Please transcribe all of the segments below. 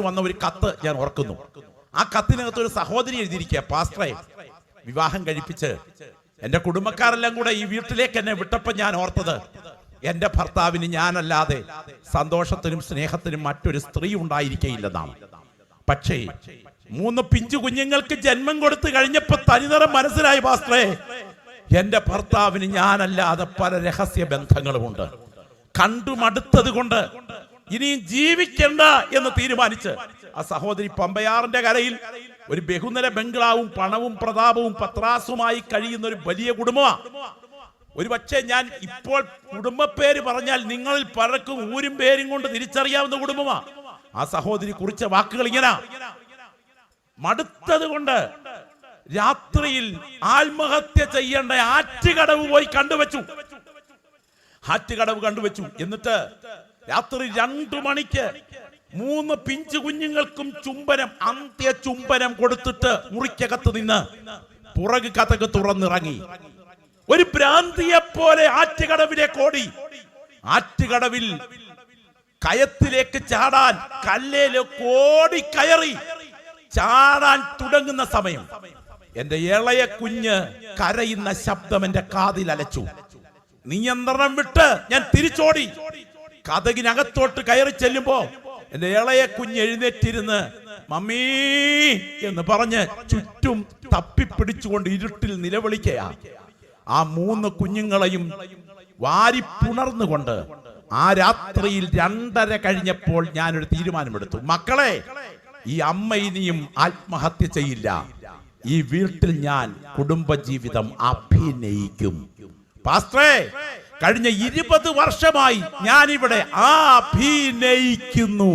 വന്ന ഒരു കത്ത് ഞാൻ ഓർക്കുന്നു. ആ കത്തിനകത്ത് ഒരു സഹോദരി എഴുതിയിരിക്കുക, പാസ്റ്ററെ, വിവാഹം കഴിപ്പിച്ച് എന്റെ കുടുംബക്കാരെല്ലാം കൂടെ ഈ വീട്ടിലേക്ക് എന്നെ വിട്ടപ്പോൾ ഞാൻ ഓർത്തത് എന്റെ ഭർത്താവിന് ഞാനല്ലാതെ സന്തോഷത്തിനും സ്നേഹത്തിനും മറ്റൊരു സ്ത്രീ ഉണ്ടായിരിക്കയില്ലെന്നാണ്. പക്ഷേ 3 പിഞ്ചു കുഞ്ഞുങ്ങൾക്ക് ജന്മം കൊടുത്തു കഴിഞ്ഞപ്പോ തനിനിറം മനസ്സിലായി, പാസ്റ്ററെ, എന്റെ ഭർത്താവിന് ഞാനല്ലാതെ പല രഹസ്യ ബന്ധങ്ങളുമുണ്ട്. കണ്ടുമടുത്തത് കൊണ്ട് ഇനിയും ജീവിക്കണ്ട എന്ന് തീരുമാനിച്ച് ആ സഹോദരി പമ്പയാറിന്റെ കരയിൽ ഒരു ബഹുനില ബംഗ്ലാവും പണവും പ്രതാപവും പത്രാസുമായി കഴിയുന്ന ഒരു വലിയ കുടുംബമാണ്. ഒരു പക്ഷേ ഞാൻ ഇപ്പോൾ കുടുംബ പേര് പറഞ്ഞാൽ നിങ്ങളിൽ പലർക്കും ഊരും പേരും കൊണ്ട് തിരിച്ചറിയാവുന്ന കുടുംബമാണ്. ആ സഹോദരി കുറിച്ച വാക്കുകൾ ഇങ്ങനെ: മടുത്തത് കൊണ്ട് രാത്രിയിൽ ആത്മഹത്യ ചെയ്യേണ്ട ആറ്റുകടവ് പോയി കണ്ടുവച്ചു. എന്നിട്ട് രാത്രി 2 മണിക്ക് 3 പിഞ്ചു കുഞ്ഞുങ്ങൾക്കും ചുംബനം, അന്ത്യ ചുംബനം കൊടുത്തിട്ട് മുറിക്കകത്ത് നിന്ന് പുറകു കഥക് തുറന്നിറങ്ങി. ഒരു ഭ്രാന്തിയെ പോലെ ആറ്റുകടവിലേക്ക് ഓടി. ആറ്റുകടവിൽ കയത്തിലേക്ക് ചാടാൻ കല്ലേലേക്ക് ഓടി കയറി. ചാടാൻ തുടങ്ങുന്ന സമയം എന്റെ ഇളയ കുഞ്ഞ് കരയുന്ന ശബ്ദം എന്റെ കാതിൽ അലച്ചു. നിയന്ത്രണം വിട്ട് ഞാൻ തിരിച്ചോടി. കഥകിനകത്തോട്ട് കയറി ചെല്ലുമ്പോ എന്റെ ഇളയ കുഞ്ഞ് എഴുന്നേറ്റിരുന്ന് മമ്മീ എന്ന് പറഞ്ഞ് ചുറ്റും തപ്പിപ്പിടിച്ചുകൊണ്ട് ഇരുട്ടിൽ നിലവിളിക്കയാ. ആ 3 കുഞ്ഞുങ്ങളെയും വാരി പുണർന്നുകൊണ്ട് ആ രാത്രിയിൽ 2:30 കഴിഞ്ഞപ്പോൾ ഞാനൊരു തീരുമാനമെടുത്തു. മക്കളെ, ഈ അമ്മ ഇനിയും ആത്മഹത്യ ചെയ്യില്ല. ഈ വീട്ടിൽ ഞാൻ കുടുംബജീവിതം അഭിനയിക്കും. പാസ്റ്ററെ, കഴിഞ്ഞ 20 വർഷമായി ഞാനിവിടെ അഭിനയിക്കുന്നു.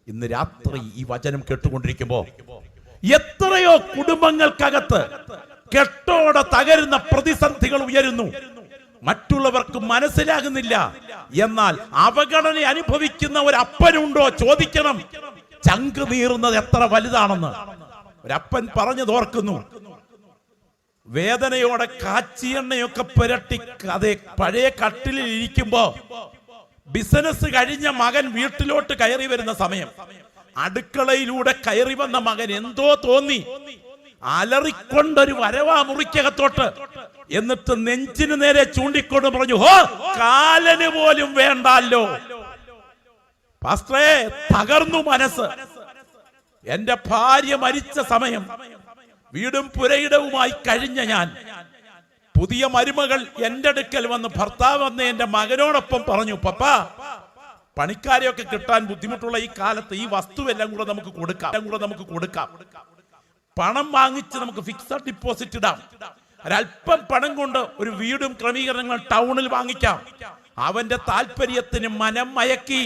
ഇന്ന് രാത്രി ഈ വചനം കേട്ടുകൊണ്ടിരിക്കുമ്പോ എത്രയോ കുടുംബങ്ങൾക്കകത്ത് കെട്ടോടെ തകരുന്ന പ്രതിസന്ധികൾ ഉയരുന്നു. മറ്റുള്ളവർക്ക് മനസ്സിലാകുന്നില്ല. എന്നാൽ അവഗണന അനുഭവിക്കുന്ന ഒരു അപ്പനുണ്ടോ? ചോദിക്കണം. ചങ്ക് നീറുന്നത് എത്ര വലുതാണെന്ന് ഒരപ്പൻ പറഞ്ഞതോർക്കുന്നു. വേദനയോടെ കാച്ചിയെണ്ണയൊക്കെ പുരട്ടി അതേ പഴയ കട്ടിലിൽ ഇരിക്കുമ്പോ ബിസിനസ് കഴിഞ്ഞ മകൻ വീട്ടിലോട്ട് കയറി വരുന്ന സമയം അടുക്കളയിലൂടെ കയറി വന്ന മകൻ എന്തോ തോന്നി, അലറിക്കൊണ്ടൊരു വരവാ മുറിക്കകത്തോട്ട്. എന്നിട്ട് നെഞ്ചിന് നേരെ ചൂണ്ടിക്കൊണ്ട് പറഞ്ഞു, ഹോ, കാലന് പോലും വേണ്ടല്ലോ. പാസ്റ്ററേ, തകർന്നു മനസ്സ്. എന്റെ ഭാര്യ മരിച്ച സമയം വീടും പുരയിടവുമായി കഴിഞ്ഞ ഞാൻ, പുതിയ മരുമകൾ എന്റെ അടുക്കൽ വന്ന്, ഭർത്താവ് വന്ന് എന്റെ മകനോടൊപ്പം പറഞ്ഞു, പപ്പാ, പണിക്കാരെയൊക്കെ കിട്ടാൻ ബുദ്ധിമുട്ടുള്ള ഈ കാലത്ത് ഈ വസ്തുവെല്ലാം കൂടെ നമുക്ക് കൊടുക്കാം. പണം വാങ്ങിച്ച് നമുക്ക് ഫിക്സഡ് ഡിപ്പോസിറ്റ് ഇടാം. ഒരല്പം പണം കൊണ്ട് ഒരു വീടും ക്രമീകരണങ്ങൾ ടൗണിൽ വാങ്ങിക്കാം. അവന്റെ താല്പര്യത്തിന് മനം മയക്കി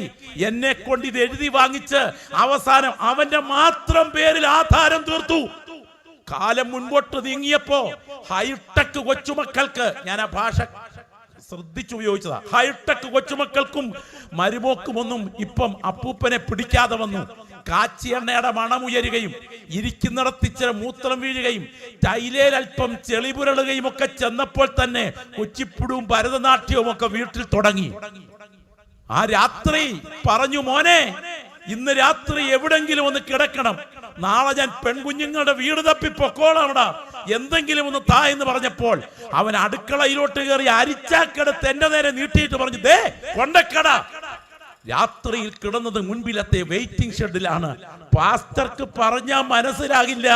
എന്നെ കൊണ്ട് ഇത് എഴുതി വാങ്ങിച്ച് അവസാനം അവന്റെ മാത്രം പേരിൽ ആധാരം തീർത്തു. കാലം മുൻപോട്ട് നീങ്ങിയപ്പോ ഹൈടെക് കൊച്ചുമക്കൾക്ക്, ഞാൻ ആ ഭാഷ ശ്രദ്ധിച്ചു ഉപയോഗിച്ചതാ, ഹൈടെക് കൊച്ചുമക്കൾക്കും മരുമോക്കുമൊന്നും ഇപ്പം അപ്പൂപ്പനെ പിടിക്കാതെ വന്നു. കാച്ചിയെണ്ണയുടെ മണമുയരുകയും ഇരിക്കുന്നിടത്തിച്ചിര മൂത്രം വീഴുകയും ടൈലേൽ അല്പം ചെളിപുരളുകയും ഒക്കെ ചെന്നപ്പോൾ തന്നെ കുച്ചിപ്പുടും ഭരതനാട്യവും ഒക്കെ വീട്ടിൽ തുടങ്ങി. ആ രാത്രി പറഞ്ഞു, മോനെ, ഇന്ന് രാത്രി എവിടെങ്കിലും ഒന്ന് കിടക്കണം. നാളെ ഞാൻ പെൺകുഞ്ഞുങ്ങളുടെ വീട് തപ്പി പൊക്കോളാം, എന്തെങ്കിലും ഒന്ന് താ എന്ന് പറഞ്ഞപ്പോൾ അവൻ അടുക്കളയിലോട്ട് കയറി അരിച്ചാക്കെടുത്ത് എന്റെ നേരെ നീട്ടിയിട്ട് പറഞ്ഞു, ദേ കൊണ്ടക്കട. രാത്രിയിൽ കിടന്നത് മുൻപിലത്തെ വെയിറ്റിംഗ് ഷെഡിലാണ്. പാസ്റ്റർക്ക് പറഞ്ഞാ മനസ്സിലാകില്ല,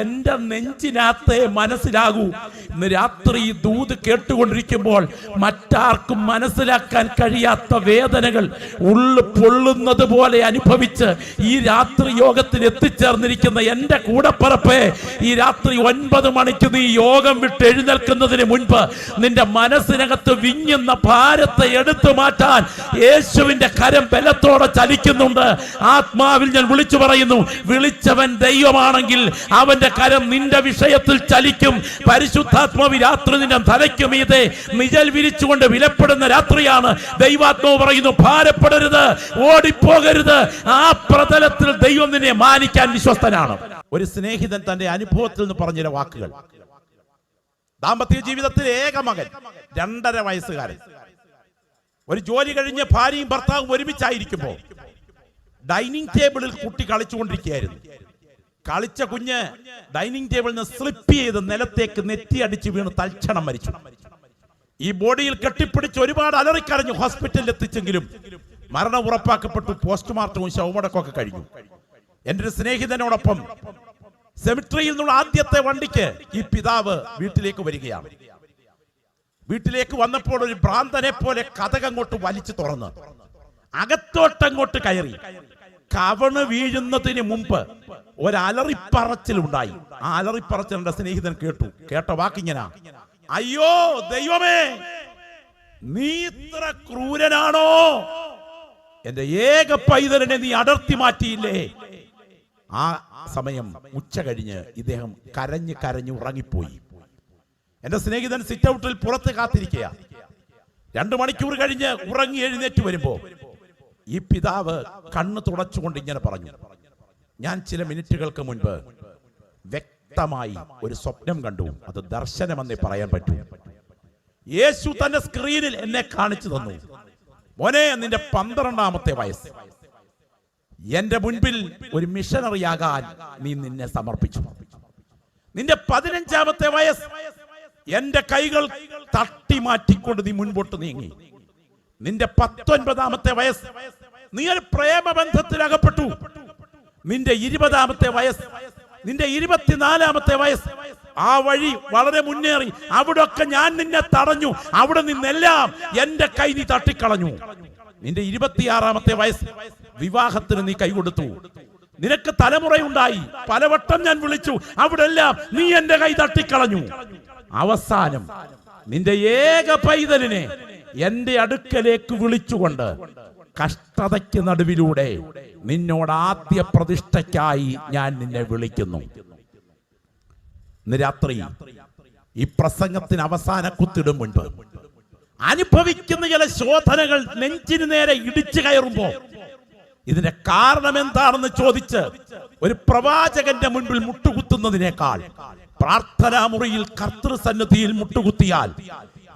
എന്റെ നെഞ്ചിനകത്തെ മനസ്സിലാകൂ. ഇന്ന് രാത്രി ദൂത് കേട്ടുകൊണ്ടിരിക്കുമ്പോൾ മറ്റാർക്കും മനസ്സിലാക്കാൻ കഴിയാത്ത വേദനകൾ ഉള്ളു പൊള്ളുന്നത് പോലെ അനുഭവിച്ച് ഈ രാത്രി യോഗത്തിൽ എത്തിച്ചേർന്നിരിക്കുന്ന എന്റെ കൂടപ്പറപ്പേ, ഈ രാത്രി 9 മണിക്ക് നീ യോഗം വിട്ട് എഴുന്നേൽക്കുന്നതിന് മുൻപ് നിന്റെ മനസ്സിനകത്ത് വിങ്ങുന്ന ഭാരത്തെ എടുത്തു മാറ്റാൻ യേശുവിന്റെ കരം ബലത്തോടെ ചലിക്കുന്നുണ്ട്. ആത്മാവിൽ ഞാൻ വിളിച്ചു പറയുന്നു, വിളിച്ചവൻ ദൈവമാണെങ്കിൽ അവന്റെ കരം നിന്റെ വിഷയത്തിൽ ചലിക്കും. പരിശുദ്ധാത്മാവ് രാത്രി നിന്റെ തലയ്ക്ക് മീതെ നിഴൽ വിരിച്ചുകൊണ്ട് വിലപ്പെടുന്ന രാത്രിയാണ്. ദൈവാത്മാവ് പറയുന്നു, ഭാരപ്പെടരുത്, ഓടിപ്പോകരുത്. ആ പ്രതലത്തിൽ ദൈവം നിന്നെ മാനിക്കാൻ വിശ്വസ്തനാണ്. ഒരു സ്നേഹിതൻ തന്റെ അനുഭവത്തിൽ നിന്ന് പറഞ്ഞ വാക്കുകൾ. ദാമ്പത്യ ജീവിതത്തിലെ ഏക മകൻ, 2.5 വയസ്സുകാരൻ. ഒരു ജോലി കഴിഞ്ഞ് ഭാര്യയും ഭർത്താവും ഒരുമിച്ചായിരിക്കുമ്പോൾ ഡൈനിങ് ടേബിളിൽ കുട്ടി കളിച്ചുകൊണ്ടിരിക്കുകയായിരുന്നു. കളിച്ച കുഞ്ഞ് ഡൈനിങ് ടേബിളിൽ നിന്ന് സ്ലിപ്പ് ചെയ്ത് നിലത്തേക്ക് നെറ്റിയടിച്ച് വീണ് തൽക്ഷണം മരിച്ചു. ഈ ബോഡിയിൽ കെട്ടിപ്പിടിച്ച് ഒരുപാട് അലറിക്കരഞ്ഞു. ഹോസ്പിറ്റലിൽ എത്തിച്ചെങ്കിലും മരണം ഉറപ്പാക്കപ്പെട്ടു. പോസ്റ്റ്മോർട്ടവും ശവമടക്കമൊക്കെ കഴിഞ്ഞു. എൻ്റെ ഒരു സ്നേഹിതനോടൊപ്പം സെമിട്രിയിൽ നിന്നുള്ള ആദ്യത്തെ വണ്ടിക്ക് ഈ പിതാവ് വീട്ടിലേക്ക് വരികയാണ്. വീട്ടിലേക്ക് വന്നപ്പോൾ ഒരു ഭ്രാന്തനെ പോലെ കതകങ്ങോട്ട് വലിച്ചു തുറന്ന് അകത്തോട്ടങ്ങോട്ട് കയറി. കവണ് വീഴുന്നതിന് മുമ്പ് ഒരലറിപ്പറച്ചിലുണ്ടായി. ആ അലറിപ്പറച്ചിൽ എൻ്റെ സ്നേഹിതൻ കേട്ട വാക്കിങ്ങനാ: അയ്യോ ദൈവമേ, നീ ഇത്ര ക്രൂരനാണോ? എന്റെ ഏക പൈതലിനെ നീ അടർത്തി മാറ്റിയില്ലേ? ആ സമയം ഉച്ച കഴിഞ്ഞ് ഇദ്ദേഹം കരഞ്ഞ് കരഞ്ഞ് ഉറങ്ങിപ്പോയി. എന്റെ സ്നേഹിതൻ സിറ്റ് ഔട്ടിൽ പുറത്ത് കാത്തിരിക്കുക. 2 മണിക്കൂർ കഴിഞ്ഞ് ഉറങ്ങി എഴുന്നേറ്റ് വരുമ്പോ ഈ പിതാവ് കണ്ണ് തുടച്ചുകൊണ്ട് ഇങ്ങനെ പറഞ്ഞു: ഞാൻ ചില മിനിറ്റുകൾക്ക് മുൻപ് വ്യക്തമായി ഒരു സ്വപ്നം കണ്ടു. അത് ദർശനമെന്നേ പറയാൻ പറ്റൂ. യേശു തന്റെ സ്ക്രീനിൽ എന്നെ കാണിച്ചു തന്നു. മോനെ, നിന്റെ 12ാമത്തെ വയസ്സ് എന്റെ മുൻപിൽ ഒരു മിഷനറിയാകാൻ നീ നിന്നെ സമർപ്പിച്ചു. നിന്റെ 15ാമത്തെ വയസ്സ് എന്റെ കൈകൾ തട്ടി മാറ്റിക്കൊണ്ട് നീ മുൻപോട്ട് നീങ്ങി. നിന്റെ 19ാമത്തെ വയസ്സ് നീ ഒരു പ്രേമബന്ധത്തിൽ അകപ്പെട്ടു. നിന്റെ 20ാമത്തെ വയസ്സ്, നിന്റെ 24ാമത്തെ വയസ്സ് ആ വഴി വളരെ മുന്നേറി. അവിടൊക്കെ ഞാൻ നിന്നെ തടഞ്ഞു. അവിടെ നിന്നെല്ലാം എന്റെ കൈ നീ തട്ടിക്കളഞ്ഞു. നിന്റെ 26ാമത്തെ വയസ്സ് വിവാഹത്തിന് നീ കൈകൊടുത്തു. നിനക്ക് തലമുറയുണ്ടായി. പലവട്ടം ഞാൻ വിളിച്ചു. അവിടെ എല്ലാം നീ എന്റെ കൈ തട്ടിക്കളഞ്ഞു. അവസാനം നിന്റെ ഏക പൈതലിനെ എന്റെ അടുക്കലേക്ക് വിളിച്ചുകൊണ്ട് കഷ്ടതയ്ക്ക് നടുവിലൂടെ നിന്നോട് ആദ്യ പ്രതിഷ്ഠയ്ക്കായി ഞാൻ നിന്നെ വിളിക്കുന്നു. ഇന്ന് രാത്രി ഈ പ്രസംഗത്തിന് അവസാന കുത്തിടും മുൻപ് അനുഭവിക്കുന്ന ചില ശോധനകൾ നെഞ്ചിന് നേരെ ഇടിച്ചു കയറുമ്പോ ഇതിന്റെ കാരണം എന്താണെന്ന് ചോദിച്ച് ഒരു പ്രവാചകന്റെ മുൻപിൽ മുട്ടുകുത്തുന്നതിനേക്കാൾ പ്രാർത്ഥനാ മുറിയിൽ കർത്തൃസന്നിധിയിൽ മുട്ടുകുത്തിയാൽ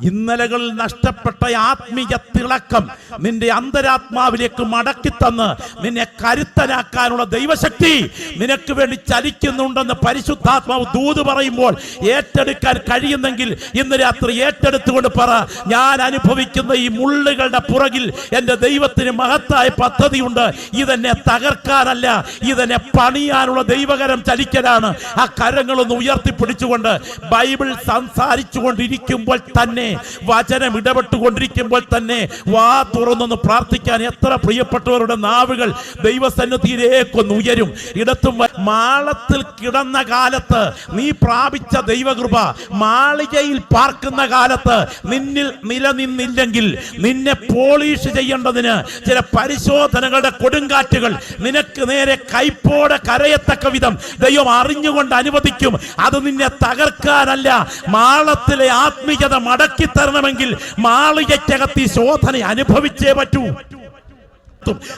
ഇന്നലകളിൽ നഷ്ടപ്പെട്ട ആത്മീയ തിളക്കം നിന്റെ അന്തരാത്മാവിലേക്ക് മടക്കിത്തന്ന് നിന്നെ കരുത്തനാക്കാനുള്ള ദൈവശക്തി നിനക്ക് വേണ്ടി ചലിക്കുന്നുണ്ടെന്ന് പരിശുദ്ധാത്മാവ് ദൂത് പറയുമ്പോൾ ഏറ്റെടുക്കാൻ കഴിയുന്നെങ്കിൽ ഇന്ന് രാത്രി ഏറ്റെടുത്തുകൊണ്ട് പറ: ഞാൻ അനുഭവിക്കുന്ന ഈ മുള്ളുകളുടെ പുറകിൽ എൻ്റെ ദൈവത്തിന് മഹത്തായ പദ്ധതിയുണ്ട്. ഇതെന്നെ തകർക്കാനല്ല, ഇതെന്നെ പണിയാനുള്ള ദൈവകരം ചലിക്കലാണ്. ആ കരങ്ങളൊന്ന് ഉയർത്തിപ്പിടിച്ചുകൊണ്ട് ബൈബിൾ സംസാരിച്ചു കൊണ്ടിരിക്കുമ്പോൾ തന്നെ, വചനം ഇടപെട്ടുകൊണ്ടിരിക്കുമ്പോൾ തന്നെ വാ തുറന്നൊന്ന് പ്രാർത്ഥിക്കാൻ എത്ര പ്രിയപ്പെട്ടവരുടെ നാവുകൾ ദൈവസന്നിധിയിലേക്കൊന്ന് ഉയരും. ഇടത്തും മാളത്തിൽ കിടന്ന കാലത്ത് നീ പ്രാപിച്ച ദൈവകൃപ മാളികയിൽ പാർക്കുന്ന കാലത്ത് നിന്നിൽ നിലനിന്നില്ലെങ്കിൽ നിന്നെ പോളിഷ് ചെയ്യേണ്ടതിന് ചില പരിശോധനകളുടെ കൊടുങ്കാറ്റുകൾ നിനക്ക് നേരെ കൈപ്പോടെ കരയത്തക്ക വിധം ദൈവം അറിഞ്ഞുകൊണ്ട് അനുവദിക്കും. അത് നിന്നെ തകർക്കാനല്ല, മാളത്തിലെ ആത്മീയത മടക്കി തരണമെങ്കിൽ മാളികയ്ക്കകത്ത് ഈ ശോധന അനുഭവിച്ചേ പറ്റൂ.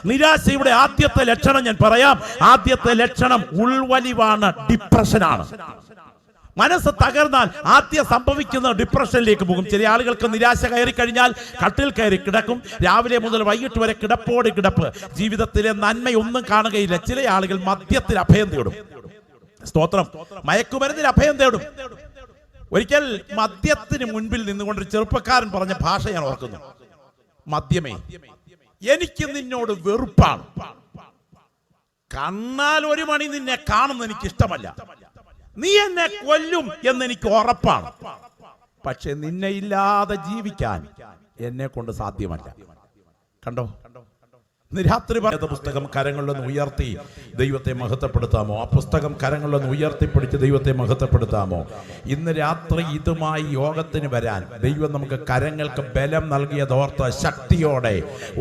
നിരാശയുടെ ആദ്യത്തെ ലക്ഷണം ഞാൻ പറയാം. ആദ്യത്തെ ലക്ഷണം ഉൾവലിവാണ്, ഡിപ്രഷനാണ്. മനസ്സ് തകർന്നാൽ ആദ്യം സംഭവിക്കുന്ന ഡിപ്രഷനിലേക്ക് പോകും. ചില ആളുകൾക്ക് നിരാശ കയറി കഴിഞ്ഞാൽ കട്ടിൽ കയറി കിടക്കും. രാവിലെ മുതൽ വൈകിട്ട് വരെ കിടപ്പോട് കിടപ്പ്. ജീവിതത്തിലെ നന്മയൊന്നും കാണുകയില്ല. ചില ആളുകൾ മദ്യത്തിൽ അഭയം തേടും. സ്തോത്രം. മയക്കുമരുന്നിൽ അഭയം തേടും. ഒരിക്കൽ മദ്യത്തിന് മുൻപിൽ നിന്നുകൊണ്ടൊരു ചെറുപ്പക്കാരൻ പറഞ്ഞ ഭാഷ ഞാൻ ഓർക്കുന്നു: മദ്യമേ, എനിക്ക് നിന്നോട് വെറുപ്പാണ്. കണ്ണാൽ 1 മണി നിന്നെ കാണുന്ന എനിക്ക് ഇഷ്ടമല്ല. നീ എന്നെ കൊല്ലും എന്നെനിക്ക് ഉറപ്പാണ്. പക്ഷെ നിന്നെ ഇല്ലാതെ ജീവിക്കാൻ എന്നെ കൊണ്ട് സാധ്യമല്ല. കണ്ടോ? രാത്രി പറയുന്ന പുസ്തകം കരങ്ങളിലൊന്ന് ഉയർത്തി ദൈവത്തെ മഹത്വപ്പെടുത്താമോ? ആ പുസ്തകം കരങ്ങളിലൊന്ന് ഉയർത്തിപ്പിടിച്ച് ദൈവത്തെ മഹത്വപ്പെടുത്താമോ? ഇന്ന് രാത്രി ഇതുമായി യോഗത്തിന് വരാൻ ദൈവം നമുക്ക് കരങ്ങൾക്ക് ബലം നൽകിയതോർത്ത് ശക്തിയോടെ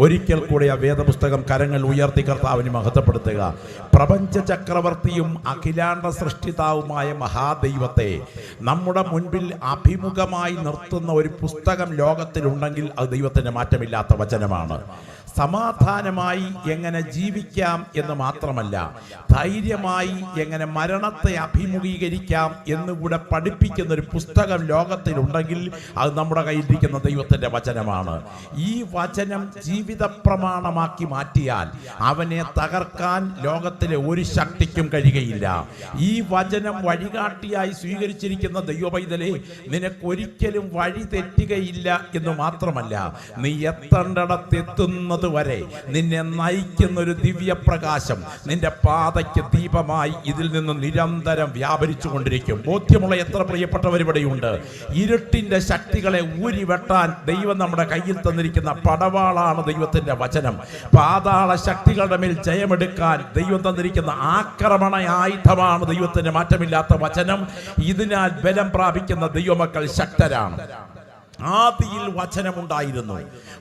ഒരിക്കൽ കൂടി ആ വേദപുസ്തകം കരങ്ങൾ ഉയർത്തി കർത്താവിനെ മഹത്വപ്പെടുത്തുക. പ്രപഞ്ച ചക്രവർത്തിയും അഖിലാണ്ട സൃഷ്ടിതാവുമായ മഹാദൈവത്തെ നമ്മുടെ മുൻപിൽ അഭിമുഖമായി നിർത്തുന്ന ഒരു പുസ്തകം ലോകത്തിലുണ്ടെങ്കിൽ അത് ദൈവത്തിന്റെ മാറ്റമില്ലാത്ത വചനമാണ്. സമാധാനമായി എങ്ങനെ ജീവിക്കാം എന്ന് മാത്രമല്ല, ധൈര്യമായി എങ്ങനെ മരണത്തെ അഭിമുഖീകരിക്കാം എന്നുകൂടെ പഠിപ്പിക്കുന്ന ഒരു പുസ്തകം ലോകത്തിലുണ്ടെങ്കിൽ അത് നമ്മുടെ കയ്യിലിരിക്കുന്ന ദൈവത്തിന്റെ വചനമാണ്. ഈ വചനം ജീവിത പ്രമാണമാക്കി മാറ്റിയാൽ അവനെ തകർക്കാൻ ലോകത്തിലെ ഒരു ശക്തിക്കും കഴിയുകയില്ല. ഈ വചനം വഴികാട്ടിയായി സ്വീകരിച്ചിരിക്കുന്ന ദൈവപൈതലേ, നിനക്കൊരിക്കലും വഴി തെറ്റുകയില്ല എന്ന് മാത്രമല്ല, നീ എത്തേണ്ടിടത്തെത്തുന്നത് വരെ നിന്നെ നയിക്കുന്ന ഒരു ദിവ്യപ്രകാശം നിന്റെ പാതയ്ക്ക് ദീപമായി ഇതിൽ നിന്ന് നിരന്തരം വ്യാപരിച്ചു കൊണ്ടിരിക്കും. ബോധ്യമുള്ള എത്ര പ്രിയപ്പെട്ടവരിവിടെയുണ്ട്? ഇരുട്ടിന്റെ ശക്തികളെ ഊരിവെട്ടാൻ ദൈവം നമ്മുടെ കയ്യിൽ തന്നിരിക്കുന്ന പടവാളാണ് ദൈവത്തിന്റെ വചനം. പാതാള ശക്തികളുടെ മേൽ ജയമെടുക്കാൻ ദൈവം തന്നിരിക്കുന്ന ആക്രമണ ആയുധമാണ് ദൈവത്തിന്റെ മാറ്റമില്ലാത്ത വചനം. ഇതിനാൽ ബലം പ്രാപിക്കുന്ന ദൈവമക്കൾ ശക്തരാണ്. ആദിയിൽ വചനമുണ്ടായിരുന്നു,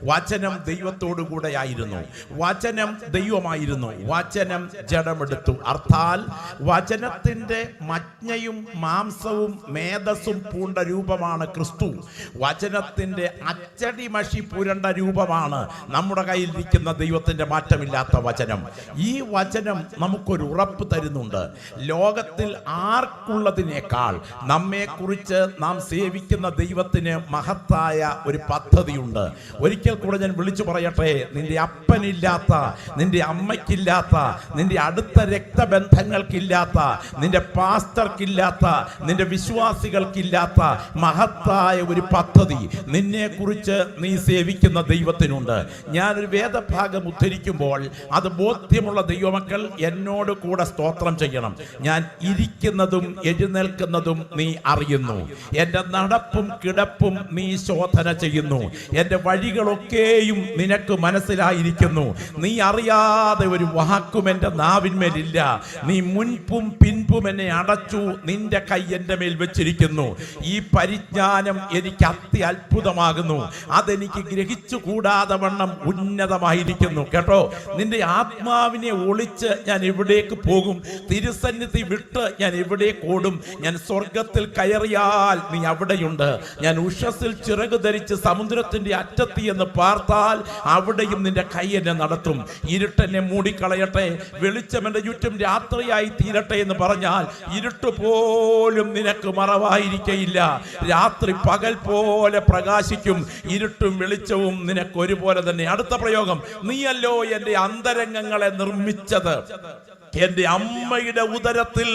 വചനം ദൈവത്തോടു കൂടെയായിരുന്നു, വചനം ദൈവമായിരുന്നു, വചനം ജഡമെടുത്തു. അർത്ഥാൽ വചനത്തിന്റെ മജ്ഞയും മാംസവും മേധസ്സും പൂണ്ട രൂപമാണ് ക്രിസ്തു. വചനത്തിന്റെ അച്ചടി മഷി പുരണ്ട രൂപമാണ് നമ്മുടെ കയ്യിലിരിക്കുന്ന ദൈവത്തിന്റെ മാറ്റമില്ലാത്ത വചനം. ഈ വചനം നമുക്കൊരു ഉറപ്പ് തരുന്നുണ്ട്. ലോകത്തിൽ ആർക്കുള്ളതിനേക്കാൾ നമ്മെക്കുറിച്ച് നാം സേവിക്കുന്ന ദൈവത്തിന് മഹത്തായ ഒരു പദ്ധതിയുണ്ട്. ഒരിക്കൽ കൂടെ ഞാൻ വിളിച്ചു പറയട്ടെ, നിന്റെ അപ്പനില്ലാത്ത, നിന്റെ അമ്മയ്ക്കില്ലാത്ത, നിന്റെ അടുത്ത രക്തബന്ധങ്ങൾക്കില്ലാത്ത, നിന്റെ പാസ്റ്റർക്കില്ലാത്ത, നിന്റെ വിശ്വാസികൾക്കില്ലാത്ത മഹത്തായ ഒരു പദ്ധതി നിന്നെ കുറിച്ച് നീ സേവിക്കുന്ന ദൈവത്തിനുണ്ട്. ഞാനൊരു വേദഭാഗം ഉദ്ധരിക്കുമ്പോൾ അത് ബോധ്യമുള്ള ദൈവമക്കൾ എന്നോട് കൂടെ സ്തോത്രം ചെയ്യണം. ഞാൻ ഇരിക്കുന്നതും എഴുന്നേൽക്കുന്നതും നീ അറിയുന്നു, എൻ്റെ നടപ്പും കിടപ്പും നീ ശോധന ചെയ്യുന്നു, എൻ്റെ വഴികളൊക്കെയും നിനക്ക് മനസ്സിലായിരിക്കുന്നു. നീ അറിയാതെ ഒരു വാക്കും എൻ്റെ നാവിന്മേലില്ല. നീ മുൻപും പിൻപും എന്നെ അടച്ചു, നിന്റെ കൈ എൻ്റെ മേൽ വെച്ചിരിക്കുന്നു. ഈ പരിജ്ഞാനം എനിക്ക് അത്യത്ഭുതമാകുന്നു. അതെനിക്ക് ഗ്രഹിച്ചു കൂടാതെ വണ്ണം ഉന്നതമായിരിക്കുന്നു. കേട്ടോ, നിന്റെ ആത്മാവിനെ ഒളിച്ച് ഞാൻ എവിടേക്ക് പോകും? തിരുസന്നിധി വിട്ട് ഞാൻ എവിടേക്ക് ഓടും? ഞാൻ സ്വർഗത്തിൽ കയറിയാൽ നീ അവിടെയുണ്ട്. ഞാൻ ഉഷസ്സിൽ ചിറക് ധരിച്ച് സമുദ്രത്തിന്റെ അറ്റത്തി എന്ന് പാർത്താൽ അവിടെയും നിന്റെ കൈ എന്നെ നടത്തും. ഇരുട്ടെന്നെ മൂടിക്കളയട്ടെ, വെളിച്ചം എന്റെ ചുറ്റും രാത്രിയായി തീരട്ടെ എന്ന് പറഞ്ഞാൽ ഇരുട്ട് പോലും നിനക്ക് മറവായിരിക്കയില്ല. രാത്രി പകൽ പോലെ പ്രകാശിക്കും, ഇരുട്ടും വെളിച്ചവും നിനക്ക് ഒരുപോലെ തന്നെ. അടുത്ത പ്രയോഗം, നീയല്ലോ എൻ്റെ അന്തരംഗങ്ങളെ നിർമ്മിച്ചത്, എന്റെ അമ്മയുടെ ഉദരത്തിൽ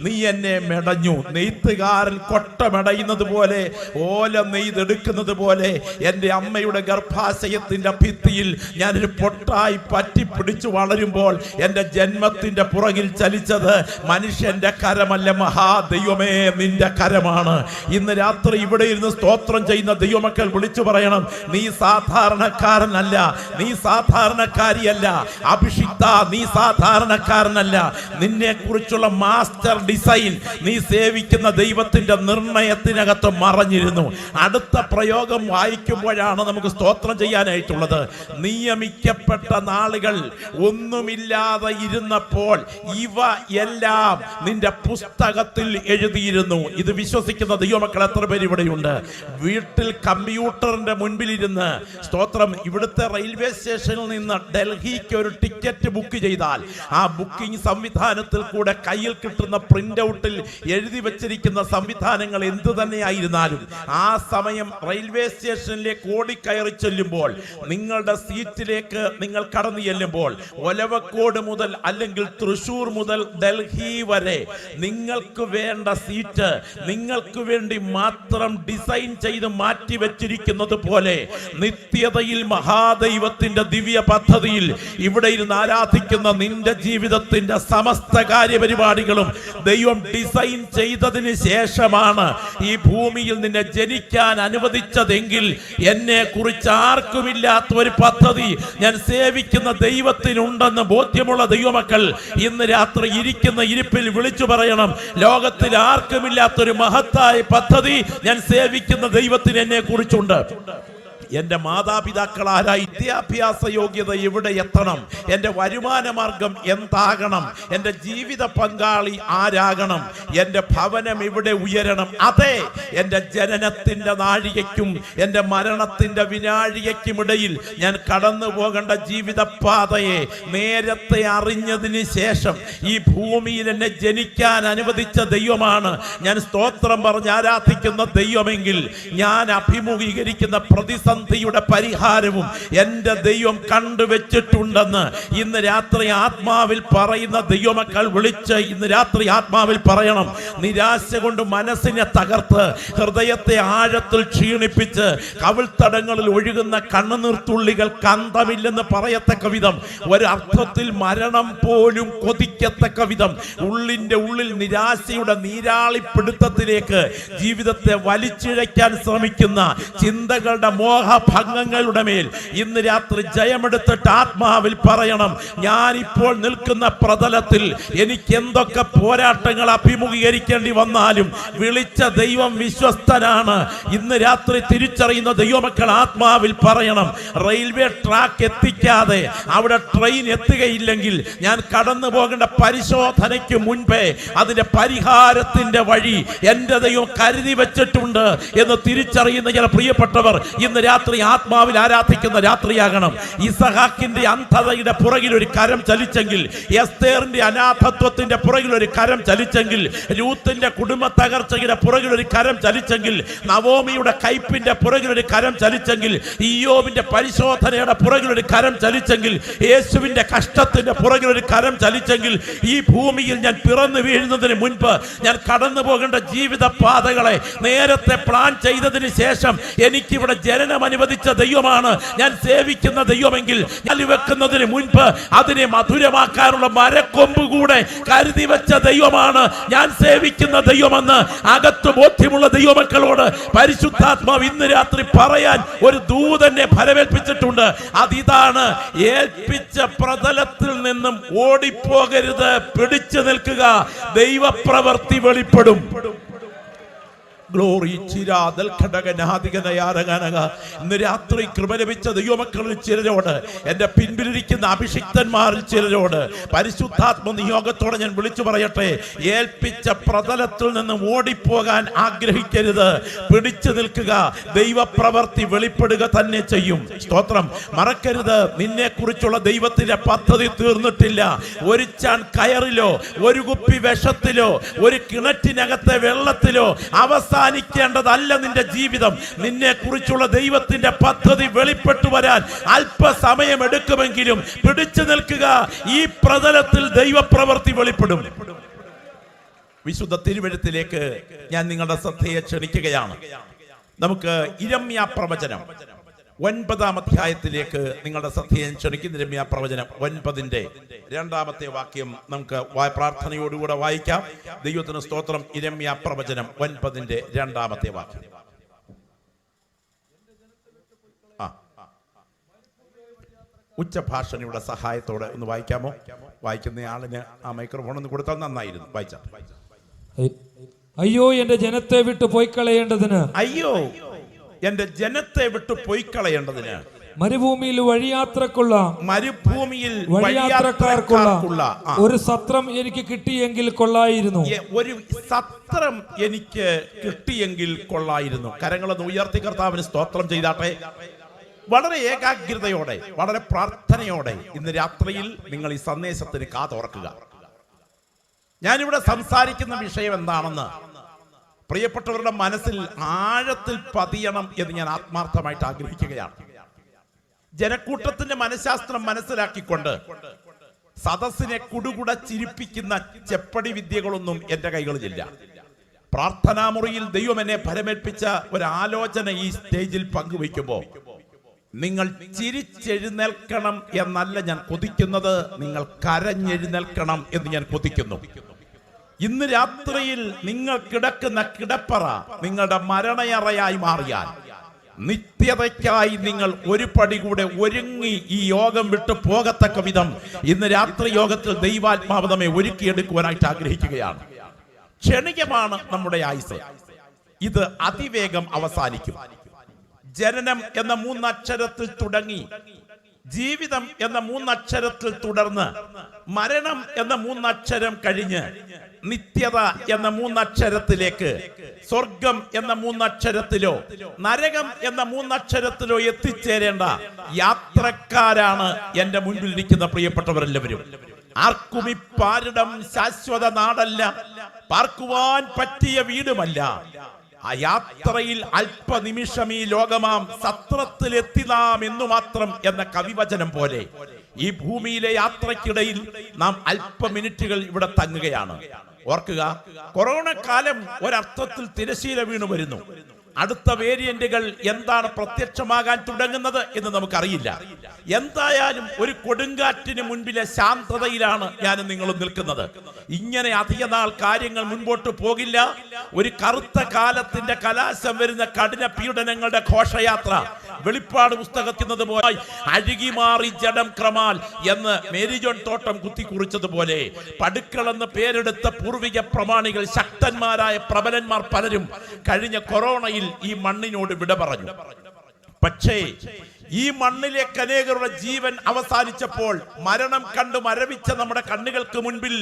നീ എന്നെ മെടഞ്ഞു. നെയ്ത്തുകാരൻ കൊട്ട മെടയുന്നത് പോലെ, ഓല നെയ്തെടുക്കുന്നത് പോലെ എൻ്റെ അമ്മയുടെ ഗർഭാശയത്തിന്റെ ഭിത്തിയിൽ ഞാനൊരു പൊട്ടായി പറ്റിപ്പിടിച്ചു വളരുമ്പോൾ എൻ്റെ ജന്മത്തിന്റെ പുറകിൽ ചലിച്ചത് മനുഷ്യന്റെ കരമല്ല, മഹാദൈവമേ നിന്റെ കരമാണ്. ഇന്ന് രാത്രി ഇവിടെ ഇരുന്ന് സ്തോത്രം ചെയ്യുന്ന ദൈവമക്കൾ വിളിച്ചു പറയണം, നീ സാധാരണക്കാരനല്ല, നീ സാധാരണക്കാരിയല്ല. അഭിഷിക്ത, നീ സാധാരണക്കാരനല്ല. നിന്നെ കുറിച്ചുള്ള മാസ്റ്റർ ഡിസൈൻ നീ സേവിക്കുന്ന ദൈവത്തിന്റെ നിർണയത്തിനകത്ത് മറഞ്ഞിരുന്നു. അടുത്ത പ്രയോഗം വായിക്കുമ്പോഴാണ് നമുക്ക് സ്തോത്രം ചെയ്യാനായിട്ടുള്ളത്. നിയമിക്കപ്പെട്ട നാളുകൾ ഒന്നുമില്ലാതെ ഇരുന്നപ്പോൾ ഇവ എല്ലാം നിന്റെ പുസ്തകത്തിൽ എഴുതിയിരുന്നു. ഇത് വിശ്വസിക്കുന്ന ദൈവമക്കൾ എത്ര പേര് ഇവിടെയുണ്ട്? വീട്ടിൽ കമ്പ്യൂട്ടറിന്റെ മുൻപിലിരുന്ന് സ്തോത്രം, ഇവിടുത്തെ റെയിൽവേ സ്റ്റേഷനിൽ നിന്ന് ഡൽഹിക്ക് ഒരു ടിക്കറ്റ് ബുക്ക് ചെയ്താൽ ആ ബുക്കിംഗ് സംവിധാനത്തിൽ കൂടെ കയ്യിൽ കിട്ടുന്ന പ്രിന്റ് ഔട്ടിൽ എഴുതി വെച്ചിരിക്കുന്ന സംവിധാനങ്ങൾ എന്തു തന്നെയായിരുന്നാലും ആ സമയം റെയിൽവേ സ്റ്റേഷനിലേക്ക് ഓടിക്കയറി ചെല്ലുമ്പോൾ, നിങ്ങളുടെ സീറ്റിലേക്ക് നിങ്ങൾ കടന്നു ചെല്ലുമ്പോൾ, ഒലവക്കോട് മുതൽ അല്ലെങ്കിൽ തൃശൂർ മുതൽ ഡൽഹി വരെ നിങ്ങൾക്ക് വേണ്ട സീറ്റ് നിങ്ങൾക്ക് വേണ്ടി മാത്രം ഡിസൈൻ ചെയ്ത് മാറ്റി വെച്ചിരിക്കുന്നത് പോലെ നിത്യതയിൽ മഹാദൈവത്തിന്റെ ദിവ്യ പദ്ധതിയിൽ ഇവിടെ ഇരുന്ന് ആരാധിക്കുന്ന നിന്റെ ജീവിതത്തിൽ സമസ്ത കാര്യപരിപാടികളും ദൈവം ഡിസൈൻ ചെയ്തതിന് ശേഷമാണ് ഈ ഭൂമിയിൽ നിന്നെ ജനിക്കാൻ അനുവദിച്ചതെങ്കിൽ എന്നെ കുറിച്ച് ആർക്കുമില്ലാത്ത ഒരു പദ്ധതി ഞാൻ സേവിക്കുന്ന ദൈവത്തിനുണ്ടെന്ന് ബോധ്യമുള്ള ദൈവമക്കൾ ഇന്ന് രാത്രി ഇരിക്കുന്ന ഇരിപ്പിൽ വിളിച്ചു പറയണം, ലോകത്തിൽ ആർക്കുമില്ലാത്തൊരു മഹത്തായ പദ്ധതി ഞാൻ സേവിക്കുന്ന ദൈവത്തിന് എന്നെ കുറിച്ചുണ്ട്. എന്റെ മാതാപിതാക്കളാരായി, വിദ്യാഭ്യാസ യോഗ്യത എവിടെ എത്തണം, എന്റെ വരുമാന മാർഗം എന്താകണം, എന്റെ ജീവിത പങ്കാളി ആരാകണം, എന്റെ ഭവനം എവിടെ ഉയരണം. അതെ, എന്റെ ജനനത്തിന്റെ നാഴികയ്ക്കും എന്റെ മരണത്തിന്റെ വിനാഴികയ്ക്കുമിടയിൽ ഞാൻ കടന്നു പോകേണ്ട ജീവിത പാതയെ നേരത്തെ അറിഞ്ഞതിന് ശേഷം ഈ ഭൂമിയിൽ എന്നെ ജനിക്കാൻ അനുവദിച്ച ദൈവമാണ് ഞാൻ സ്തോത്രം പറഞ്ഞ് ആരാധിക്കുന്ന ദൈവമെങ്കിൽ ഞാൻ അഭിമുഖീകരിക്കുന്ന പ്രതിസന്ധിയുടെ പരിഹാരവും എന്റെ ദൈവം കണ്ടുവച്ചിട്ടുണ്ടെന്ന് ഇന്ന് രാത്രി ആത്മാവിൽ പറയുന്ന ദൈവമക്കൾ വിളിച്ച് ഇന്ന് രാത്രി ആത്മാവിൽ പറയണം. നിരാശ കൊണ്ട് മനസ്സിനെ തകർത്ത് ഹൃദയത്തെ ആഴത്തിൽ ക്ഷീണിപ്പിച്ച് കവിൾത്തടങ്ങളിൽ ഒഴുകുന്ന കണ്ണുനീർത്തുള്ളികൾ കന്തമില്ലെന്ന് പറയത്തക്ക വിധം, ഒരർത്ഥത്തിൽ മരണം പോലും കൊതിക്കത്തക്ക വിധം ഉള്ളിന്റെ ഉള്ളിൽ നിരാശയുടെ നീരാളിപ്പിടുത്തത്തിലേക്ക് ജീവിതത്തെ വലിച്ചിഴയ്ക്കാൻ ശ്രമിക്കുന്ന ചിന്തകളുടെ മോഹഭംഗങ്ങളുടെ മേൽ ഇന്ന് രാത്രി ജയമെടുത്തിട്ട് ആത്മാവിൽ പറയണം, ഞാനിപ്പോൾ നിൽക്കുന്ന പ്രതലത്തിൽ എനിക്ക് എന്തൊക്കെ പോരാട്ടങ്ങൾ അഭിമുഖീകരിക്കേണ്ടി വന്നാലും വിളിച്ച ദൈവം വിശ്വസ്തനാണ്. ഇന്ന് രാത്രി തിരിച്ചറിയുന്ന ദൈവമക്കൾ ആത്മാവിൽ പറയണം, റെയിൽവേ ട്രാക്ക് എത്തിക്കാതെ അവിടെ ട്രെയിൻ എത്തുകയില്ലെങ്കിൽ ഞാൻ കടന്നു പോകേണ്ട പരിശോധനയ്ക്ക് മുൻപേ അതിന്റെ പരിഹാരത്തിന്റെ വഴി എന്റെ ദൈവം കരുതി വെച്ചിട്ടുണ്ട് എന്ന് തിരിച്ചറിയുന്ന ചില പ്രിയപ്പെട്ടവർ ഇന്ന് രാത്രി ആത്മാവിൽ ആരാധിക്കുന്ന രാത്രിയാകണം. ഇസഹാക്കിന്റെ അന്ധതയുടെ പുറകിൽ ഒരു കരം ചലിച്ചെങ്കിൽ, എസ്തേറിന്റെ അനാഥത്വത്തിന്റെ പുറകിൽ ഒരു കരം ചലിച്ചെങ്കിൽ, രൂത്തിന്റെ കുടുംബ തകർച്ചയുടെ പുറകിൽ ഒരു കരം ചലിച്ചെങ്കിൽ, നവോമിയുടെ കയ്പിന്റെ പുറകിൽ ഒരു കരം ചലിച്ചെങ്കിൽ, ഇയ്യോബിന്റെ പരിശോധനയുടെ പുറകിൽ ഒരു കരം ചലിച്ചെങ്കിൽ, യേശുവിന്റെ കഷ്ടത്തിന്റെ പുറകിൽ ഒരു കരം ചലിച്ചെങ്കിൽ, ഈ ഭൂമിയിൽ ഞാൻ പിറന്നു വീഴുന്നതിന് മുൻപ് ഞാൻ കടന്നു പോകേണ്ട ജീവിത പാതകളെ നേരത്തെ പ്ലാൻ ചെയ്തതിന് ശേഷം എനിക്കിവിടെ ജനനം അനുവദിച്ച ദൈവമാണ് ഞാൻ സേവിക്കുന്ന ദൈവമെങ്കിൽ, ഞാൻ വെക്കുന്നതിന് മുൻപ് അതിനെ മധുരമാക്കാനുള്ള മരക്കൊമ്പ് കൂടെ കരുതി വെച്ച ദൈവമാണ് ഞാൻ സേവിക്കുന്ന ദൈവമെന്ന് അകത്ത് ബോധ്യമുള്ള ദൈവമക്കളോട് പരിശുദ്ധാത്മാവ് ഇന്ന് രാത്രി പറയാൻ ഒരു ദൂതനെ ഫലമേൽപ്പിച്ചിട്ടുണ്ട്. അതിതാണ്, ഏൽപ്പിച്ച പ്രതലത്തിൽ നിന്നും ഓടിപ്പോകരുത്, പിടിച്ചു നിൽക്കുക, ദൈവപ്രവൃത്തി വെളിപ്പെടും. ഗ്ലോറി ഇന്ന് രാത്രി കൃപ ലഭിച്ച ദൈവമക്കളിൽ ചിലരോട്, എന്റെ പിൻപിലിരിക്കുന്ന അഭിഷിക്തന്മാരിൽ ചിലരോട് പരിശുദ്ധാത്മ നിയോഗത്തോടെ ഞാൻ വിളിച്ചു പറയട്ടെ, ഏൽപ്പിച്ച പ്രതലത്തിൽ നിന്നും ഓടിപ്പോകാൻ ആഗ്രഹിക്കരുത്, പിടിച്ചു നിൽക്കുക, ദൈവപ്രവൃത്തി വെളിപ്പെടുക തന്നെ ചെയ്യും. സ്തോത്രം. മറക്കരുത്, നിന്നെ കുറിച്ചുള്ള ദൈവത്തിന്റെ പദ്ധതി തീർന്നിട്ടില്ല. ഒരു ചാൺ കയറിലോ ഒരു കുപ്പി വിഷത്തിലോ ഒരു കിണറ്റിനകത്തെ വെള്ളത്തിലോ അവസാനിക്കേണ്ടതല്ല നിന്റെ ജീവിതം. നിന്നെ കുറിച്ചുള്ള ദൈവത്തിന്റെ പദ്ധതി വെളിപ്പെട്ടു വരാൻ അല്പസമയം എടുക്കുമെങ്കിലും പിടിച്ചു നിൽക്കുക, ഈ പ്രതലത്തിൽ ദൈവപ്രവൃത്തി വെളിപ്പെടും. വിശുദ്ധ തിരുവെഴുത്തിലേക്ക് ഞാൻ നിങ്ങളുടെ ശ്രദ്ധയെ ക്ഷണിക്കുകയാണ്. നമുക്ക് ഇരമ്യാ പ്രവചനം 9-ാം അധ്യായത്തിലേക്ക് നിങ്ങളുടെ ശ്രദ്ധയെ ക്ഷണിക്കുന്ന ഇരമ്യാ പ്രവചനം 9-ന്റെ 2-ാമത്തെ വാക്യം നമുക്ക് പ്രാർത്ഥനയോടുകൂടെ വായിക്കാം. ദൈവത്തിന് സ്തോത്രം. ഇരമ്യാ പ്രവചനം 9-ന്റെ 2-ാമത്തെ വാക്യം. ഉച്ചഭാഷണിയുടെ സഹായത്തോടെ ഒന്ന് വായിക്കാമോ? വായിക്കുന്ന ആളിന് ആ മൈക്രോഫോൺ ഒന്ന് കൊടുത്താൽ നന്നായിരുന്നു. വായിച്ചാ. അയ്യോ, എന്റെ ജനത്തെ വിട്ടു പോയിക്കളയേണ്ടതിന്, അയ്യോ എന്റെ ജനത്തെ വിട്ടു പോയിക്കളയേണ്ടതിന്, മരുഭൂമിയിൽ വഴിയാത്രക്കുള്ള വഴിയാത്രക്കാർക്കുള്ള ഒരു സത്രം എനിക്ക് കിട്ടിയെങ്കിൽ കൊള്ളായിരുന്നു. ഒരു സത്രം എനിക്ക് കിട്ടിയെങ്കിൽ കൊള്ളായിരുന്നു. കരങ്ങളൊന്ന് ഉയർത്തി കർത്താവിന് സ്തോത്രം ചെയ്താട്ടെ. വളരെ ഏകാഗ്രതയോടെ, വളരെ പ്രാർത്ഥനയോടെ ഇന്ന് രാത്രിയിൽ നിങ്ങൾ ഈ സന്ദേശത്തിന് കാതോർക്കുക. ഞാനിവിടെ സംസാരിക്കുന്ന വിഷയം എന്താണെന്ന് പ്രിയപ്പെട്ടവരുടെ മനസ്സിൽ ആഴത്തിൽ പതിയണം എന്ന് ഞാൻ ആത്മാർത്ഥമായിട്ട് ആഗ്രഹിക്കുകയാണ്. ജനക്കൂട്ടത്തിന്റെ മനഃശാസ്ത്രം മനസ്സിലാക്കിക്കൊണ്ട് സദസ്സിനെ കുടുകുട ചിരിപ്പിക്കുന്ന ചെപ്പടി വിദ്യകളൊന്നും എന്റെ കൈകളിലില്ല. പ്രാർത്ഥനാമുറിയിൽ ദൈവം എന്നെ ഫലമേൽപ്പിച്ച ഒരാലോചന ഈ സ്റ്റേജിൽ പങ്കുവയ്ക്കുമ്പോൾ നിങ്ങൾ ചിരിച്ചെഴുന്നേൽക്കണം എന്നല്ല ഞാൻ കൊതിക്കുന്നത്, നിങ്ങൾ കരഞ്ഞെഴുന്നേൽക്കണം എന്ന് ഞാൻ കൊതിക്കുന്നു. ഇന്ന് രാത്രിയിൽ നിങ്ങൾ കിടക്കുന്ന കിടപ്പറ നിങ്ങളുടെ മരണയറയായി മാറിയാൽ നിത്യതയ്ക്കായി നിങ്ങൾ ഒരു പടി കൂടെ ഒരുങ്ങി ഈ യോഗം വിട്ടു പോകത്തക്ക വിധം ഇന്ന് രാത്രി യോഗത്തിൽ ദൈവാത്മാവ് നമ്മെ ഒരുക്കിയെടുക്കുവാനായിട്ട് ആഗ്രഹിക്കുകയാണ്. ക്ഷണികമാണ് നമ്മുടെ ആയുസ്. ഇത് അതിവേഗം അവസാനിക്കും. ജനനം എന്ന 3 അക്ഷരത്തിൽ തുടങ്ങി, ജീവിതം എന്ന 3 അക്ഷരത്തിൽ തുടർന്ന്, മരണം എന്ന 3 അക്ഷരം കഴിഞ്ഞ് നിത്യത എന്ന 3 അക്ഷരത്തിലേക്ക്, സ്വർഗം എന്ന 3 അക്ഷരത്തിലോ നരകം എന്ന 3 അക്ഷരത്തിലോ എത്തിച്ചേരേണ്ട യാത്രക്കാരാണ് എന്റെ മുൻപിൽ ഇരിക്കുന്ന പ്രിയപ്പെട്ടവരെല്ലാവരും. ആർക്കും ഈ പാരിടം ശാശ്വത നാടല്ല, പാർക്കുവാൻ പറ്റിയ വീടുമല്ല. ആ യാത്രയിൽ അല്പനിമിഷം ഈ ലോകമാം സത്രത്തിൽ എത്തിനാം എന്നു മാത്രം എന്ന കവിവചനം പോലെ ഈ ഭൂമിയിലെ യാത്രക്കിടയിൽ നാം അല്പ മിനിറ്റുകൾ ഇവിടെ തങ്ങുകയാണ്. ഓർക്കുക, കൊറോണ കാലം ഒരർത്ഥത്തിൽ തിരശീല വീണു വരുന്നു. അടുത്ത വേരിയന്റുകൾ എന്താണ് പ്രത്യക്ഷമാകാൻ തുടങ്ങുന്നത് എന്ന് നമുക്കറിയില്ല. എന്തായാലും ഒരു കൊടുങ്കാറ്റിന് മുൻപിലെ ശാന്തതയിലാണ് ഞാനും നിങ്ങളും നിൽക്കുന്നത്. ഇങ്ങനെ അധിക നാൾ കാര്യങ്ങൾ മുൻപോട്ട് പോകില്ല. ഒരു കറുത്ത കാലത്തിന്റെ കലാശം വരുന്ന കഠിന പീഡനങ്ങളുടെ ഘോഷയാത്ര വെളിപ്പാട് പുസ്തകത്തിനത് പോലെ അഴുകി മാറി ജഡം ക്രമാൽ എന്ന് മേരി ജോൺ തോട്ടം കുത്തിക്കുറിച്ചതുപോലെ പടുക്കൾ എന്ന് പേരെടുത്ത പൂർവിക പ്രമാണികൾ, ശക്തന്മാരായ പ്രബലന്മാർ പലരും കഴിഞ്ഞ കൊറോണയിൽ ഈ മണ്ണിനോട് വിട പറഞ്ഞു. പക്ഷേ ഈ മണ്ണിലേക്ക് അനേകരുടെ ജീവൻ അവസാനിച്ചപ്പോൾ മരണം കണ്ടു മരവിച്ച നമ്മുടെ കണ്ണുകൾക്ക് മുൻപിൽ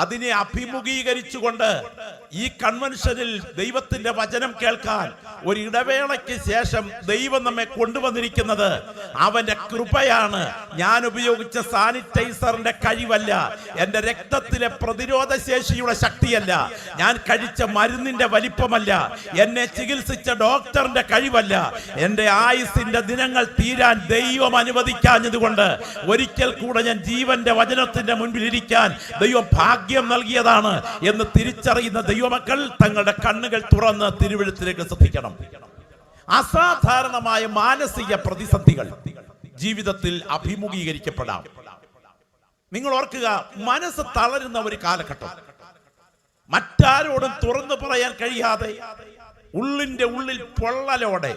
അതിനെ അഭിമുഖീകരിച്ചുകൊണ്ട് ഈ കൺവെൻഷനിൽ ദൈവത്തിന്റെ വചനം കേൾക്കാൻ ഒരു ഇടവേളയ്ക്ക് ശേഷം ദൈവം നമ്മെ കൊണ്ടുവന്നിരിക്കുന്നത് അവന്റെ കൃപയാണ്. ഞാൻ ഉപയോഗിച്ച സാനിറ്റൈസറിന്റെ കഴിവല്ല, എന്റെ രക്തത്തിലെ പ്രതിരോധ ശേഷിയുടെ ശക്തിയല്ല, ഞാൻ കഴിച്ച മരുന്നിന്റെ വലിപ്പമല്ല, എന്നെ ചികിത്സിച്ച ഡോക്ടറിന്റെ കഴിവല്ല, എന്റെ ആയുസിന്റെ ദിനങ്ങൾ തീരാൻ ദൈവം അനുവദിക്കാഞ്ഞതുകൊണ്ട് ഒരിക്കൽ കൂടെ ഞാൻ ജീവന്റെ വചനത്തിന്റെ മുൻപിൽ ഇരിക്കാൻ ദൈവം ഭാഗ്യം നൽകിയതാണ് എന്ന് തിരിച്ചറിയുന്ന ദൈവമക്കൾ തങ്ങളുടെ കണ്ണുകൾ തുറന്ന് തിരുവെഴുത്തിലേക്ക് ശ്രദ്ധിക്കണം. അസാധാരണമായ മാനസിക പ്രതിസന്ധികൾ ജീവിതത്തിൽ അഭിമുഖീകരിക്കപ്പെടാം. നിങ്ങൾ ഓർക്കുക, മനസ്സ് തളരുന്ന ഒരു കാലഘട്ടം, മറ്റാരോടും തുറന്നു പറയാൻ കഴിയാതെ ഉള്ളിന്റെ ഉള്ളിൽ പൊള്ളലോടെ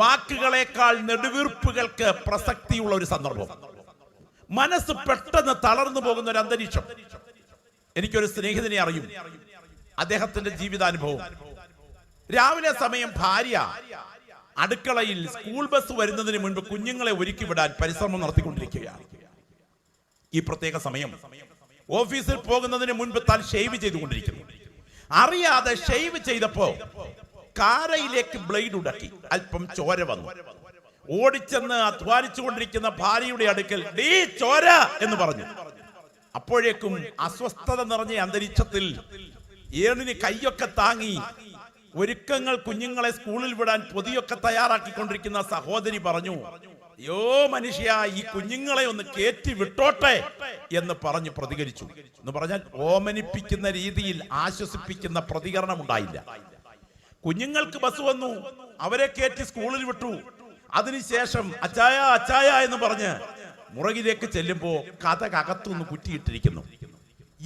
വാക്കുകളെക്കാൾ നെടുവീർപ്പുകൾക്ക് പ്രസക്തിയുള്ള ഒരു സന്ദർഭം, മനസ്സ് പെട്ടെന്ന് തളർന്നു പോകുന്ന ഒരു അന്തരീക്ഷം. എനിക്കൊരു സ്നേഹിതനെ അറിയും, അദ്ദേഹത്തിന്റെ ജീവിതാനുഭവം. രാവിലെ സമയം ഭാര്യ അടുക്കളയിൽ സ്കൂൾ ബസ് വരുന്നതിന് മുൻപ് കുഞ്ഞുങ്ങളെ ഒരുക്കി വിടാൻ പരിശ്രമം നടത്തിക്കൊണ്ടിരിക്കുകയാണ്. ഈ പ്രത്യേക സമയം ഓഫീസിൽ പോകുന്നതിന് മുൻപ് താൻ ഷേവ് ചെയ്തുകൊണ്ടിരിക്കുന്നു. അറിയാതെ ഷേവ് ചെയ്തപ്പോ കാരയിലേക്ക് ബ്ലേഡ് ഉടക്കി, അല്പം ചോര വന്നു. ഓടിച്ചെന്ന് അധ്വാനിച്ചു കൊണ്ടിരിക്കുന്ന ഭാര്യയുടെ അടുക്കൽ "ഡീ ചോര" എന്ന് പറഞ്ഞു. അപ്പോഴേക്കും അസ്വസ്ഥത നിറഞ്ഞ അന്തരീക്ഷത്തിൽ ഏണിന് കൈയൊക്കെ താങ്ങി ഒരുക്കങ്ങൾ കുഞ്ഞുങ്ങളെ സ്കൂളിൽ വിടാൻ പൊതിയൊക്കെ തയ്യാറാക്കിക്കൊണ്ടിരിക്കുന്ന സഹോദരി പറഞ്ഞു, "യോ മനുഷ്യ, ഈ കുഞ്ഞുങ്ങളെ ഒന്ന് കയറ്റി വിട്ടോട്ടെ" എന്ന് പറഞ്ഞു പ്രതികരിച്ചു. എന്ന് പറഞ്ഞാൽ ഓമനിപ്പിക്കുന്ന രീതിയിൽ ആശ്വസിപ്പിക്കുന്ന പ്രതികരണം ഉണ്ടായില്ല. കുഞ്ഞുങ്ങൾക്ക് ബസ് വന്നു, അവരെ കയറ്റി സ്കൂളിൽ വിട്ടു. അതിനുശേഷം "അച്ചായ അച്ചായ" എന്ന് പറഞ്ഞ് മുറകിലേക്ക് ചെല്ലുമ്പോ കഥകത്തുനിന്ന് കുറ്റിയിട്ടിരിക്കുന്നു.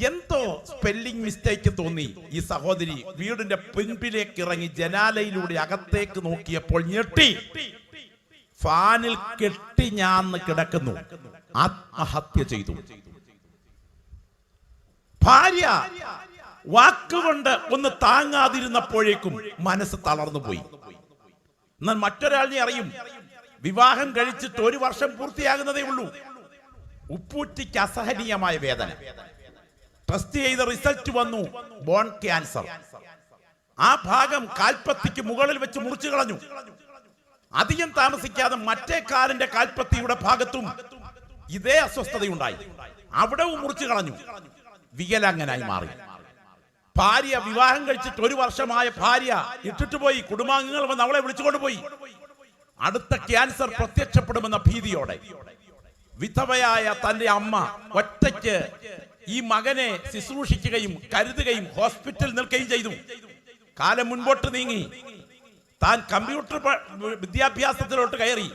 എന്തോ സ്പെല്ലിംഗ് മിസ്റ്റേക്ക് തോന്നി ഈ സഹോദരി വീടിന്റെ പിൻപിലേക്ക് ഇറങ്ങി ജനാലയിലൂടെ അകത്തേക്ക് നോക്കിയപ്പോൾ ഞെട്ടി. ഫാനിൽ കെട്ടി ഞാന്ന് കിടക്കുന്നു. ആത്മഹത്യ ചെയ്തു. ഭാര്യ വാക്കുകൊണ്ട് ഒന്ന് താങ്ങാതിരുന്നപ്പോഴേക്കും മനസ്സ് തളർന്നുപോയി. എന്നാൽ മറ്റൊരാളിനെ അറിയും, വിവാഹം കഴിച്ചിട്ട് 1 വർഷം പൂർത്തിയാകുന്നതേ ഉള്ളൂ. ഉപ്പൂറ്റിക്ക് അസഹനീയമായ വേദന. ടെസ്റ്റ് ചെയ്ത റിസൾട്ട് വന്നു, ബോൺ ക്യാൻസർ. ആ ഭാഗം കാൽപ്പത്തിക്ക് മുകളിൽ വെച്ച് മുറിച്ചു കളഞ്ഞു. അധികം താമസിക്കാതെ മറ്റേ കാലിന്റെ കാൽപ്പത്തിയുടെ ഭാഗത്തും ഇതേ അസ്വസ്ഥതയുണ്ടായി. അവിടവും മുറിച്ചു കളഞ്ഞു. വികലാംഗനായി മാറി. ഭാര്യ വിവാഹം കഴിച്ചിട്ട് 1 വർഷമായ ഭാര്യ ഇട്ടിട്ട് പോയി. കുടുംബാംഗങ്ങൾ വന്ന് അവളെ വിളിച്ചുകൊണ്ടുപോയി. അടുത്ത ക്യാൻസർ പ്രത്യക്ഷപ്പെടുമെന്ന ഭീതിയോടെ വിധവയായ തന്റെ അമ്മ ഒറ്റയ്ക്ക് ഈ മകനെ ശുശ്രൂഷിക്കുകയും കരുതുകയും ഹോസ്പിറ്റലിൽ നിൽക്കുകയും ചെയ്തു. കാലം മുൻപോട്ട് നീങ്ങി. താൻ കമ്പ്യൂട്ടർ വിദ്യാഭ്യാസത്തിലോട്ട് കയറി.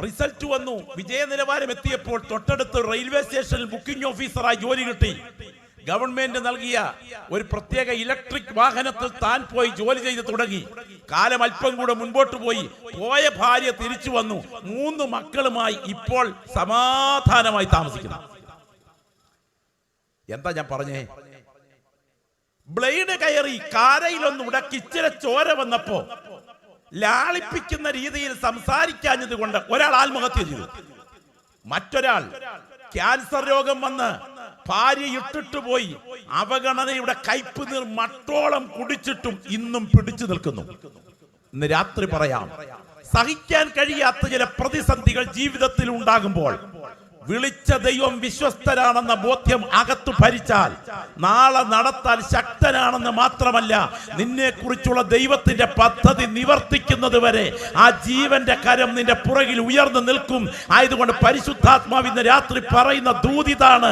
റിസൾട്ട് വന്നു. വിജയ നിലവാരം എത്തിയപ്പോൾ തൊട്ടടുത്ത് റെയിൽവേ സ്റ്റേഷനിൽ ബുക്കിംഗ് ഓഫീസറായി ജോലി കിട്ടി. ഗവൺമെന്റ് നൽകിയ ഒരു പ്രത്യേക ഇലക്ട്രിക് വാഹനത്തിൽ താൻ പോയി ജോലി ചെയ്ത് തുടങ്ങി. കാലം അല്പം കൂടെ മുൻപോട്ട് പോയി. പോയ ഭാര്യ തിരിച്ചു വന്നു. 3 മക്കളുമായി ഇപ്പോൾ സമാധാനമായി താമസിക്കുന്നു. എന്താ ഞാൻ പറഞ്ഞേ? ബ്ലേഡ് കയറി കാരയിലൊന്ന് ഉടക്കി ഇച്ചിരി ചോര വന്നപ്പോ ലാളിപ്പിക്കുന്ന രീതിയിൽ സംസാരിക്കാഞ്ഞത് കൊണ്ട് ഒരാൾ ആത്മഹത്യ ചെയ്തു. മറ്റൊരാൾ ക്യാൻസർ രോഗം വന്ന് ഭാര്യ ഇട്ടിട്ട് പോയി. അവഗണനയുടെ കയ്പ് നീർ മട്ടോളം കുടിച്ചിട്ടും ഇന്നും പിടിച്ചു നിൽക്കുന്നു. ഇന്ന് രാത്രി പറയാം, സഹിക്കാൻ കഴിയാത്ത ചില പ്രതിസന്ധികൾ ജീവിതത്തിൽ ഉണ്ടാകുമ്പോൾ വിളിച്ച ദൈവം വിശ്വസ്തരാണെന്ന ബോധ്യം അകത്തു ഭരിച്ചാൽ നാളെ നടത്താൻ ശക്തനാണെന്ന് മാത്രമല്ല, നിന്നെ കുറിച്ചുള്ള ദൈവത്തിന്റെ പദ്ധതി നിവർത്തിക്കുന്നത് വരെ ആ ജീവന്റെ കരം നിന്റെ പുറകിൽ ഉയർന്നു നിൽക്കും. ആയതുകൊണ്ട് പരിശുദ്ധാത്മാവ് ഇന്ന് രാത്രി പറയുന്ന ദൂതിതാണ്,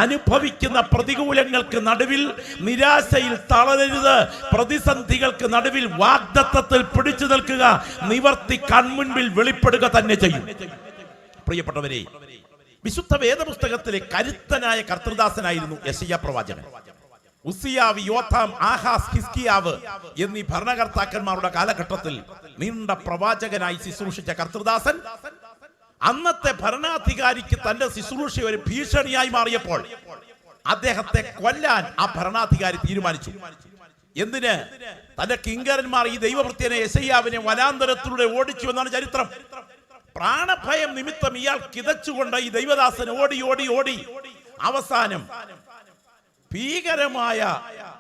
അനുഭവിക്കുന്ന പ്രതികൂലങ്ങൾക്ക് നടുവിൽ നിരാശയിൽ തളരരുത്. പ്രതിസന്ധികൾക്ക് നടുവിൽ വാഗ്ദത്തത്തിൽ പിടിച്ചു നിൽക്കുക. നിവർത്തി കൺമുൻപിൽ വെളിപ്പെടുക തന്നെ ചെയ്യും. പ്രിയപ്പെട്ടവരെ, വിശുദ്ധ വേദപുസ്തകത്തിലെ കരുത്തനായ കർത്തൃദാസനായിരുന്നു യെശയ്യാ പ്രവാചകൻ. ഉസിയാവ്, യോഥാം, ആഹാസ്, ഹിസ്കിയാവ് എന്നീ ഭരണകർത്താക്കന്മാരുടെ കാലഘട്ടത്തിൽ നീണ്ട പ്രവാചകനായി ശുശ്രൂഷിച്ച കർത്തൃദാസൻ അന്നത്തെ ഭരണാധികാരിക്ക് തന്റെ ശുശ്രൂഷ ഒരു ഭീഷണിയായി മാറിയപ്പോൾ അദ്ദേഹത്തെ കൊല്ലാൻ ആ ഭരണാധികാരി തീരുമാനിച്ചു. എന്തിന്? തന്റെ കിങ്കരന്മാർ ഈ ദൈവഭൃത്യനെ യെശയ്യാവിനെ വനാന്തരത്തിലൂടെ ഓടിച്ചു എന്നാണ് ചരിത്രം. പ്രാണഭയം നിമിത്തം ഇയാൾ കിതച്ചുകൊണ്ട് ഈ ദൈവദാസൻ ഓടി ഓടി ഓടി അവസാനം ഭീകരമായ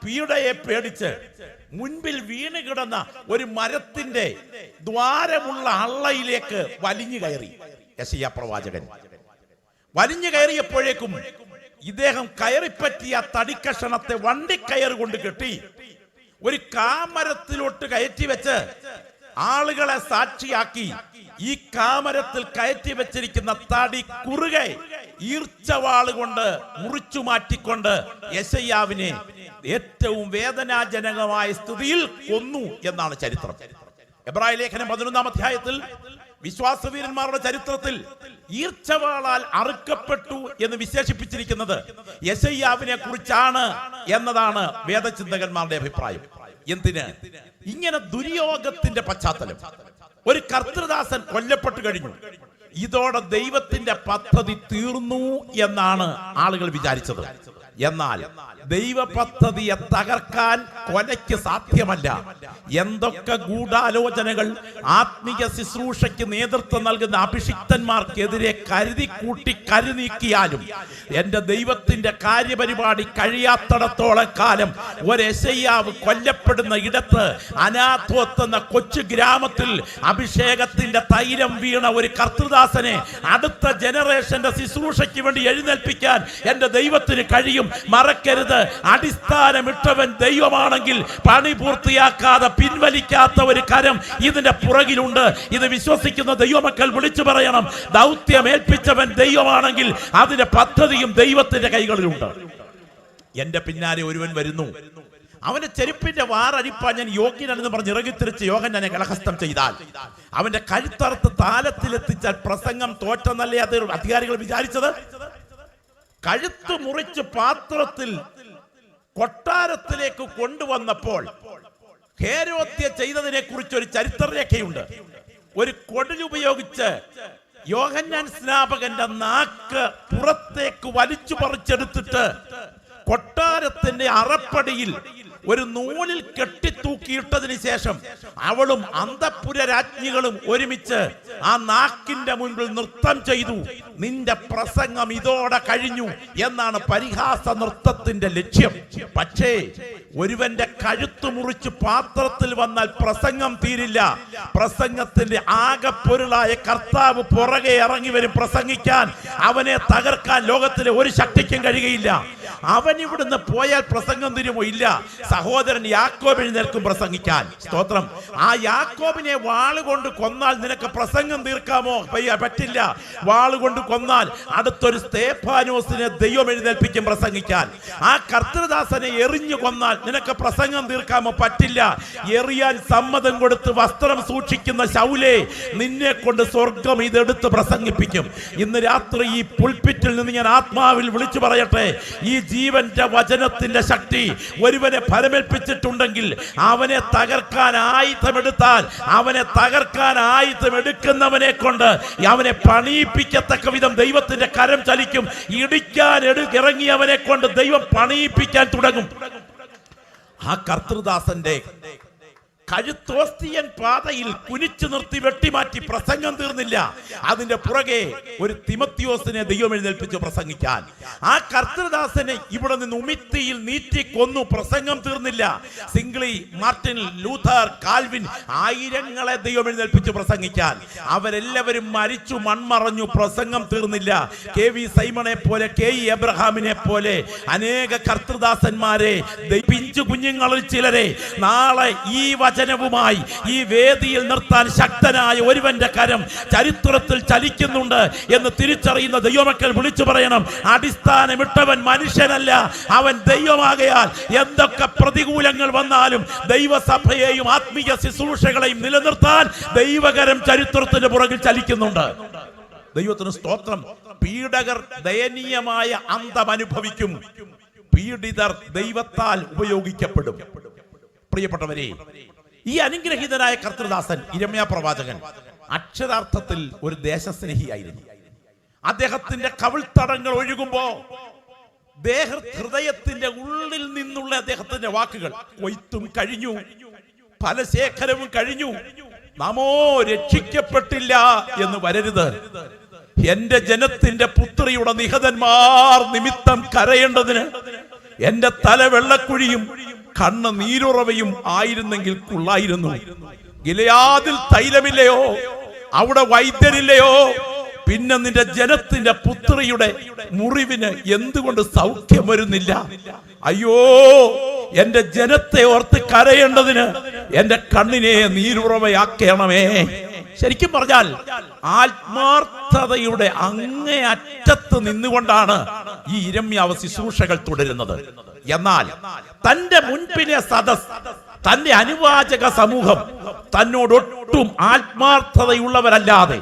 പീഡയെ പേടിച്ച് മുൻപിൽ വീണ് കിടന്ന ഒരു മരത്തിന്റെ ദ്വാരമുള്ള അള്ളയിലേക്ക് വലിഞ്ഞു കയറി യെശയ്യാ പ്രവാചകൻ. വലിഞ്ഞു കയറിയപ്പോഴേക്കും ഇദ്ദേഹം കയറിപ്പറ്റിയ തടിക്കഷണത്തെ വണ്ടിക്കയർ കൊണ്ട് കെട്ടി ഒരു കാമരത്തിലോട്ട് കയറ്റി വെച്ച് ആളുകളെ സാക്ഷിയാക്കി ഈ കാമരത്തിൽ കയറ്റി വെച്ചിരിക്കുന്ന തടി കുറുകെ ഈർച്ചവാള് കൊണ്ട് മുറിച്ചു മാറ്റിക്കൊണ്ട് യെശയ്യാവിനെ ഏറ്റവും വേദനാജനകമായ സ്ഥിതിയിൽ കൊന്നു എന്നാണ് ചരിത്രം. എബ്രായ ലേഖനം 11-ാം അധ്യായത്തിൽ വിശ്വാസവീരന്മാരുടെ ചരിത്രത്തിൽ ഈർച്ചവാളാൽ അറുക്കപ്പെട്ടു എന്ന് വിശേഷിപ്പിച്ചിരിക്കുന്നത് യെശയ്യാവിനെ കുറിച്ചാണ് എന്നതാണ് വേദചിന്തകന്മാരുടെ അഭിപ്രായം. എന്തിന്? ഇങ്ങനെ ദുര്യോഗത്തിന്റെ പശ്ചാത്തലം. ഒരു കർത്തൃദാസൻ കൊല്ലപ്പെട്ടു കഴിഞ്ഞു. ഇതോടെ ദൈവത്തിന്റെ പദ്ധതി തീർന്നു എന്നാണ് ആളുകൾ വിചാരിച്ചത്. എന്നാൽ ദൈവ പദ്ധതിയെ തകർക്കാൻ കൊലയ്ക്ക് സാധ്യമല്ല. എന്തൊക്കെ ഗൂഢാലോചനകൾ ആത്മീയ ശുശ്രൂഷയ്ക്ക് നേതൃത്വം നൽകുന്ന അഭിഷിക്തന്മാർക്കെതിരെ കരുതിക്കൂട്ടി കരുനീക്കിയാലും എന്റെ ദൈവത്തിന്റെ കാര്യപരിപാടി കഴിയാത്തടത്തോളം കാലം ഒരു യെശയ്യാവ് കൊല്ലപ്പെടുന്ന ഇടത്ത് അനാഥോത്ത് എന്ന കൊച്ചു ഗ്രാമത്തിൽ അഭിഷേകത്തിന്റെ തൈലം വീണ ഒരു കർത്തൃദാസനെ അടുത്ത ജനറേഷന്റെ ശുശ്രൂഷയ്ക്ക് വേണ്ടി എഴുന്നേൽപ്പിക്കാൻ എന്റെ ദൈവത്തിന് കഴിയും. മറക്കരുത്, അടിസ്ഥാനമിട്ടവൻ ദൈവമാണെങ്കിൽ പണി പൂർത്തിയാക്കാതെ പിൻവലിക്കാത്ത ഒരു കരം ഇതിന്റെ പുറകിലുണ്ട്. ഇത് വിശ്വസിക്കുന്ന ദൈവമക്കൾ വിളിച്ചു പറയണം, ദൗത്യമേൽപ്പിച്ചവൻ ദൈവമാണെങ്കിൽ അതിന്റെ പദ്ധതിയും ദൈവത്തിന്റെ കൈകളിലുണ്ട്. എന്റെ പിന്നാലെ ഒരുവൻ വരുന്നു, അവന്റെ ചെരുപ്പിന്റെ വാറഴിപ്പാൻ ഞാൻ യോഗ്യനെന്ന് പറഞ്ഞ് ഇറങ്ങിത്തിരിച്ച് യോഹന്നാനെ കലഹസ്തം ചെയ്താൽ അവന്റെ കഴുത്തറുത്ത് താലത്തിലെത്തിച്ചാൽ പ്രസംഗം തോറ്റെന്നല്ലേ അത് അധികാരികൾ വിചാരിച്ചത്? കഴുത്ത് മുറിച്ച് പാത്രത്തിൽ കൊട്ടാരത്തിലേക്ക് കൊണ്ടുവന്നപ്പോൾ ഹേരോദ്യ ചെയ്തതിനെ കുറിച്ച് ഒരു ചരിത്രരേഖയുണ്ട്. ഒരു കൊടിലുപയോഗിച്ച് യോഹന്നാൻ സ്നാപകന്റെ നാക്ക് പുറത്തേക്ക് വലിച്ചു പറിച്ചെടുത്തിട്ട് കൊട്ടാരത്തിന്റെ അറപ്പടിയിൽ ഒരു നൂലിൽ കെട്ടിത്തൂക്കിയിട്ടതിന് ശേഷം അവളും അന്തഃപുര രാജ്ഞികളും ഒരുമിച്ച് ആ നാക്കിന്റെ മുൻപിൽ നൃത്തം ചെയ്തു. നിന്റെ പ്രസംഗം ഇതോടെ കഴിഞ്ഞു എന്നാണ് പരിഹാസ നൃത്തത്തിന്റെ ലക്ഷ്യം. പക്ഷേ ഒരുവന്റെ കഴുത്ത് മുറിച്ച് പാത്രത്തിൽ വന്നാൽ പ്രസംഗം തീരില്ല. പ്രസംഗത്തിന്റെ ആകെ പൊരുളായ കർത്താവ് പുറകെ ഇറങ്ങി വരും പ്രസംഗിക്കാൻ. അവനെ തകർക്കാൻ ലോകത്തിലെ ഒരു ശക്തിക്കും കഴിയുകയില്ല. അവൻ ഇവിടുന്ന് പോയാൽ പ്രസംഗം തീരുമോ? ഇല്ല. സഹോദരൻ യാക്കോബ് എഴുന്നേൽക്കും പ്രസംഗിക്കാൻ. സ്തോത്രം. ആ യാക്കോബിനെ വാളുകൊണ്ട് കൊന്നാൽ നിനക്ക് പ്രസംഗം തീർക്കാമോ? പറ്റില്ല. വാളുകൊണ്ട് കൊന്നാൽ അടുത്തൊരു സ്തേഫാനോസിനെ ദൈവം എഴുന്നേൽപ്പിക്കും പ്രസംഗിക്കാൻ. ആ കർത്തൃദാസനെ എറിഞ്ഞു കൊന്നാൽ നിനക്ക് പ്രസംഗം തീർക്കാമോ? പറ്റില്ല. എറിയാൻ സമ്മതം കൊടുത്ത് വസ്ത്രം സൂക്ഷിക്കുന്ന ശൗലേ, നിന്നെ കൊണ്ട് സ്വർഗം ഇതെടുത്ത് പ്രസംഗിപ്പിക്കും. ഇന്ന് രാത്രി ഈ പുൽപ്പിറ്റിൽ നിന്ന് ഞാൻ ആത്മാവിൽ വിളിച്ചു പറയട്ടെ, ഈ ജീവന്റെ വചനത്തിന്റെ ശക്തി ഒരുവനെ ഫലമേൽപ്പിച്ചിട്ടുണ്ടെങ്കിൽ അവനെ തകർക്കാൻ ആയുധമെടുത്താൽ, അവനെ തകർക്കാൻ ആയുധമെടുക്കുന്നവനെ കൊണ്ട് അവനെ പണിയിപ്പിക്കത്തക്ക വിധം ദൈവത്തിന്റെ കരം ചലിക്കും. ഇടിക്കാൻ ഇറങ്ങിയവനെ കൊണ്ട് ദൈവം പണിയിപ്പിക്കാൻ തുടങ്ങും. ആ കർത്തൃദാസന്റെ കഴുത്തോസ്തിയൻ പാതയിൽ കുനിച്ചു നിർത്തി വെട്ടിമാറ്റി പ്രസംഗം തീർന്നില്ല. അതിന്റെ പുറകെ ഒരു തിമത്തിയോസിനെ ദൈവം എഴുന്നേൽപ്പിച്ചു പ്രസംഗിക്കാൻ. ആ കർത്തൃദാസനെ ഇവിടെ നിന്ന് ഉമിത്തിയിൽ നീറ്റി കൊന്നു. പ്രസംഗം തീർന്നില്ല. സിംഗ്ലി, മാർട്ടിൻ ലൂഥർ, കാൽവിൻ, ആയിരങ്ങളെ ദൈവം എഴുന്നേൽപ്പിച്ചു പ്രസംഗിക്കാൻ. അവരെല്ലാവരും മരിച്ചു, മൺമറഞ്ഞു. പ്രസംഗം തീർന്നില്ല. KV സൈമണെ പോലെ, KE എബ്രഹാമിനെ പോലെ അനേക കർത്തൃദാസന്മാരെ, പിഞ്ചു കുഞ്ഞുങ്ങളിൽ ചിലരെ നാളെ ഈ വചനവുമായി ഈ വേദിയിൽ നിർത്താൻ ശക്തനായ ഒരുവന്റെ കരം ചരിത്രത്തിൽ ചലിക്കുന്നുണ്ട് എന്ന് തിരിച്ചറിയുന്ന ദൈവമക്കൾ വിളിച്ചു പറയണം, അടിസ്ഥാനമിട്ടവൻ മനുഷ്യനല്ല, അവൻ ദൈവമാകയാൽ എന്തൊക്കെ പ്രതികൂലങ്ങൾ വന്നാലും ദൈവസഭയെയും ആത്മീയ ശുശ്രൂഷകളെയും നിലനിർത്താൻ ദൈവകരം ചരിത്രത്തിന്റെ പുറകിൽ ചലിക്കുന്നുണ്ട്. ദൈവത്തിന് സ്തോത്രം. പീഡകർ ദയനീയമായ അന്തം അനുഭവിക്കും, പീഡിതർ ദൈവത്താൽ ഉപയോഗിക്കപ്പെടും. പ്രിയപ്പെട്ടവരെ, ഈ അനുഗ്രഹീതനായ കർത്തൃദാസൻ ഇരമ്യാ പ്രവാചകൻ അക്ഷരാർത്ഥത്തിൽ ഒരു ദേശസ്നേഹിയായിരുന്നു. അദ്ദേഹത്തിന്റെ കവിൾത്തടങ്ങൾ ഒഴുകുമ്പോ ഹൃദയത്തിന്റെ ഉള്ളിൽ നിന്നുള്ള അദ്ദേഹത്തിന്റെ വാക്കുകൾ, കൊയ്ത്തും കഴിഞ്ഞു, ഫലശേഖരവും കഴിഞ്ഞു, നാമോ രക്ഷിക്കപ്പെട്ടില്ല എന്ന് വരരുത്. എന്റെ ജനത്തിന്റെ പുത്രിയുടെ നിഹതന്മാർ നിമിത്തം കരയേണ്ടതിന് എന്റെ തല വെള്ളക്കുഴിയും കണ്ണ് നീരുറവയും ആയിരുന്നെങ്കിൽ കൊള്ളായിരുന്നു. ഗിലെയാദിൽ തൈലമില്ലയോ, അവിടെ വൈദ്യരില്ലയോ, പിന്നെ നിന്റെ ജനത്തിന്റെ പുത്രിയുടെ മുറിവിന് എന്തുകൊണ്ട് സൗഖ്യം വരുന്നില്ല? അയ്യോ, എന്റെ ജനത്തെ ഓർത്ത് കരയേണ്ടതിന് എന്റെ കണ്ണിനെ നീരുറവയാക്കണമേ. ശരിക്കും പറഞ്ഞാൽ ആത്മാർത്ഥതയുടെ അങ്ങേ അറ്റത്ത് നിന്നുകൊണ്ടാണ് ഈ ഇരമ്യാവ് ശുശ്രൂഷകൾ തുടരുന്നത്. എന്നാൽ തന്റെ മുൻപിലെ സദസ്, തന്റെ അനുവാചക സമൂഹം തന്നോടൊട്ടും ആത്മാർത്ഥതയുള്ളവരല്ലാതെ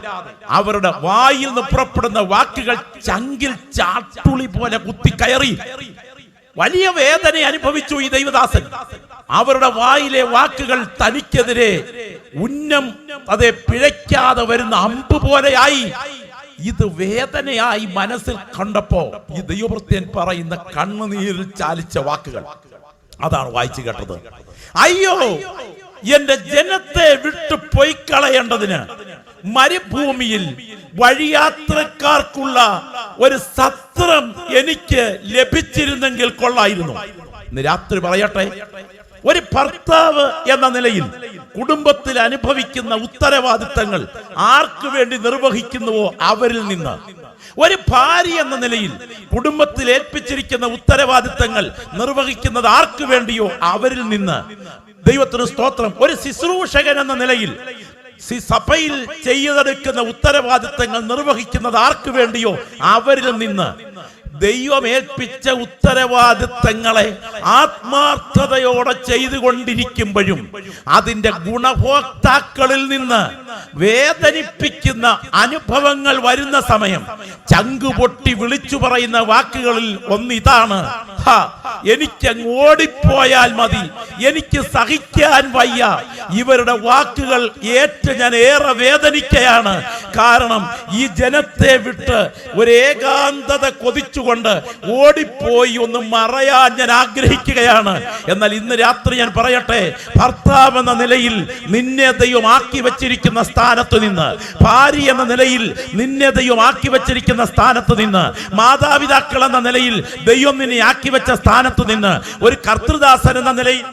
അവരുടെ വായിൽ നിന്ന് പുറപ്പെടുന്ന വാക്കുകൾ ചങ്കിൽ ചാട്ടുളി പോലെ കുത്തിക്കയറി വലിയ വേദന അനുഭവിച്ചു ഈ ദൈവദാസൻ. അവരുടെ വായിലെ വാക്കുകൾ തനിക്കെതിരെ ഉന്നം അതെ പിഴയ്ക്കാതെ വരുന്ന അമ്പ് പോലെയായി. ഇത് വേദനയായി മനസ്സിൽ കണ്ടപ്പോ ഈ ദൈവഭൃത്യൻ പറയുന്ന കണ്ണുനീരിൽ ചാലിച്ച വാക്കുകൾ അതാണ് വായിച്ചു കേട്ടത്. അയ്യോ, എന്റെ ജനത്തെ വിട്ടു പോയി കളയേണ്ടതിന് മരുഭൂമിയിൽ വഴിയാത്രക്കാർക്കുള്ള ഒരു സത്രം എനിക്ക് ലഭിച്ചിരുന്നെങ്കിൽ കൊള്ളായിരുന്നു. ഇന്ന് രാത്രി പറയട്ടെ, ഒരു ഭർത്താവ് എന്ന നിലയിൽ കുടുംബത്തിൽ അനുഭവിക്കുന്ന ഉത്തരവാദിത്തങ്ങൾ ആർക്കു വേണ്ടി നിർവഹിക്കുന്നുവോ അവരിൽ നിന്ന്, ഒരു ഭാര്യ എന്ന നിലയിൽ കുടുംബത്തിൽ ഏൽപ്പിച്ചിരിക്കുന്ന ഉത്തരവാദിത്തങ്ങൾ നിർവഹിക്കുന്നത് ആർക്കു വേണ്ടിയോ അവരിൽ നിന്ന്, ദൈവത്തിന് സ്തോത്രം, ഒരു ശുശ്രൂഷകൻ എന്ന നിലയിൽ സഭയിൽ ചെയ്തെടുക്കുന്ന ഉത്തരവാദിത്തങ്ങൾ നിർവഹിക്കുന്നത് ആർക്കു വേണ്ടിയോ അവരിൽ നിന്ന് ദൈവം ഏൽപ്പിച്ച ഉത്തരവാദിത്തങ്ങളെ ആത്മാർത്ഥതയോടെ ചെയ്തുകൊണ്ടിരിക്കുമ്പോഴും അതിന്റെ ഗുണഭോക്താക്കളിൽ നിന്ന് വേദനിപ്പിക്കുന്ന അനുഭവങ്ങൾ വരുന്ന സമയം ചങ്കുപൊട്ടി വിളിച്ചു പറയുന്ന വാക്കുകളിൽ ഒന്നിതാണ്, എനിക്കങ്ങ് ഓടിപ്പോയാൽ മതി, എനിക്ക് സഹിക്കാൻ വയ്യ. ഇവരുടെ വാക്കുകൾ ഏറ്റ് ഞാൻ ഏറെ വേദനിക്കുകയാണ്. കാരണം ഈ ജനത്തെ വിട്ട് ഒരു ഏകാന്തത കൊതിച്ചുകൊണ്ട് ഓടിപ്പോയി ഒന്ന് മറയാൻ ഞാൻ ആഗ്രഹിക്കുകയാണ്. എന്നാൽ ഇന്ന് രാത്രി ഞാൻ പറയട്ടെ, ഭർത്താവ് എന്ന നിലയിൽ നിന്നെ ദൈവം ആക്കി വെച്ചിരിക്കുന്ന സ്ഥാനത്ത് നിന്ന്, ഭാര്യ എന്ന നിലയിൽ നിന്നെ ദൈവം ആക്കി വെച്ചിരിക്കുന്ന സ്ഥാനത്ത് നിന്ന്, മാതാപിതാക്കൾ എന്ന നിലയിൽ ദൈവം നിന്നെ ആക്കി വെച്ച സ്ഥാനത്ത് നിന്ന്, ഒരു കർത്തൃദാസൻ എന്ന നിലയിൽ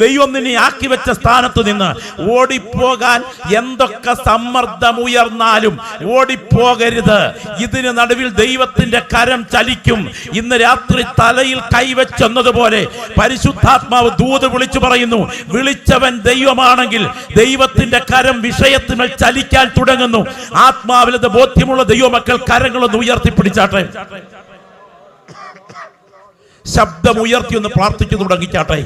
ദൈവം നിന്നെ ആക്കി വെച്ച സ്ഥാനത്ത് നിന്ന് ഓടിപ്പോകാൻ എന്തൊക്കെ സമ്മർദ്ദം ഉയർന്നാലും ഓടിപ്പോകരുത്. ഇതിന് നടുവിൽ ദൈവത്തിന്റെ കരം ചലിക്കും. ഇന്ന് രാത്രി തലയിൽ കൈവച്ചെന്നതുപോലെ പരിശുദ്ധാത്മാവ് ദൂത് വിളിച്ചു പറയുന്നു, വിളിച്ചവൻ ദൈവമാണെങ്കിൽ ദൈവത്തിന്റെ കരം വിഷയത്തിന്മേൽ ചലിക്കാൻ തുടങ്ങുന്നു. ആത്മാവിലത് ബോധ്യമുള്ള ദൈവമക്കൾ കരങ്ങളൊന്ന് ഉയർത്തിപ്പിടിച്ചാട്ടെ, ശബ്ദമുയർത്തി ഒന്ന് പ്രാർത്ഥിച്ചു തുടങ്ങിച്ചാട്ടെ.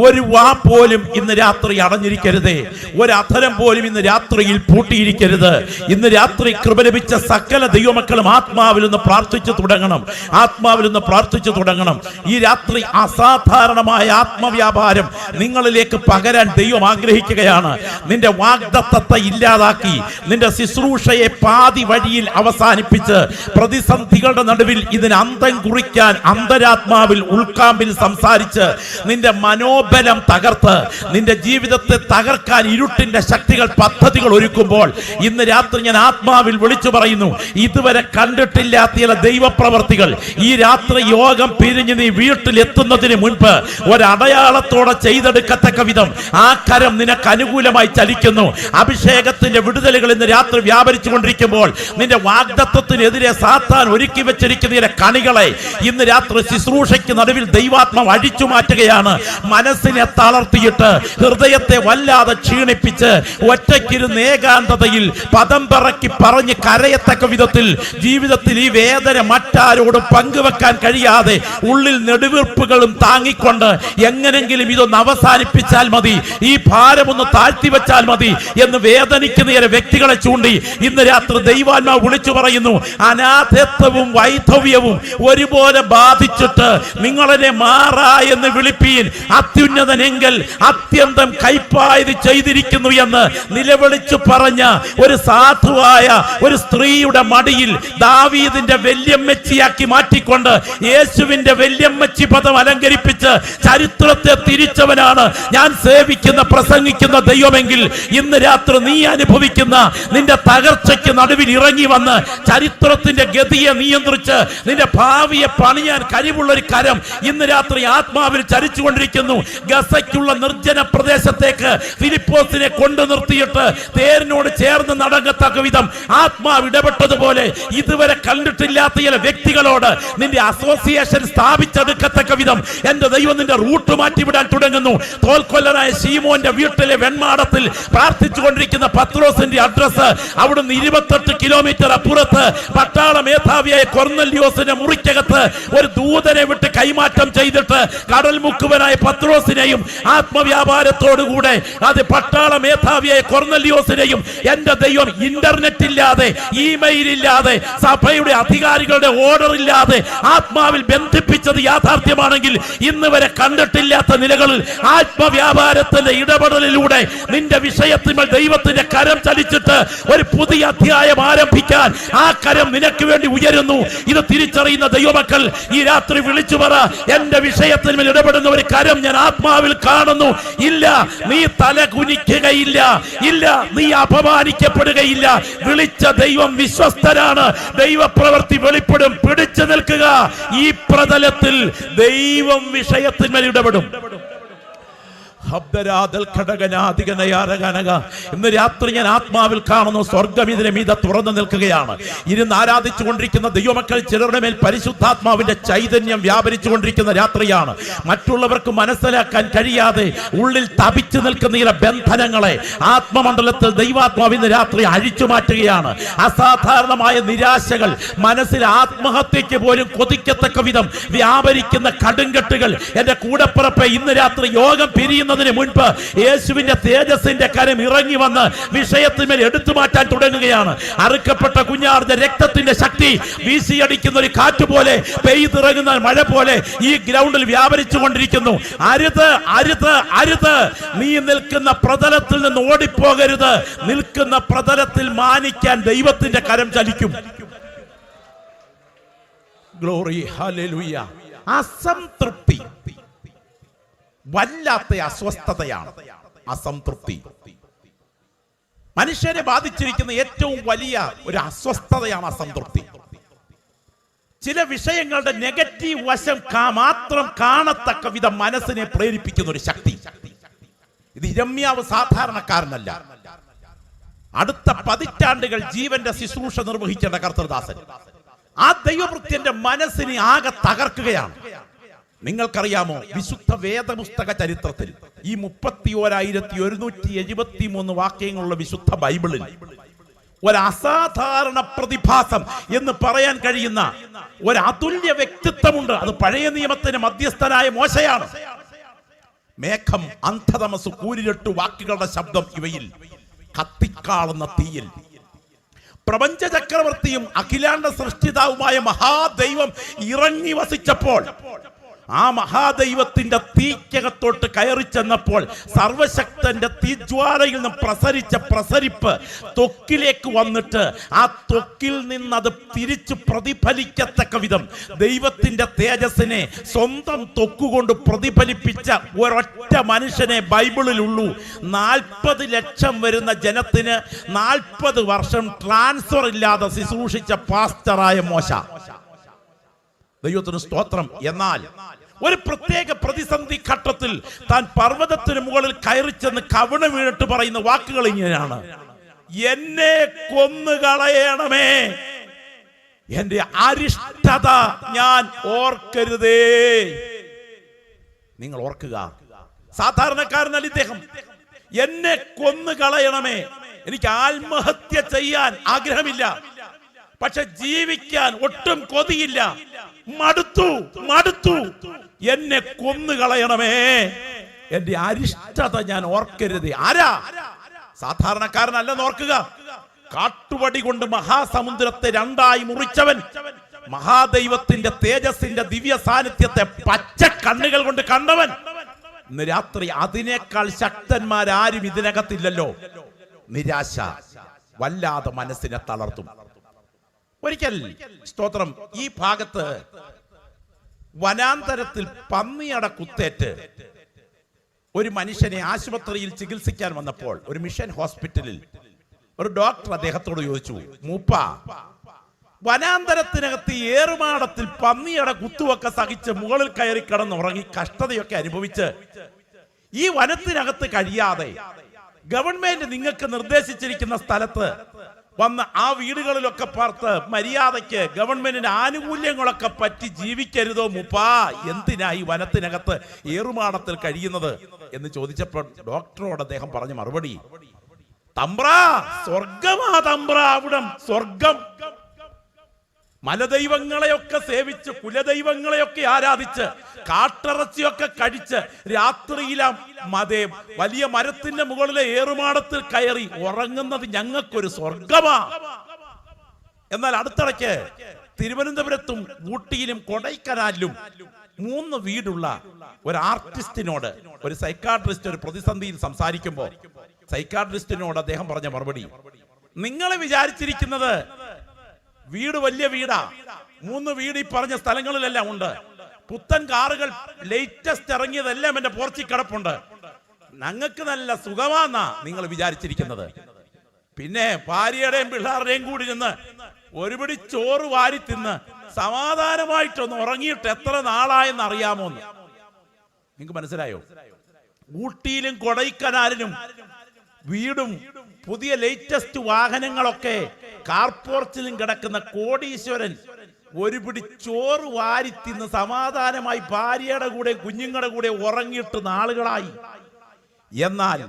ഒരു വാ പോലും ഇന്ന് രാത്രി അടഞ്ഞിരിക്കരുതേ, ഒരു അധരം പോലും ഇന്ന് രാത്രിയിൽ പൂട്ടിയിരിക്കരുത്. ഇന്ന് രാത്രി കൃപ ലഭിച്ച സകല ദൈവമക്കളും ആത്മാവിൽ നിന്ന് പ്രാർത്ഥിച്ചു തുടങ്ങണം, ആത്മാവിൽ നിന്ന് പ്രാർത്ഥിച്ചു തുടങ്ങണം. ഈ രാത്രി അസാധാരണമായ ആത്മവ്യാപാരം നിങ്ങളിലേക്ക് പകരാൻ ദൈവം ആഗ്രഹിക്കുകയാണ്. നിന്റെ വാഗ്ദത്തത്തെ ഇല്ലാതാക്കി, നിന്റെ ശുശ്രൂഷയെ പാതി വഴിയിൽ അവസാനിപ്പിച്ച് പ്രതിസന്ധികളുടെ നടുവിൽ ഇതിന് അന്തം കുറിക്കാൻ അന്തരാത്മാവിൽ ആത്മാവിൽ ഉൾക്കാമ്പിൽ സംസാരിച്ച് നിന്റെ മനോബലം തകർത്ത് നിന്റെ ജീവിതത്തെ തകർക്കാൻ ഇരുട്ടിന്റെ ശക്തികൾ പദ്ധതികൾ ഒരുക്കുമ്പോൾ ഇന്ന് രാത്രി ഞാൻ ആത്മാവിൽ വിളിച്ചു പറയുന്നു, ഇതുവരെ കണ്ടിട്ടില്ലാത്ത ചില ദൈവപ്രവർത്തികൾ ഈ രാത്രി യോഗം പിരിഞ്ഞ് നീ വീട്ടിൽ എത്തുന്നതിന് മുൻപ് ഒരടയാളത്തോടെ ചെയ്തെടുക്കത്തക്ക വിധം ആ കരം നിനക്ക് അനുകൂലമായി ചലിക്കുന്നു. അഭിഷേകത്തിന്റെ വിടുതലുകൾ ഇന്ന് രാത്രി വ്യാപരിച്ചു കൊണ്ടിരിക്കുമ്പോൾ നിന്റെ വാഗ്ദത്തത്തിനെതിരെ സാത്താൻ ഒരുക്കി വെച്ചിരിക്കുന്ന കണികളെ ഇന്ന് രാത്രി ശുശ്രൂഷയ്ക്ക് നടുവിൽ ദൈവാത്മാവ് അഴിച്ചു മാറ്റുകയാണ്. മനസ്സിനെ തളർത്തിയിട്ട് ഹൃദയത്തെ വല്ലാതെ ക്ഷീണിപ്പിച്ച് ഒറ്റയ്ക്കിരുന്ന് ഏകാന്തതയിൽ പദം പറക്കി പറഞ്ഞ് കരയത്തക്ക വിധത്തിൽ ജീവിതത്തിൽ ഈ വേദന മറ്റാരോടും പങ്കുവെക്കാൻ കഴിയാതെ ഉള്ളിൽ നെടുവീർപ്പുകളും താങ്ങിക്കൊണ്ട് എങ്ങനെങ്കിലും ഇതൊന്ന് അവസാനിപ്പിച്ചാൽ മതി, ഈ ഭാരമൊന്ന് താഴ്ത്തി വെച്ചാൽ മതി എന്ന് വേദനിക്കുന്ന ചില വ്യക്തികളെ ചൂണ്ടി ഇന്ന് രാത്രി ദൈവാത്മാവ് വിളിച്ചു പറയുന്നു, അനാഥത്വവും വൈധവ്യവും ഒരുപോലെ ബാധിച്ചിട്ട് നിങ്ങളെ മാറാ എന്ന് വിളിപ്പീൻ. അത്യുന്നതനെങ്കിൽ അത്യന്തം കൈപ്പായത് ചെയ്തിരിക്കുന്നു എന്ന് നിലവിളിച്ചു പറഞ്ഞ ഒരു സാധുവായ ഒരു സ്ത്രീയുടെ മടിയിൽ ദാവീദിന്റെ വല്യമ്മച്ചിയാക്കി മാറ്റിക്കൊണ്ട് യേശുവിന്റെ വല്യമ്മച്ചി പദം അലങ്കരിപ്പിച്ച് ചരിത്രത്തെ തിരിച്ചവനാണ് ഞാൻ സേവിക്കുന്ന പ്രസംഗിക്കുന്ന ദൈവമെങ്കിൽ ഇന്ന് രാത്രി നീ അനുഭവിക്കുന്ന നിന്റെ തകർച്ചയ്ക്ക് നടുവിൽ ഇറങ്ങി വന്ന് ചരിത്രത്തിന്റെ ഗതിയെ നിയന്ത്രിച്ച് നിന്റെ ഭാവിയെ പണിയാൻ കഴിവുള്ള ഒരു കരം ഇന്ന് രാത്രി ആത്മാവിൽ ചലിച്ചുകൊണ്ടിരിക്കുന്നു. ഗസയ്ക്കുള്ള നിർജ്ജന പ്രദേശത്തേക്ക് ഫിലിപ്പോസിനെ കൊണ്ടു നിർത്തിയിട്ട് തേരിനോട് ചേർന്ന് നടങ്ങത്തക്ക വിധം ആത്മാവ് ഇടപെട്ടതുപോലെ ഇതുവരെ കണ്ടിട്ടില്ലാത്ത ചില വ്യക്തികളോട് നിന്റെ അസോസിയേഷൻ സ്ഥാപിച്ചെടുക്കത്തക്ക വിധം എന്റെ ദൈവം നിന്റെ റൂട്ട് മാറ്റിവിടാൻ തുടങ്ങുന്നു. തോൽക്കൊല്ലനായ ശീമോന്റെ വീട്ടിലെ വെൺമാടത്തിൽ പ്രാർത്ഥിച്ചുകൊണ്ടിരിക്കുന്ന പത്രോസിന്റെ അഡ്രസ് അവിടുന്ന് 28 കിലോമീറ്റർ അപ്പുറത്ത് പട്ടാള മേധാവിയായ കൊർന്നല്യോസിന്റെ മുറിക്കകത്ത് ഒരു ദൂതനെ വിട്ട് കൈമാറ്റം ചെയ്തിട്ട് കടൽ മുക്കുവനായ പത്രോസിനെയും ആത്മവ്യാപാരത്തോടുകൂടെ അത് പട്ടാള മേധാവിയായ കൊർന്നല്യോസിനെയും എന്റെ ദൈവം ഇന്റർനെറ്റ് ഇല്ലാതെ ഇമെയിൽ ഇല്ലാതെ സഭയുടെ അധികാരികളുടെ ഓർഡർ ഇല്ലാതെ ആത്മാവിൽ ബന്ധിപ്പിച്ചത് യാഥാർത്ഥ്യമാണെങ്കിൽ ഇന്ന് വരെ കണ്ടിട്ടില്ലാത്ത നിലകളിൽ ആത്മവ്യാപാരത്തിന്റെ ഇടപെടലിലൂടെ നിന്റെ വിഷയത്തിന്മേൽ ദൈവത്തിന്റെ കരം ചലിച്ചിട്ട് ഒരു പുതിയ അധ്യായം ആരംഭിക്കാൻ ആ കരം നിനക്ക് വേണ്ടി ഉയരുന്നു. ഇത് തിരിച്ചറിയുന്ന ദൈവമക്കൾ ഈ രാത്രി വിളിച്ചു പറ, എന്റെ വിഷയത്തിന്മേൽ ഇടപെടുന്ന ഒരു കരം ഞാൻ ആത്മാവിൽ കാണുന്നു. ഇല്ല, നീ തല കുനിക്കുകയില്ല, ഇല്ല, നീ അപമാനിക്കപ്പെടുകയില്ല. വിളിച്ച ദൈവം വിശ്വസ്തനാണ്, ദൈവപ്രവൃത്തി വെളിപ്പെടും. പിടിച്ചു നിൽക്കുക. ഈ പ്രതലത്തിൽ ദൈവം വിഷയത്തിന്മേൽ ഇടപെടും. ഇന്ന് രാത്രി ഞാൻ ആത്മാവിൽ കാണുന്നു, സ്വർഗം ഇതിനെ മീതെ തുറന്നു നിൽക്കുകയാണ്. ഇരുന്ന് ആരാധിച്ചു കൊണ്ടിരിക്കുന്ന ദൈവമക്കൾ ചിലരുടെ മേൽ പരിശുദ്ധാത്മാവിന്റെ ചൈതന്യം വ്യാപരിച്ചു കൊണ്ടിരിക്കുന്ന രാത്രിയാണ്. മറ്റുള്ളവർക്ക് മനസ്സിലാക്കാൻ കഴിയാതെ ഉള്ളിൽ തപിച്ചു നിൽക്കുന്ന ചില ബന്ധനങ്ങളെ ആത്മമണ്ഡലത്തിൽ ദൈവാത്മാവ് ഇന്ന് രാത്രി അഴിച്ചു മാറ്റുകയാണ്. അസാധാരണമായ നിരാശകൾ, മനസ്സിൽ ആത്മഹത്യക്ക് പോലും കൊതിക്കത്തക്ക വിധം വ്യാപരിക്കുന്ന കടുങ്കെട്ടുകൾ എന്റെ കൂടപ്പിറപ്പെ ഇന്ന് രാത്രി യോഗം പിരിയുന്നത് മുൻപ് യേശുവിന്റെ തേജസ്സിന്റെ കരം ഇറങ്ങി വന്ന് വിഷയത്തിന്മേൽ എടുത്തു മാറ്റാൻ തുടങ്ങുകയാണ്. അറുക്കപ്പെട്ട കുഞ്ഞാർന്ന രക്തത്തിന്റെ ശക്തി വീശിയടിക്കുന്ന ഒരു കാറ്റ് പോലെ, പെയ്തിറങ്ങുന്ന മഴ പോലെ ഈ ഗ്രൗണ്ടിൽ വ്യാപരിച്ചു കൊണ്ടിരിക്കുന്നു. അരുത്, അരുത്, അരുത്. നീ നിൽക്കുന്ന പ്രതലത്തിൽ നിന്ന് ഓടിപ്പോകരുത്. നിൽക്കുന്ന പ്രതലത്തിൽ മാനിക്കാൻ ദൈവത്തിന്റെ കരം ചലിക്കും. Glory, hallelujah. അസംതൃപ്തി വല്ലാത്ത അസ്വസ്ഥതയാണ്. അസംതൃപ്തി മനുഷ്യരെ ബാധിച്ചിരിക്കുന്ന ഏറ്റവും വലിയ ഒരു അസ്വസ്ഥതയാണ് അസംതൃപ്തി. ചില വിഷയങ്ങളുടെ നെഗറ്റീവ് വശം മാത്രം കാണത്തക്ക വിധം മനസ്സിനെ പ്രേരിപ്പിക്കുന്ന ഒരു ശക്തി. ഇത് ഇരമ്യാവ് സാധാരണക്കാരനല്ല. അടുത്ത 10 പതിറ്റാണ്ടുകൾ ജീവന്റെ ശുശ്രൂഷ നിർവഹിക്കേണ്ട കർത്തൃദാസൻ ആ ദൈവവൃത്യന്റെ മനസ്സിനെ ആകെ തകർക്കുകയാണ്. നിങ്ങൾക്കറിയാമോ, വിശുദ്ധ വേദപുസ്തക ചരിത്രത്തിൽ ഈ 31,173 വാക്യങ്ങളുള്ള വിശുദ്ധ ബൈബിളിൽ ഒരു അസാധാരണ പ്രതിഭാസം എന്ന് പറയാൻ കഴിയുന്ന ഒരു അതുല്യ വ്യക്തിത്വമുണ്ട്. അത് പഴയ നിയമത്തിന് മധ്യസ്ഥനായ മോശയാണ്. മേഘം, അന്ധതമസ്, കൂരിരുട്ട്, വാക്കുകളുടെ ശബ്ദം, ഇവയിൽ കത്തിക്കാളുന്ന തീയിൽ പ്രപഞ്ച ചക്രവർത്തിയും അഖിലാണ്ട സൃഷ്ടിതാവുമായ മഹാദൈവം ഇറങ്ങി വസിച്ചപ്പോൾ ആ മഹാദൈവത്തിന്റെ തീക്കകത്തോട്ട് കയറി ചെന്നപ്പോൾ സർവശക്തന്റെ തീജ്വാലയിൽ നിന്ന് പ്രസരിച്ച പ്രസരിപ്പ് ത്വക്കിലേക്ക് വന്നിട്ട് ആ ത്വക്കിൽ നിന്നത് തിരിച്ചു പ്രതിഫലിക്കത്തക്ക വിധം ദൈവത്തിന്റെ തേജസ്സിനെ സ്വന്തം ത്വക്കുകൊണ്ട് പ്രതിഫലിപ്പിച്ച ഒരൊറ്റ മനുഷ്യനെ ബൈബിളിലുള്ളൂ. 40 ലക്ഷം വരുന്ന ജനത്തിന് 40 വർഷം ട്രാൻസ്ഫർ ഇല്ലാതെ ശുശ്രൂഷിച്ച പാസ്റ്ററായ മോശ. ദൈവത്തിന് സ്തോത്രം. എന്നാൽ ഒരു പ്രത്യേക പ്രതിസന്ധി ഘട്ടത്തിൽ താൻ പർവ്വതത്തിന് മുകളിൽ കയറി ചെന്ന് കവിണ് വീണിട്ട് പറയുന്ന വാക്കുകൾ ഇങ്ങനെയാണ്: എന്നെ കൊന്നുകളയണമേ, എന്റെ അരിഷ്ടത ഞാൻ ഓർക്കരുതേ. നിങ്ങൾ ഓർക്കുക, സാധാരണക്കാരനല്ല ഇദ്ദേഹം. എന്നെ കൊന്നുകളയണമേ, എനിക്ക് ആത്മഹത്യ ചെയ്യാൻ ആഗ്രഹമില്ല, പക്ഷെ ജീവിക്കാൻ ഒട്ടും കൊതിയില്ല. മടുത്തു, എന്നെ കൊന്നുകളയണമേ, എന്റെ അരിഷ്ടത ഞാൻ ഓർക്കരുത്. ആരാ? സാധാരണക്കാരനല്ലെന്ന് ഓർക്കുക. കാട്ടുവടി കൊണ്ട് മഹാസമുദ്രത്തെ 2ആയി മുറിച്ചവൻ, മഹാദൈവത്തിന്റെ തേജസ്സിന്റെ ദിവ്യ സാന്നിധ്യത്തെ പച്ച കണ്ണുകൾ കൊണ്ട് കണ്ടവൻ. ഇന്ന് രാത്രി അതിനേക്കാൾ ശക്തന്മാരാരും ഇതിനകത്തില്ലല്ലോ. നിരാശ വല്ലാതെ മനസ്സിനെ തളർത്തും. ഒരിക്കൽ സ്തോത്രം, ഈ ഭാഗത്ത് വനാന്തരത്തിൽ പന്നിയട കുത്തേറ്റ് ഒരു മനുഷ്യനെ ആശുപത്രിയിൽ ചികിത്സിക്കാൻ വന്നപ്പോൾ ഒരു മിഷൻ ഹോസ്പിറ്റലിൽ ഒരു ഡോക്ടർ അദ്ദേഹത്തോട് ചോദിച്ചു, മൂപ്പ, വനാന്തരത്തിനകത്ത് ഏറുമാടത്തിൽ പന്നിയട കുത്തുവൊക്കെ സഹിച്ച് മുകളിൽ കയറി കിടന്നുറങ്ങി കഷ്ടതയൊക്കെ അനുഭവിച്ച് ഈ വനത്തിനകത്ത് കഴിയാതെ ഗവൺമെന്റ് നിങ്ങൾക്ക് നിർദ്ദേശിച്ചിരിക്കുന്ന സ്ഥലത്ത് വന്ന് ആ വീടുകളിലൊക്കെ പാർത്ത് മര്യാദയ്ക്ക് ഗവൺമെന്റിന്റെ ആനുകൂല്യങ്ങളൊക്കെ പറ്റി ജീവിക്കരുതോ മൂപ്പാ? എന്തിനായി വനത്തിനകത്ത് ഏറുമാടത്തിൽ കഴിയുന്നത് എന്ന് ചോദിച്ചപ്പോൾ ഡോക്ടറോട് അദ്ദേഹം പറഞ്ഞ മറുപടി, തമ്പ്രാ, സ്വർഗമാ തമ്പ്രാ, അവിടം സ്വർഗം. മലദൈവങ്ങളെയൊക്കെ സേവിച്ച് കുലദൈവങ്ങളെയൊക്കെ ആരാധിച്ച് കാട്ടിറച്ചിയൊക്കെ കഴിച്ച് രാത്രിയിലാം വലിയ മരത്തിന്റെ മുകളിലെ ഏറുമാടത്തിൽ കയറി ഉറങ്ങുന്നത് ഞങ്ങൾക്കൊരു സ്വർഗമാ. എന്നാൽ അടുത്തിടയ്ക്ക് തിരുവനന്തപുരത്തും ഊട്ടിയിലും കൊടൈക്കനാലിലും 3 വീടുള്ള ഒരു ആർട്ടിസ്റ്റിനോട് ഒരു സൈക്കാട്രിസ്റ്റ് ഒരു പ്രതിസന്ധിയിൽ സംസാരിക്കുമ്പോൾ സൈക്കാട്രിസ്റ്റിനോട് അദ്ദേഹം പറഞ്ഞ മറുപടി, നിങ്ങൾ വിചാരിച്ചിരിക്കുന്നത് വീട് വലിയ വീടാ, 3 വീട് ഈ പറഞ്ഞ സ്ഥലങ്ങളിലെല്ലാം ഉണ്ട്, പുത്തൻ കാറുകൾ ലേറ്റസ്റ്റ് ഇറങ്ങിയതെല്ലാം എന്റെ പോർച്ചിൽ കിടപ്പുണ്ട്, ഞങ്ങൾക്ക് നല്ല സുഖമാന്നാ നിങ്ങൾ വിചാരിച്ചിരിക്കുന്നത്. പിന്നെ ഭാര്യയുടെയും പിള്ളേരുടെയും കൂടി നിന്ന് ഒരുപിടി ചോറ് വാരി തിന്ന് സമാധാനമായിട്ടൊന്ന് ഉറങ്ങിയിട്ട് എത്ര നാളായെന്ന് അറിയാമോ? നിങ്ങൾക്ക് മനസ്സിലായോ? ഊട്ടിയിലും കൊടൈക്കനാലിലും വീടും പുതിയ ലേറ്റസ്റ്റ് വാഹനങ്ങളൊക്കെ കാർപോർച്ചിലും കിടക്കുന്ന കോടീശ്വരൻ ഒരു പിടി ചോറ് വാരി തിന്ന് സമാധാനമായി ഭാര്യയുടെ കൂടെ കുഞ്ഞുങ്ങളുടെ കൂടെ ഉറങ്ങിയിട്ട് നാളുകളായി. എന്നാൽ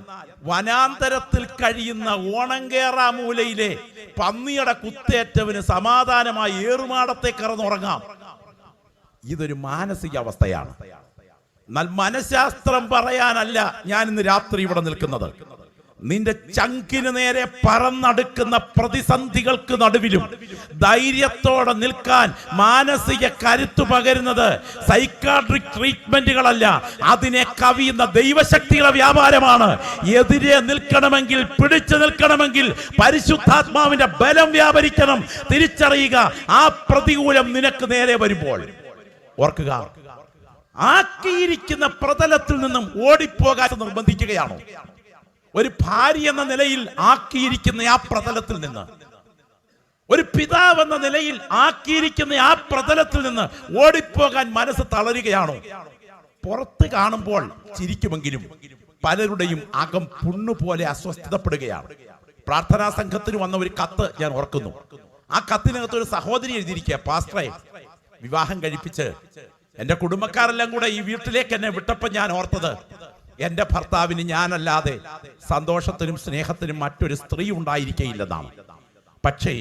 വനാന്തരത്തിൽ കഴിയുന്ന ഓണങ്കേറാമൂലയിലെ പന്നിയുടെ കുത്തേറ്റവന് സമാധാനമായി ഏറുമാടത്തെ കറന്നുറങ്ങാം. ഇതൊരു മാനസിക അവസ്ഥയാണ്. എന്നാൽ മനഃശാസ്ത്രം പറയാനല്ല ഞാൻ ഇന്ന് രാത്രി ഇവിടെ നിൽക്കുന്നത്. നിന്റെ ചങ്കിന് നേരെ പറന്നടുക്കുന്ന പ്രതിസന്ധികൾക്ക് നടുവിലും ധൈര്യത്തോടെ നിൽക്കാൻ മാനസിക കരുത്തു പകരുന്നത് സൈക്കാട്രിക് ട്രീറ്റ്മെന്റുകളല്ല, അതിനെ കവിയുന്ന ദൈവശക്തിയുടെ വ്യാപാരമാണ്. എതിരെ നിൽക്കണമെങ്കിൽ, പിടിച്ചു നിൽക്കണമെങ്കിൽ പരിശുദ്ധാത്മാവിന്റെ ബലം വ്യാപരിക്കണം. തിരിച്ചറിയുക, ആ പ്രതികൂലം നിനക്ക് നേരെ വരുമ്പോൾ ഓർക്കുക, ആക്കിയിരിക്കുന്ന പ്രതലത്തിൽ നിന്നും ഓടിപ്പോകാൻ നിർബന്ധിക്കുകയാണോ? ഒരു ഭാര്യ എന്ന നിലയിൽ ആക്കിയിരിക്കുന്ന ആ പ്രതലത്തിൽ നിന്ന്, ഒരു പിതാവ് എന്ന നിലയിൽ ആക്കിയിരിക്കുന്ന ആ പ്രതലത്തിൽ നിന്ന് ഓടിപ്പോകാൻ മനസ്സ് തളരുകയാണോ? പുറത്ത് കാണുമ്പോൾ ചിരിക്കുമെങ്കിലും പലരുടെയും അകം പുണ്ണുപോലെ അസ്വസ്ഥതപ്പെടുകയാണ്. പ്രാർത്ഥനാ സംഘത്തിന് വന്ന ഒരു കത്ത് ഞാൻ ഓർക്കുന്നു. ആ കത്തിനകത്ത് ഒരു സഹോദരി എഴുതിയിരിക്കുക, പാസ്റ്ററെ, വിവാഹം കഴിപ്പിച്ച് എന്റെ കുടുംബക്കാരെല്ലാം കൂടെ ഈ വീട്ടിലേക്ക് എന്നെ വിട്ടപ്പോൾ ഞാൻ ഓർത്തത് എന്റെ ഭർത്താവിന് ഞാനല്ലാതെ സന്തോഷത്തിനും സ്നേഹത്തിനും മറ്റൊരു സ്ത്രീ ഉണ്ടായിരിക്കയില്ലെന്നാണ്. പക്ഷേ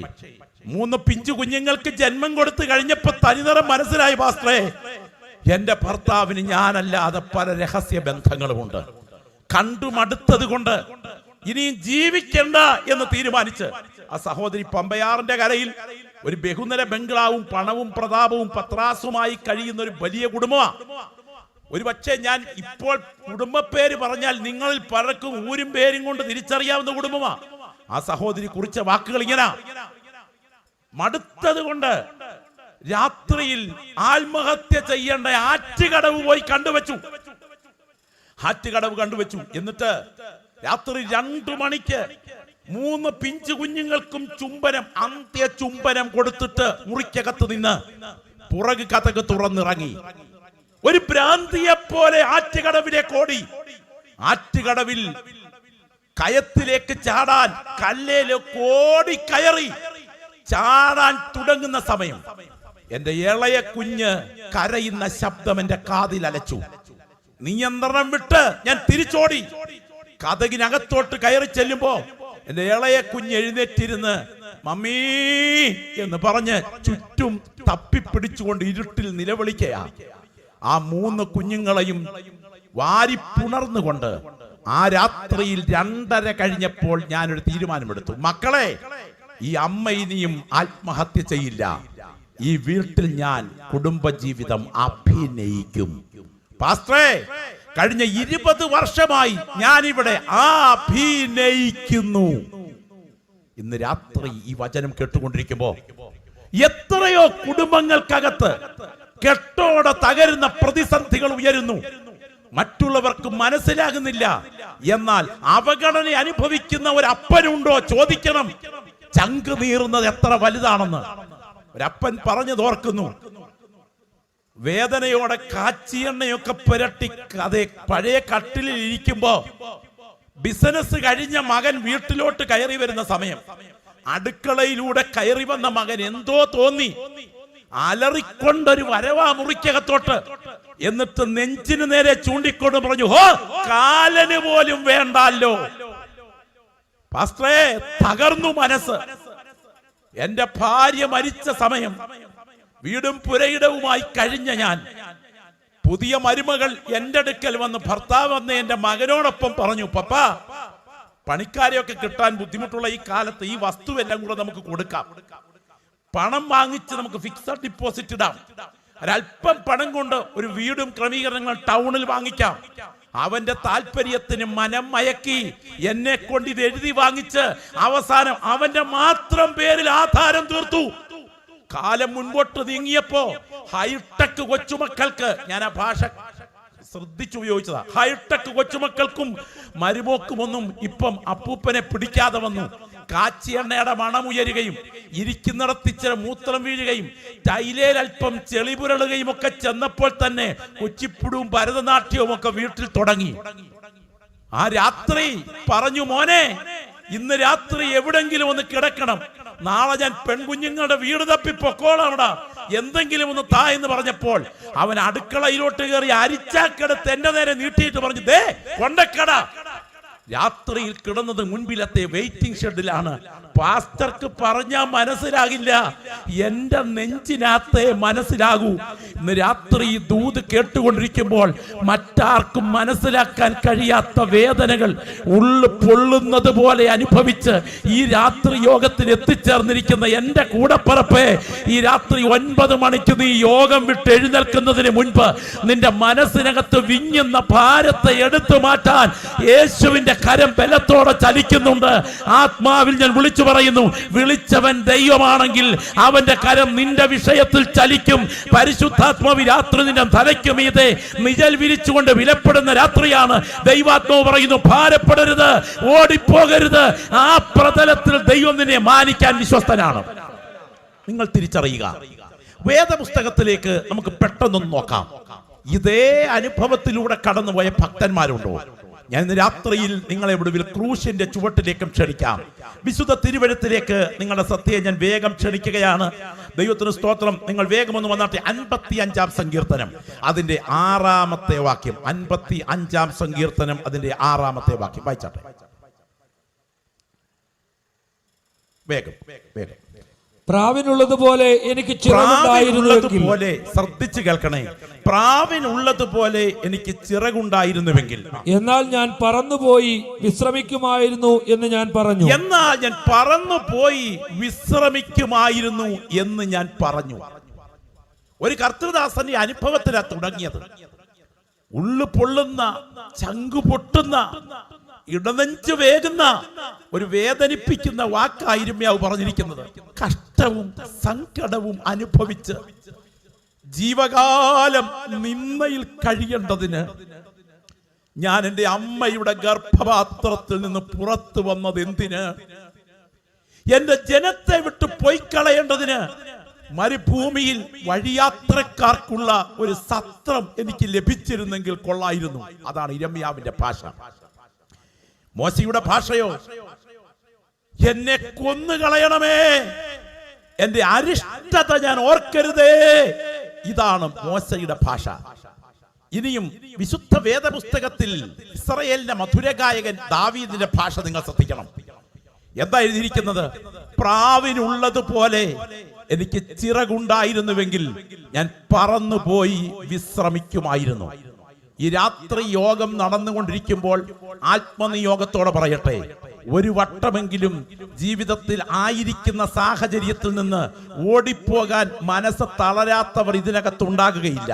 3 പിഞ്ചു കുഞ്ഞുങ്ങൾക്ക് ജന്മം കൊടുത്തു കഴിഞ്ഞപ്പോ തനിനിറം മനസ്സിലായി, പാസ്റ്ററെ, എന്റെ ഭർത്താവിന് ഞാനല്ലാതെ പല രഹസ്യ ബന്ധങ്ങളുമുണ്ട്. കണ്ടുമടുത്തത് കൊണ്ട് ഇനിയും ജീവിക്കണ്ട എന്ന് തീരുമാനിച്ച് ആ സഹോദരി പമ്പയാറിന്റെ കരയിൽ ഒരു ബഹുനില ബംഗ്ലാവും പണവും പ്രതാപവും പത്രാസുമായി കഴിയുന്ന ഒരു വലിയ കുടുംബമാണ്. ഒരു പക്ഷേ ഞാൻ ഇപ്പോൾ കുടുംബ പേര് പറഞ്ഞാൽ നിങ്ങളിൽ പലർക്കും ഊരും പേരും കൊണ്ട് തിരിച്ചറിയാവുന്ന കുടുംബമാണ്. ആ സഹോദരി കുറിച്ച വാക്കുകൾ ഇങ്ങനെ: മടുത്തത് കൊണ്ട് രാത്രിയിൽ ആത്മഹത്യ ചെയ്യേണ്ട ആറ്റുകടവ് പോയി കണ്ടുവച്ചു. എന്നിട്ട് രാത്രി 2 മണിക്ക് 3 പിഞ്ചു കുഞ്ഞുങ്ങൾക്കും ചുംബനം, അന്ത്യ ചുംബനം കൊടുത്തിട്ട് മുറിക്കകത്ത് നിന്ന് പുറകു കതക് തുറന്നിറങ്ങി. ഒരു ഭ്രാന്തിയെ പോലെ ആറ്റുകടവിലേക്ക് ഓടി. ആറ്റുകടവിൽ കയത്തിലേക്ക് ചാടാൻ കല്ലിലേക്ക് ഓടി കയറി. ചാടാൻ തുടങ്ങുന്ന സമയം എന്റെ ഇളയ കുഞ്ഞ് കരയുന്ന ശബ്ദം എന്റെ കാതിൽ അലച്ചു. നിയന്ത്രണം വിട്ട് ഞാൻ തിരിച്ചോടി. കതകിനകത്തോട്ട് കയറി ചെല്ലുമ്പോ എന്റെ ഇളയ കുഞ്ഞ് എഴുന്നേറ്റിരുന്ന് മമ്മീ എന്ന് പറഞ്ഞ് ചുറ്റും തപ്പിപ്പിടിച്ചുകൊണ്ട് ഇരുട്ടിൽ നിലവിളിക്കയാ. ആ 3 കുഞ്ഞുങ്ങളെയും വാരിപ്പുണർന്നുകൊണ്ട് ആ രാത്രിയിൽ 2:30 കഴിഞ്ഞപ്പോൾ ഞാനൊരു തീരുമാനമെടുത്തു. മക്കളെ, ഈ അമ്മ ഇനിയും ആത്മഹത്യ ചെയ്യില്ല. ഈ വീട്ടിൽ ഞാൻ കുടുംബജീവിതം അഭിനയിക്കും. പാസ്റ്ററേ, കഴിഞ്ഞ 20 വർഷമായി ഞാനിവിടെ അഭിനയിക്കുന്നു. ഇന്ന് രാത്രി ഈ വചനം കേട്ടുകൊണ്ടിരിക്കുമ്പോ എത്രയോ കുടുംബങ്ങൾക്കകത്ത് കെട്ടോടെ തകരുന്ന പ്രതിസന്ധികൾ ഉയരുന്നു. മറ്റുള്ളവർക്ക് മനസ്സിലാകുന്നില്ല. എന്നാൽ അവഗണന അനുഭവിക്കുന്ന ഒരു അപ്പനുണ്ടോ? ചോദിക്കണം. ചങ്ക് നീറുന്നത് എത്ര വലുതാണെന്ന് ഒരപ്പൻ പറഞ്ഞതോർക്കുന്നു. വേദനയോടെ കാച്ചിയെണ്ണയൊക്കെ പുരട്ടി അതേ പഴയ കട്ടിലിൽ ഇരിക്കുമ്പോ ബിസിനസ് കഴിഞ്ഞ മകൻ വീട്ടിലോട്ട് കയറി വരുന്ന സമയം അടുക്കളയിലൂടെ കയറി വന്ന മകൻ എന്തോ തോന്നി, അലറിക്കൊണ്ടൊരു വരവാ മുറിക്കകത്തോട്ട്. എന്നിട്ട് നെഞ്ചിന് നേരെ ചൂണ്ടിക്കൊണ്ട് പറഞ്ഞു, ഹോ, കാലന് പോലും വേണ്ടല്ലോ. പാസ്റ്ററേ, തകർന്നു മനസ്സ്. എന്റെ ഭാര്യ മരിച്ച സമയം വീടും പുരയിടവുമായി കഴിഞ്ഞ ഞാൻ, പുതിയ മരുമകൾ എന്റെ അടുക്കൽ വന്ന് ഭർത്താവ് വന്ന് എന്റെ മകനോടൊപ്പം പറഞ്ഞു, പപ്പ, പണിക്കാരെയൊക്കെ കിട്ടാൻ ബുദ്ധിമുട്ടുള്ള ഈ കാലത്ത് ഈ വസ്തുവെല്ലാം കൂടെ നമുക്ക് കൊടുക്കാം. പണം വാങ്ങിച്ച് നമുക്ക് ഫിക്സഡ് ഡിപ്പോസിറ്റ് ഇടാം. ഒരല്പം പണം കൊണ്ട് ഒരു വീടും ക്രമീകരണങ്ങൾ ടൗണിൽ വാങ്ങിക്കാം. അവന്റെ താല്പര്യത്തിന് മനം മയക്കി എന്നെ കൊണ്ട് ഇത് എഴുതി വാങ്ങിച്ച് അവസാനം അവന്റെ മാത്രം പേരിൽ ആധാരം തീർത്തു. കാലം മുൻപോട്ട് നീങ്ങിയപ്പോ ഹൈടെക് കൊച്ചുമക്കൾക്ക്, ഞാൻ ആ ഭാഷ ശ്രദ്ധിച്ചു ഉപയോഗിച്ചതാ, ഹൈടെക് കൊച്ചുമക്കൾക്കും മരുമോക്കുമൊന്നും ഇപ്പം അപ്പൂപ്പനെ പിടിക്കാതെ വന്നു. കാച്ചിയെണ്ണയുടെ മണമുയരുകയും ഇരിക്കുന്നിടത്തിച്ചിര മൂത്രം വീഴുകയും ടൈലേൽ അല്പം ചെളിപുരളുകയും ഒക്കെ ചെന്നപ്പോൾ തന്നെ കുച്ചിപ്പുടും ഭരതനാട്യവും ഒക്കെ വീട്ടിൽ തുടങ്ങി. ആ രാത്രി പറഞ്ഞു, മോനെ, ഇന്ന് രാത്രി എവിടെങ്കിലും ഒന്ന് കിടക്കണം. നാളെ ഞാൻ പെൺകുഞ്ഞുങ്ങളുടെ വീട് തപ്പി പൊക്കോളാം, അവിടെ എന്തെങ്കിലും ഒന്ന് താ എന്ന് പറഞ്ഞപ്പോൾ അവൻ അടുക്കളയിലോട്ട് കയറി അരിച്ചാക്കെടുത്ത് എന്റെ നേരെ നീട്ടിയിട്ട് പറഞ്ഞു, ദേ കൊണ്ടക്കട. രാത്രിയിൽ കിടന്നത് മുൻപിലത്തെ വെയിറ്റിംഗ് ഷെഡിലാണ്. പാസ്റ്റർക്ക് പറഞ്ഞാൽ മനസ്സിലാകില്ല, എന്റെ നെഞ്ചിനകത്തെ മനസ്സിലാകൂ. ഇന്ന് രാത്രി ഈ ദൂത് കേട്ടുകൊണ്ടിരിക്കുമ്പോൾ മറ്റാർക്കും മനസ്സിലാക്കാൻ കഴിയാത്ത വേദനകൾ ഉള്ളു പൊള്ളുന്നത് പോലെ അനുഭവിച്ച് ഈ രാത്രി യോഗത്തിൽ എത്തിച്ചേർന്നിരിക്കുന്ന എന്റെ കൂടപ്പറപ്പേ, ഈ രാത്രി 9 മണിക്ക് നീ യോഗം വിട്ട് എഴുന്നേൽക്കുന്നതിന് മുൻപ് നിന്റെ മനസ്സിനകത്ത് വിങ്ങുന്ന ഭാരത്തെ എടുത്തു മാറ്റാൻ യേശുവിന്റെ കരം ബലത്തോടെ ചലിക്കുന്നുണ്ട്. ആത്മാവിൽ ഞാൻ വിളിച്ചു പറയുന്നു, വിളിച്ചവൻ ദൈവമാണെങ്കിൽ അവന്റെ കരം നിന്റെ വിഷയത്തിൽ ചലിക്കും. പരിശുദ്ധാത്മാവ് രാത്രി നിന്റെ തലയ്ക്ക് മീതെ നിഴൽ വിരിച്ചുകൊണ്ട് വിലപ്പെടുന്ന രാത്രിയാണ്. ദൈവാത്മാവ് പറയുന്നു, ഭാരപ്പെടരുത്, ഓടിപ്പോകരുത്. ആ പ്രതലത്തിൽ ദൈവം നിന്നെ മാനിക്കാൻ വിശ്വസ്തനാണ്. നിങ്ങൾ തിരിച്ചറിയുക. വേദപുസ്തകത്തിലേക്ക് നമുക്ക് പെട്ടെന്നൊന്ന് നോക്കാം. ഇതേ അനുഭവത്തിലൂടെ കടന്നുപോയ ഭക്തന്മാരുണ്ടോ? ഞാൻ ഇന്ന് രാത്രിയിൽ നിങ്ങളെ ഒടുവിൽ ക്രൂശിന്റെ ചുവട്ടിലേക്കും ക്ഷണിക്കാം. വിശുദ്ധ തിരുവെഴുത്തിലേക്ക് നിങ്ങളുടെ ശ്രദ്ധയെ ഞാൻ വേഗം ക്ഷണിക്കുകയാണ്. ദൈവത്തിന് സ്തോത്രം. നിങ്ങൾ വേഗം ഒന്ന് വന്നാട്ടെ. 55-ാം സങ്കീർത്തനം അതിന്റെ 6-ാമത്തെ വാക്യം. 55-ാം സങ്കീർത്തനം അതിന്റെ 6-ാമത്തെ വാക്യം വായിച്ചാട്ടെ. വേഗം വേഗം. പ്രാവിനുള്ളതുപോലെ എനിക്ക് ചിറകുണ്ടായിരുന്നുവെങ്കിൽ, പോലെ ശ്രദ്ധിച്ചു കേൾക്കണേ, പ്രാവിനുള്ളതുപോലെ എനിക്ക് ചിറകുണ്ടായിരുന്നുവെങ്കിൽ, എന്നാൽ ഞാൻ പറന്നുപോയി വിശ്രമിക്കുമായിരുന്നു എന്ന് ഞാൻ പറഞ്ഞു. എന്നാൽ ഞാൻ പറന്നുപോയി വിശ്രമിക്കുമായിരുന്നു എന്ന് ഞാൻ പറഞ്ഞു. ഒരു കർത്തൃദാസന്റെ അനുഭവത്തിലാ തുടങ്ങിയത്. ഉള്ളു പൊള്ളുന്ന, ചങ്കു പൊട്ടുന്ന, ഇടനെഞ്ചു വേകുന്ന ഒരു വേദനിപ്പിക്കുന്ന വാക്കായിരുമ്യാവ് പറഞ്ഞിരിക്കുന്നത്. കഷ്ടവും സങ്കടവും അനുഭവിച്ച് ജീവകാലം നിന്നയിൽ കഴിയേണ്ടതിന് ഞാൻ എൻ്റെ അമ്മയുടെ ഗർഭപാത്രത്തിൽ നിന്ന് പുറത്തു വന്നത് എന്തിന്? എന്റെ ജനത്തെ വിട്ട് പോയിക്കളയേണ്ടതിന് മരുഭൂമിയിൽ വഴിയാത്രക്കാർക്കുള്ള ഒരു സത്രം എനിക്ക് ലഭിച്ചിരുന്നെങ്കിൽ കൊള്ളായിരുന്നു. അതാണ് യിരെമ്യാവിന്റെ ഭാഷ. മോശയുടെ ഭാഷയോ, എന്നെ കൊന്നുകളയണമേ, എന്റെ അരിഷ്ടത ഞാൻ ഓർക്കരുതേ. ഇതാണ് മോശയുടെ ഭാഷ. ഇനിയും വിശുദ്ധ വേദപുസ്തകത്തിൽ ഇസ്രായേലിന്റെ മധുരഗായകൻ ദാവീദിന്റെ ഭാഷ നിങ്ങൾ ശ്രദ്ധിക്കണം. എന്താ എഴുതിയിരിക്കുന്നത്? പ്രാവിനുള്ളതുപോലെ എനിക്ക് ചിറകുണ്ടായിരുന്നുവെങ്കിൽ ഞാൻ പറന്നുപോയി വിശ്രമിക്കുമായിരുന്നു. ഈ രാത്രി യോഗം നടന്നുകൊണ്ടിരിക്കുമ്പോൾ ആത്മനിയോഗത്തോടെ പറയട്ടെ, ഒരു വട്ടമെങ്കിലും ജീവിതത്തിൽ ആയിരിക്കുന്ന സാഹചര്യത്തിൽ നിന്ന് ഓടിപ്പോകാൻ മനസ്സ് തളരാത്തവർ ഇതിനകത്തുണ്ടാകുകയില്ല.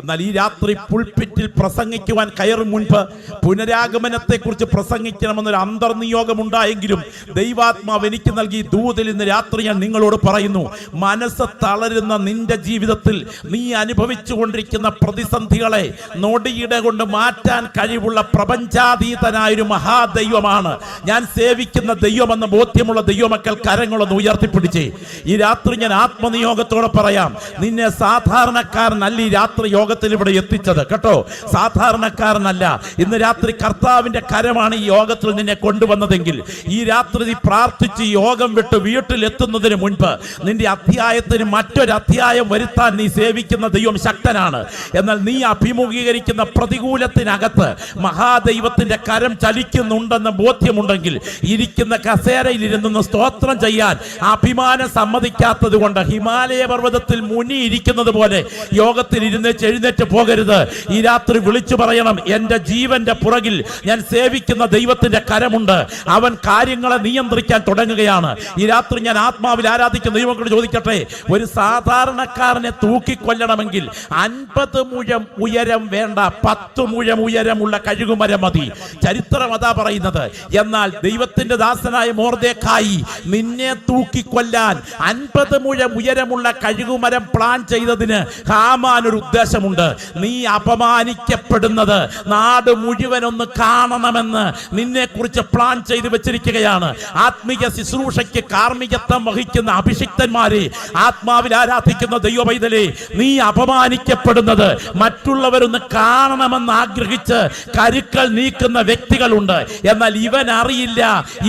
എന്നാൽ ഈ രാത്രി പുൾപിറ്റിൽ പ്രസംഗിക്കുവാൻ കയറും മുൻപ് പുനരാഗമനത്തെ കുറിച്ച് പ്രസംഗിക്കണമെന്നൊരു അന്തർനിയോഗം ഉണ്ടായെങ്കിലും ദൈവാത്മാവ് എനിക്ക് നൽകി ദൂതിൽ ഇന്ന് രാത്രി ഞാൻ നിങ്ങളോട് പറയുന്നു, മനസ്സ് തളരുന്ന നിന്റെ ജീവിതത്തിൽ നീ അനുഭവിച്ചു കൊണ്ടിരിക്കുന്ന പ്രതിസന്ധികളെ നൊടിയിട കൊണ്ട് മാറ്റാൻ കഴിവുള്ള പ്രപഞ്ചാതീതനായൊരു മഹാദൈവമാണ് ഞാൻ സേവിക്കുന്ന ദൈവമെന്ന ബോധ്യമുള്ള ദൈവമക്കൾ കരങ്ങളൊന്ന് ഉയർത്തിപ്പിടിച്ചേ. ഈ രാത്രി ഞാൻ ആത്മനിയോഗത്തോടെ പറയാം, നിന്നെ സാധാരണക്കാരനല്ല ഈ രാത്രി യോഗത്തിൽ ഇവിടെ എത്തിച്ചത് കേട്ടോ, സാധാരണക്കാരനല്ല. ഇന്ന് രാത്രി കർത്താവിന്റെ കരമാണ് ഈ യോഗത്തിൽ നിന്നെ കൊണ്ടുവന്നതെങ്കിൽ ഈ രാത്രി നീ പ്രാർത്ഥിച്ച് യോഗം വിട്ട് വീട്ടിലെത്തുന്നതിന് മുൻപ് നിന്റെ അധ്യായത്തിന് മറ്റൊരു അധ്യായം വരുത്താൻ നീ സേവിക്കുന്ന ദൈവം ശക്തനാണ്. എന്നാൽ നീ അഭിമുഖീകരിക്കുന്ന പ്രതികൂലത്തിനകത്ത് മഹാദൈവത്തിന്റെ കരം ചലിക്കുന്നുണ്ടെന്ന ബോധ്യമുണ്ടെങ്കിൽ ഇരിക്കുന്ന കസേരയിൽ ഇരുന്ന് സ്തോത്രം ചെയ്യാൻ അഭിമാനം സമ്മതിക്കാത്തത് കൊണ്ട് ഹിമാലയ പർവ്വതത്തിൽ മുനി ഇരിക്കുന്നത് പോലെ യോഗത്തിൽ എഴുന്നേറ്റ് പോകരുത്. ഈ രാത്രി വിളിച്ചു പറയണം, എന്റെ ജീവന്റെ പുറകിൽ ഞാൻ സേവിക്കുന്ന ദൈവത്തിന്റെ കരമുണ്ട്, അവൻ കാര്യങ്ങളെ നിയന്ത്രിക്കാൻ തുടങ്ങുകയാണ്. ഈ രാത്രി ഞാൻ ആത്മാവിൽ ആരാധിക്കുന്ന ദൈവങ്ങളോട് ചോദിക്കട്ടെ, ഒരു സാധാരണക്കാരനെ തൂക്കിക്കൊല്ലണമെങ്കിൽ 50 മുഴം ഉയരം വേണ്ട, 10 മുഴം ഉയരമുള്ള കഴുകുമരം മതി. ചരിത്രം അതാ പറയുന്നത്. എന്നാൽ ദൈവത്തിന്റെ ദാസനായ മൊർദെഖായി നിന്നെ തൂക്കിക്കൊല്ലാൻ 50 മുഴം ഉയരമുള്ള കഴുകുമരം പ്ലാൻ ചെയ്തതിന് ഹാമാൻ ഒരു ഉദ്ദേശമുണ്ട്. നീ അപമാനിക്കപ്പെടുന്നത് നാട് മുഴുവൻ ഒന്ന് കാണണമെന്ന് നിന്നെ കുറിച്ച് പ്ലാൻ ചെയ്ത് വെച്ചിരിക്കുകയാണ്. ആത്മീയ ശുശ്രൂഷയ്ക്ക് കാർമ്മികത്വം വഹിക്കുന്ന അഭിഷിക്തന്മാരെ, ആത്മാവിൽ ആരാധിക്കുന്ന ദൈവപൈതലേ, നീ അപമാനിക്കപ്പെടുന്നത് മറ്റുള്ളവരൊന്ന് കാണണമെന്ന് ആഗ്രഹിച്ച് കരുക്കൾ നീക്കുന്ന വ്യക്തികളുണ്ട്. എന്നാൽ ഇവൻ അറിയില്ല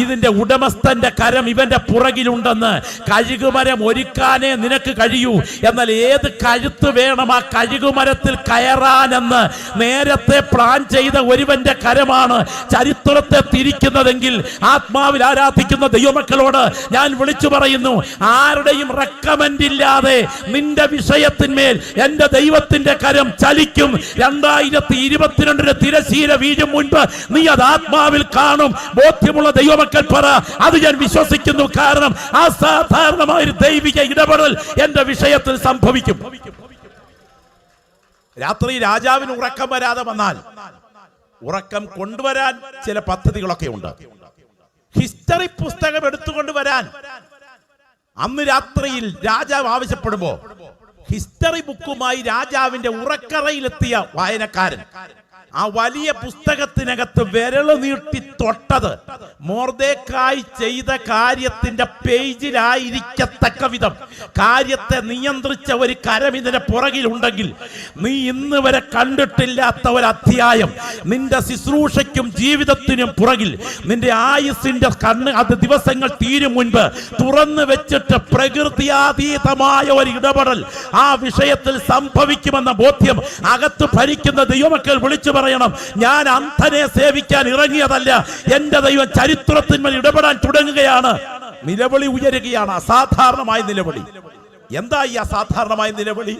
ഇതിന്റെ ഉടമസ്ഥന്റെ കരം ഇവന്റെ പുറകിലുണ്ടെന്ന്. കഴുകുമരം ഒരുക്കാനേ നിനക്ക് കഴിയൂ, എന്നാൽ ഏത് കഴുത്ത് വേണം ആ കഴുകുമരത്തിൽ കയറാനെന്ന് നേരത്തെ പ്ലാൻ ചെയ്ത ഒരുവന്റെ കരമാണ് ചരിത്രത്തെ തിരിക്കുന്നതെങ്കിൽ ആത്മാവിൽ ആരാധിക്കുന്ന ദൈവമക്കളോട് ഞാൻ വിളിച്ചു പറയുന്നു, ആരുടെയും റെക്കമെൻഡ് ഇല്ലാതെ നിന്റെ വിഷയത്തിന്മേൽ എന്റെ ദൈവത്തിന്റെ കരം ചലിക്കും. 2022 തിരശീല വീഴും മുൻപ് നീ അത് ആത്മാവിൽ കാണും. ബോധ്യമുള്ള ദൈവമക്കൾ പറ, അത് ഞാൻ വിശ്വസിക്കുന്നു. കാരണം അസാധാരണമായ ഒരു ദൈവിക ഇടപെടൽ എന്റെ വിഷയത്തിൽ സംഭവിക്കും. രാത്രി രാജാവിന് ഉറക്കം വരാതെ വന്നാൽ ഉറക്കം കൊണ്ടുവരാൻ ചില പദ്ധതികളൊക്കെ ഉണ്ട്. ഹിസ്റ്ററി പുസ്തകം എടുത്തുകൊണ്ട് വരാൻ അന്ന് രാത്രിയിൽ രാജാവ് ആവശ്യപ്പെടുമ്പോ ഹിസ്റ്ററി ബുക്കുമായി രാജാവിന്റെ ഉറക്കറയിലെത്തിയ വായനക്കാരൻ ആ വലിയ പുസ്തകത്തിനകത്ത് വിരല് നീട്ടി തൊട്ടത് മൊർദെഖായി ചെയ്ത കാര്യത്തിന്റെ പേജിലായിരിക്കത്തക്ക വിധം കാര്യത്തെ നിയന്ത്രിച്ച ഒരു കരം ഇതിന്റെ പുറകിലുണ്ടെങ്കിൽ നീ ഇന്ന് വരെ കണ്ടിട്ടില്ലാത്ത ഒരു അധ്യായം നിന്റെ ശുശ്രൂഷയ്ക്കും ജീവിതത്തിനും പുറകിൽ നിന്റെ ആയുസിന്റെ കണ്ണ് അത് ദിവസങ്ങൾ തീരും മുൻപ് തുറന്നു വെച്ചിട്ട് പ്രകൃതിയാതീതമായ ഒരു ഇടപെടൽ ആ വിഷയത്തിൽ സംഭവിക്കുമെന്ന ബോധ്യം അകത്ത് ഭരിക്കുന്ന ദൈവമക്കൾ വിളിച്ചു പറയണം. ഞാൻ അന്ധനെ സേവിക്കാൻ ഇറങ്ങിയതല്ല, എന്റെ ദൈവം ചരിത്രത്തിന്മേൽ ഇടപെടാൻ തുടങ്ങുകയാണ്. നിലവിളി ഉയരുകയാണ്, അസാധാരണമായ നിലവിളി. എന്താ ഈ അസാധാരണമായ നിലവിളി?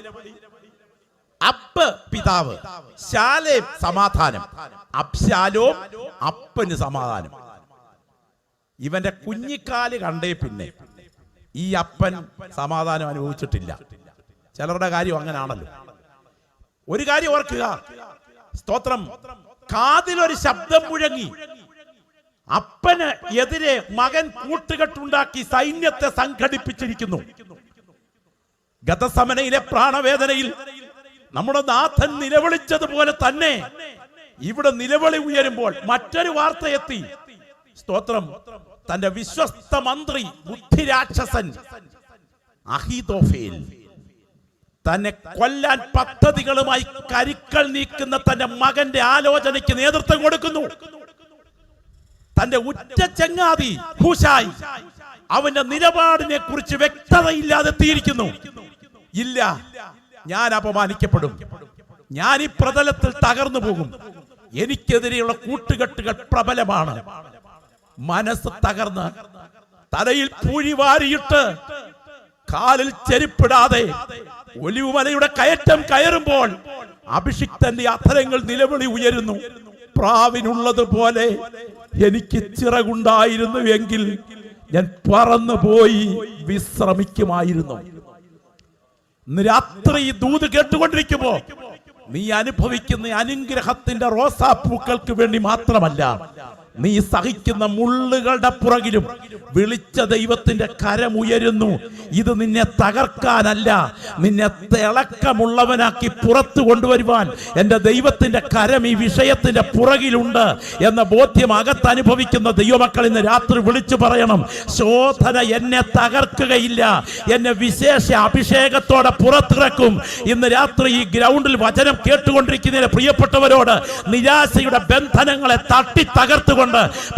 അപ്പ് പിതാവ്, ശാലേം സമാധാനം, അബ്ശാലോം അപ്പന് സമാധാനം. ഇവന്റെ കുഞ്ഞിക്കാല് കണ്ടേ പിന്നെ ഈ അപ്പൻ സമാധാനം അനുഭവിച്ചിട്ടില്ല. ചിലരുടെ കാര്യം അങ്ങനെയാണല്ലോ. ഒരു കാര്യം ഓർക്കുക, സ്തോത്രം, കാതിലൊരു ശബ്ദം മുഴങ്ങി. അപ്പന് എതിരെ മകൻ കൂട്ടുകെട്ടുണ്ടാക്കി സൈന്യത്തെ സംഘടിപ്പിച്ചിരിക്കുന്നു. ഗതസമനയിലെ പ്രാണവേദനയിൽ നമ്മുടെ നാഥൻ നിലവിളിച്ചതുപോലെ തന്നെ ഇവിടെ നിലവിളി ഉയരുമ്പോൾ മറ്റൊരു വാർത്ത എത്തി. സ്തോത്രം, തന്റെ വിശ്വസ്ത മന്ത്രി ബുദ്ധിരാക്ഷസൻ അഹീതോഫേൽ തന്നെ കൊല്ലാൻ പദ്ധതികളുമായി കരുക്കൾ നീക്കുന്ന തന്റെ മകന്റെ ആലോചനയ്ക്ക് നേതൃത്വം കൊടുക്കുന്നു. തന്റെ ഉറ്റ ചങ്ങാതി ഹൂശായി അവന്റെ നിലപാടിനെ കുറിച്ച് വ്യക്തതയില്ലാതെ എത്തിയിരിക്കുന്നു. ഇല്ല, ഞാൻ അപമാനിക്കപ്പെടും, ഞാൻ ഈ പ്രതലത്തിൽ തകർന്നു പോകും, എനിക്കെതിരെയുള്ള കൂട്ടുകെട്ടുകൾ പ്രബലമാണ്. മനസ്സ് തകർന്ന് തലയിൽ പൂഴി വാരിയിട്ട് കാലിൽ ചെരുപ്പിടാതെ ഒലിവുമലയുടെ കയറ്റം കയറുമ്പോൾ അഭിഷിക്തന്റെ അധരങ്ങൾ നിലവിളി ഉയരുന്നു. പ്രാവിനുള്ളതുപോലെ എനിക്ക് ചിറകുണ്ടായിരുന്നു എങ്കിൽ ഞാൻ പറന്നുപോയി വിശ്രമിക്കുമായിരുന്നു. ഇന്ന് രാത്രി ദൂത് കേട്ടുകൊണ്ടിരിക്കുമ്പോ നീ അനുഭവിക്കുന്ന അനുഗ്രഹത്തിന്റെ റോസാപ്പൂക്കൾക്ക് വേണ്ടി മാത്രമല്ല, നീ സഹിക്കുന്ന മുള്ളുകളുടെ പുറകിലും വിളിച്ച ദൈവത്തിന്റെ കരമുയരുന്നു. ഇത് നിന്നെ തകർക്കാനല്ല, നിന്നെ തിളക്കമുള്ളവനാക്കി പുറത്തു കൊണ്ടുവരുവാൻ എന്റെ ദൈവത്തിന്റെ കരം ഈ വിഷയത്തിന്റെ പുറകിലുണ്ട് എന്ന ബോധ്യം അകത്ത് അനുഭവിക്കുന്ന ദൈവമക്കൾ ഇന്ന് രാത്രി വിളിച്ചു പറയണം. ശോധന എന്നെ തകർക്കുകയില്ല, എന്നെ വിശേഷ അഭിഷേകത്തോടെ പുറത്തിറക്കും. ഇന്ന് രാത്രി ഈ ഗ്രൗണ്ടിൽ വചനം കേട്ടുകൊണ്ടിരിക്കുന്ന പ്രിയപ്പെട്ടവരോട് നിരാശയുടെ ബന്ധനങ്ങളെ തട്ടി തകർത്തുകൊണ്ട്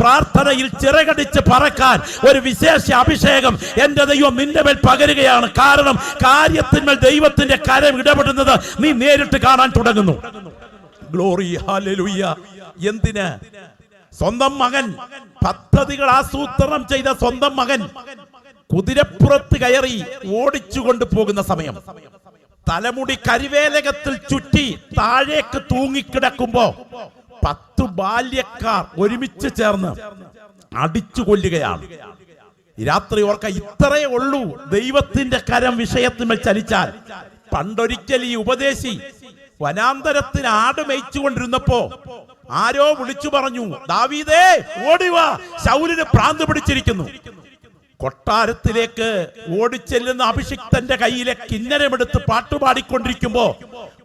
പ്രാർത്ഥനയിൽ ചിറകടിച്ച് പറക്കാൻ ഒരു വിശേഷ അഭിഷേകം എന്റെ ദൈവം നിന്റെ മേൽ പകരുകയാണ്. കാരണം കാര്യത്തിന്മേൽ ദൈവത്തിന്റെ കരം ഇടപെടുന്നത് നീ നേരിട്ട് കാണാൻ തുടങ്ങുന്നു. Glory, hallelujah. എന്തിന്? സ്വന്തം മകൻ, പദ്ധതികൾ ആസൂത്രണം ചെയ്ത സ്വന്തം മകൻ കുതിരപ്പുറത്ത് കയറി ഓടിച്ചുകൊണ്ട് പോകുന്ന സമയം, തലമുടി കരിവേലകത്തിൽ ചുറ്റി താഴേക്ക് തൂങ്ങിക്കിടക്കുമ്പോ 10 ബാല്യക്കാർ ഒരുമിച്ച് ചേർന്ന് അടിച്ചു കൊല്ലുകയാണ്. രാത്രി ഓർക്ക, ഇത്രയേ ഉള്ളൂ ദൈവത്തിന്റെ കരം വിഷയത്തിന്മേൽ ചലിച്ചാൽ. പണ്ടൊരിക്കൽ ഈ ഉപദേശി വനാന്തരത്തിന് ആട് മേയിച്ചുകൊണ്ടിരുന്നപ്പോ ആരോ വിളിച്ചു പറഞ്ഞു, ദാവീദേ ഓടിവാ, ശൗലിന് ഭ്രാന്ത് പിടിച്ചിരിക്കുന്നു. കൊട്ടാരത്തിലേക്ക് ഓടിച്ചെല്ലുന്ന അഭിഷിക്തന്റെ കയ്യിലെ കിന്നരമെടുത്ത് പാട്ടുപാടിക്കൊണ്ടിരിക്കുമ്പോ